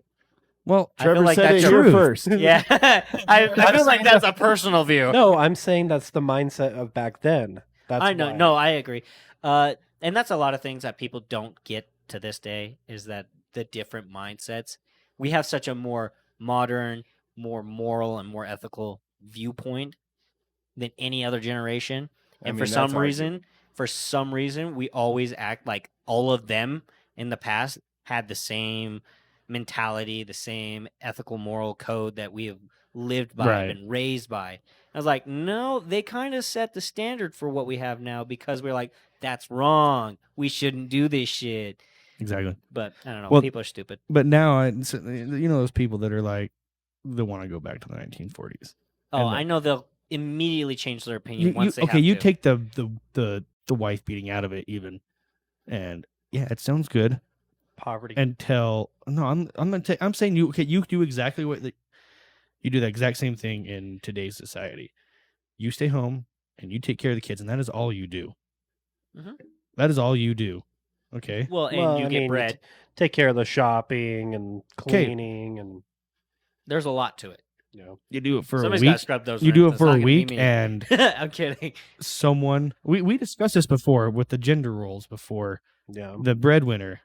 well, I feel Trevor like said that's it here true. first. Yeah, I feel like that's a personal view. No, I'm saying that's the mindset of back then. That's I know. why. No, I agree. And that's a lot of things that people don't get to this day is that the different mindsets. We have such a more modern, more moral, and more ethical viewpoint than any other generation. I And mean, for some that's reason, we always act like all of them in the past had the same mentality, the same ethical moral code that we have lived by Right. and raised by. I was like, no, they kind of set the standard for what we have now because we're like, that's wrong. We shouldn't do this shit. exactly. But I don't know. Well, People are stupid. But now, you know those people that are like, they want to go back to the 1940s. Oh, and I know they'll immediately change their opinion once they okay, have you to. take the wife beating out of it even, and yeah, it sounds good Poverty. until I'm saying you do exactly you do the exact same thing in today's society. You stay home and you take care of the kids, and that is all you do. Mhm. That is all you do. Okay. Well, and Well, you I get mean, bread. take care of the shopping and 'Kay. cleaning and There's a lot to it. you know. You do it for Somebody's a got week. to scrub those. You do rims. it for It's not a gonna be week, me. and I'm kidding. someone we discussed this before with the gender roles before. Yeah. The breadwinner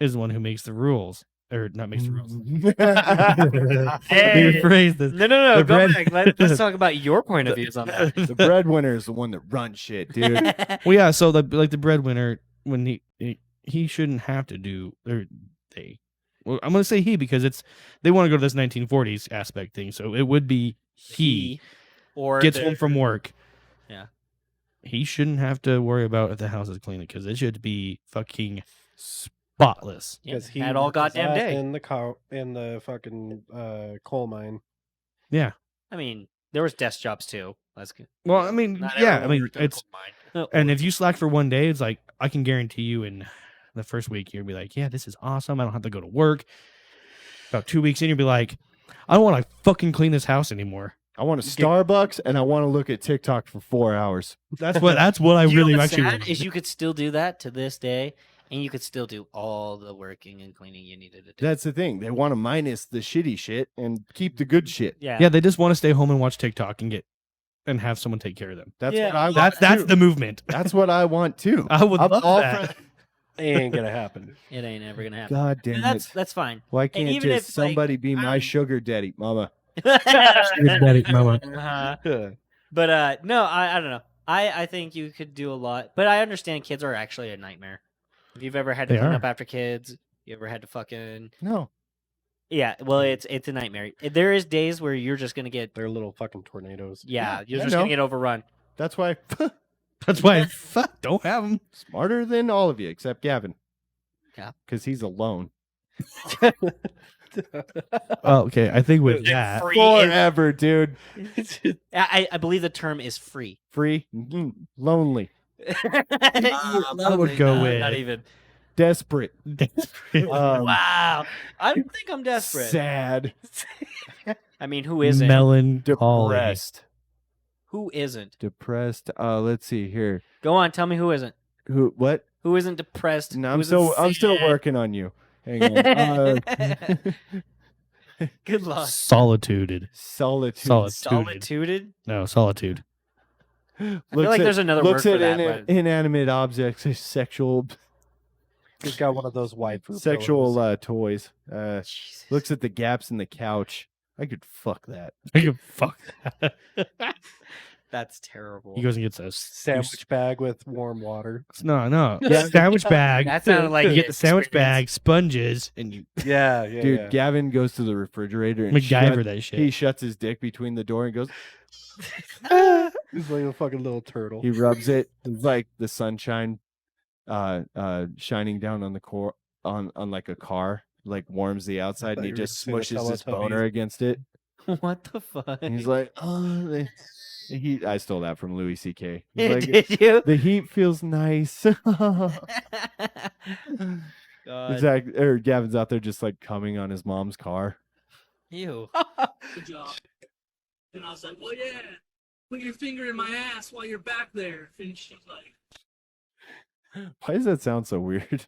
is the one who makes the rules, or not makes the rules. Hey. Rephrase this. No. The Go bread- back. Let's talk about your point of views on that. the breadwinner is the one that runs shit, dude. Well, yeah. So the breadwinner, when he shouldn't have to do, or Well, I'm going to say he because they want to go to this 1940s aspect thing. So it would be he or gets home from work. Yeah. He shouldn't have to worry about if the house is clean because it should be fucking spotless. Because he had all worked his goddamn ass day. in the fucking coal mine. Yeah. I mean, there was desk jobs too. That's good. Well, I mean, Not yeah, I everyone mean, worked in a it's coal mine. and if you slack for one day, it's like I can guarantee you in the first week you'll be like, yeah, this is awesome. I don't have to go to work. About 2 weeks in, you'll be like, I don't want to fucking clean this house anymore. I want a Starbucks and I want to look at TikTok for 4 hours. That's what I You know really what's actually sad want. is you could still do that to this day, and you could still do all the working and cleaning you needed to do. That's the thing. They want to minus the shitty shit and keep the good shit. Yeah. Yeah, they just want to stay home and watch TikTok and have someone take care of them. That's Yeah. what I want. That's too. the movement. That's what I want too. I would I'm love all that. Ain't gonna happen. It ain't ever gonna happen. God damn And it. that's fine. Why can't even just if, like, somebody be my I'm- sugar daddy, mama? Uh-huh. But no, I don't know. I think you could do a lot, but I understand kids are actually a nightmare. If you've ever had to They clean are. up after kids, you ever had to fucking No. yeah. Well, it's a nightmare. There is days where you're just gonna get They're little fucking tornadoes. yeah, you're I just know. gonna get overrun. That's why That's why fuck, don't have them. smarter than all of you except Gavin. Yeah. Because he's alone. Oh, okay. I think with that, Free is- Forever, dude. I believe the term is free. Free, lonely, I would go with not even. desperate, Wow, I don't think I'm desperate. sad, I mean, who isn't? melancholy. depressed. Who isn't? Depressed. Let's see here. Go on, tell me who isn't. Who? What? Who isn't depressed? No, Who I'm isn't still sad? working on you. Hang on. Good luck. Solitude. Solitude. Solitude. No, solitude. I feel like there's another looks word for at that. but- inanimate objects, sexual He's got one of those waifu sexual pillows. toys. Looks at the gaps in the couch. I could fuck that. I can fuck that. That's terrible. He goes and gets a Sandwich bag with warm water. No. Sandwich bag. That sounded like you get the sandwich experience. bag, sponges, and you Yeah, Dude, Gavin goes to the refrigerator and MacGyver that shit. he shuts his dick between the door and goes. He's like a fucking little turtle. He rubs it. It's like the sunshine, shining down on the on like a car, like warms the outside, and he thought you were just gonna say the smushes his Teletubbies. boner against it. What the fuck? And he's like, oh, I stole that from Louis C.K. He's like, Did you? the heat feels nice. God. Zach or Gavin's out there just like coming on his mom's car. Ew. Good job. And I was like, well, yeah, put your finger in my ass while you're back there. And she's like, Why does that sound so weird?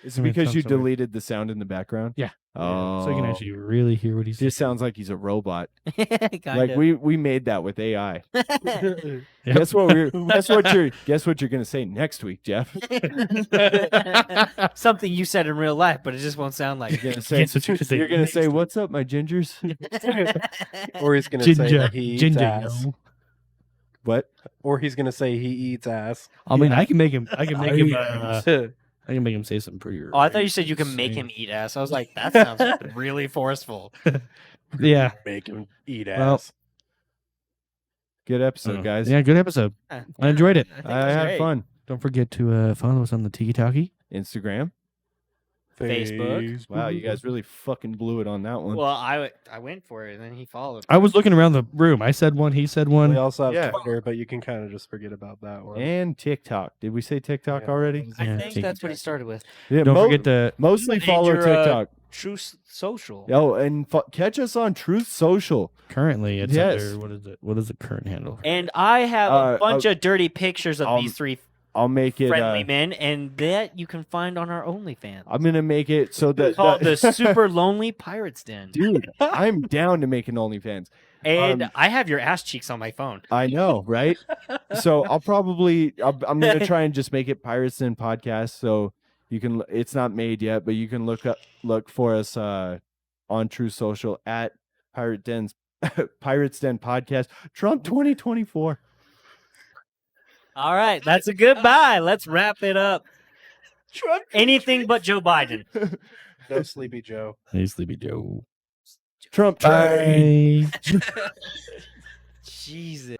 Is it I mean, it because sounds you so weird. deleted the sound in the background? Yeah. Oh, so you can actually really hear what he's saying. Just sounds like he's a robot. kind Like of. we made that with AI. Guess what you're gonna say next week, Jeff? Something you said in real life, but it just won't sound like You're it. gonna say, Guess what you're gonna say you're gonna next say, "What's up, my gingers?" Or he's gonna say Ginger, that he eats ginger, ass. yo. What? Or he's gonna say he eats ass. I mean, I can make him. I can make him. I can make him say something pretty. Oh, I thought you said you can make him eat ass. I was like, that sounds really forceful. Yeah. Make him eat Well, ass. Good episode, guys. Yeah, good episode. I enjoyed it. think it I was had great. fun. Don't forget to follow us on the Tiki Talkie. Instagram. Facebook. Wow, you guys really fucking blew it on that one. Well, I went for it, and then he followed. I was looking around the room. I said one. He said We one. also have Yeah. Twitter, but you can kind of just forget about that one. And TikTok. Did we say TikTok Yeah. already? I Yeah, think Tiki that's what he started with. Yeah, Don't forget to. mostly And follow your, TikTok. True Social. Oh, and catch us on Truth Social. Currently, it's Yes. under what is it? What is the current handle? And I have a bunch oh, of dirty pictures of these three I'll make it. friendly men, and that you can find on our OnlyFans. I'm gonna make it so that Called the Super Lonely Pirates Den. dude. I'm down to make an OnlyFans. And I have your ass cheeks on my phone. I know, right? So I'm gonna try and just make it Pirates Den Podcast. So you can. It's not made yet, but you can look for us on True Social at Pirates Den Podcast. Trump 2024. All right, that's a goodbye. Let's wrap it up. Anything but Joe Biden. No Sleepy Joe. Hey, Sleepy Joe. Trump train. Bye. Jesus.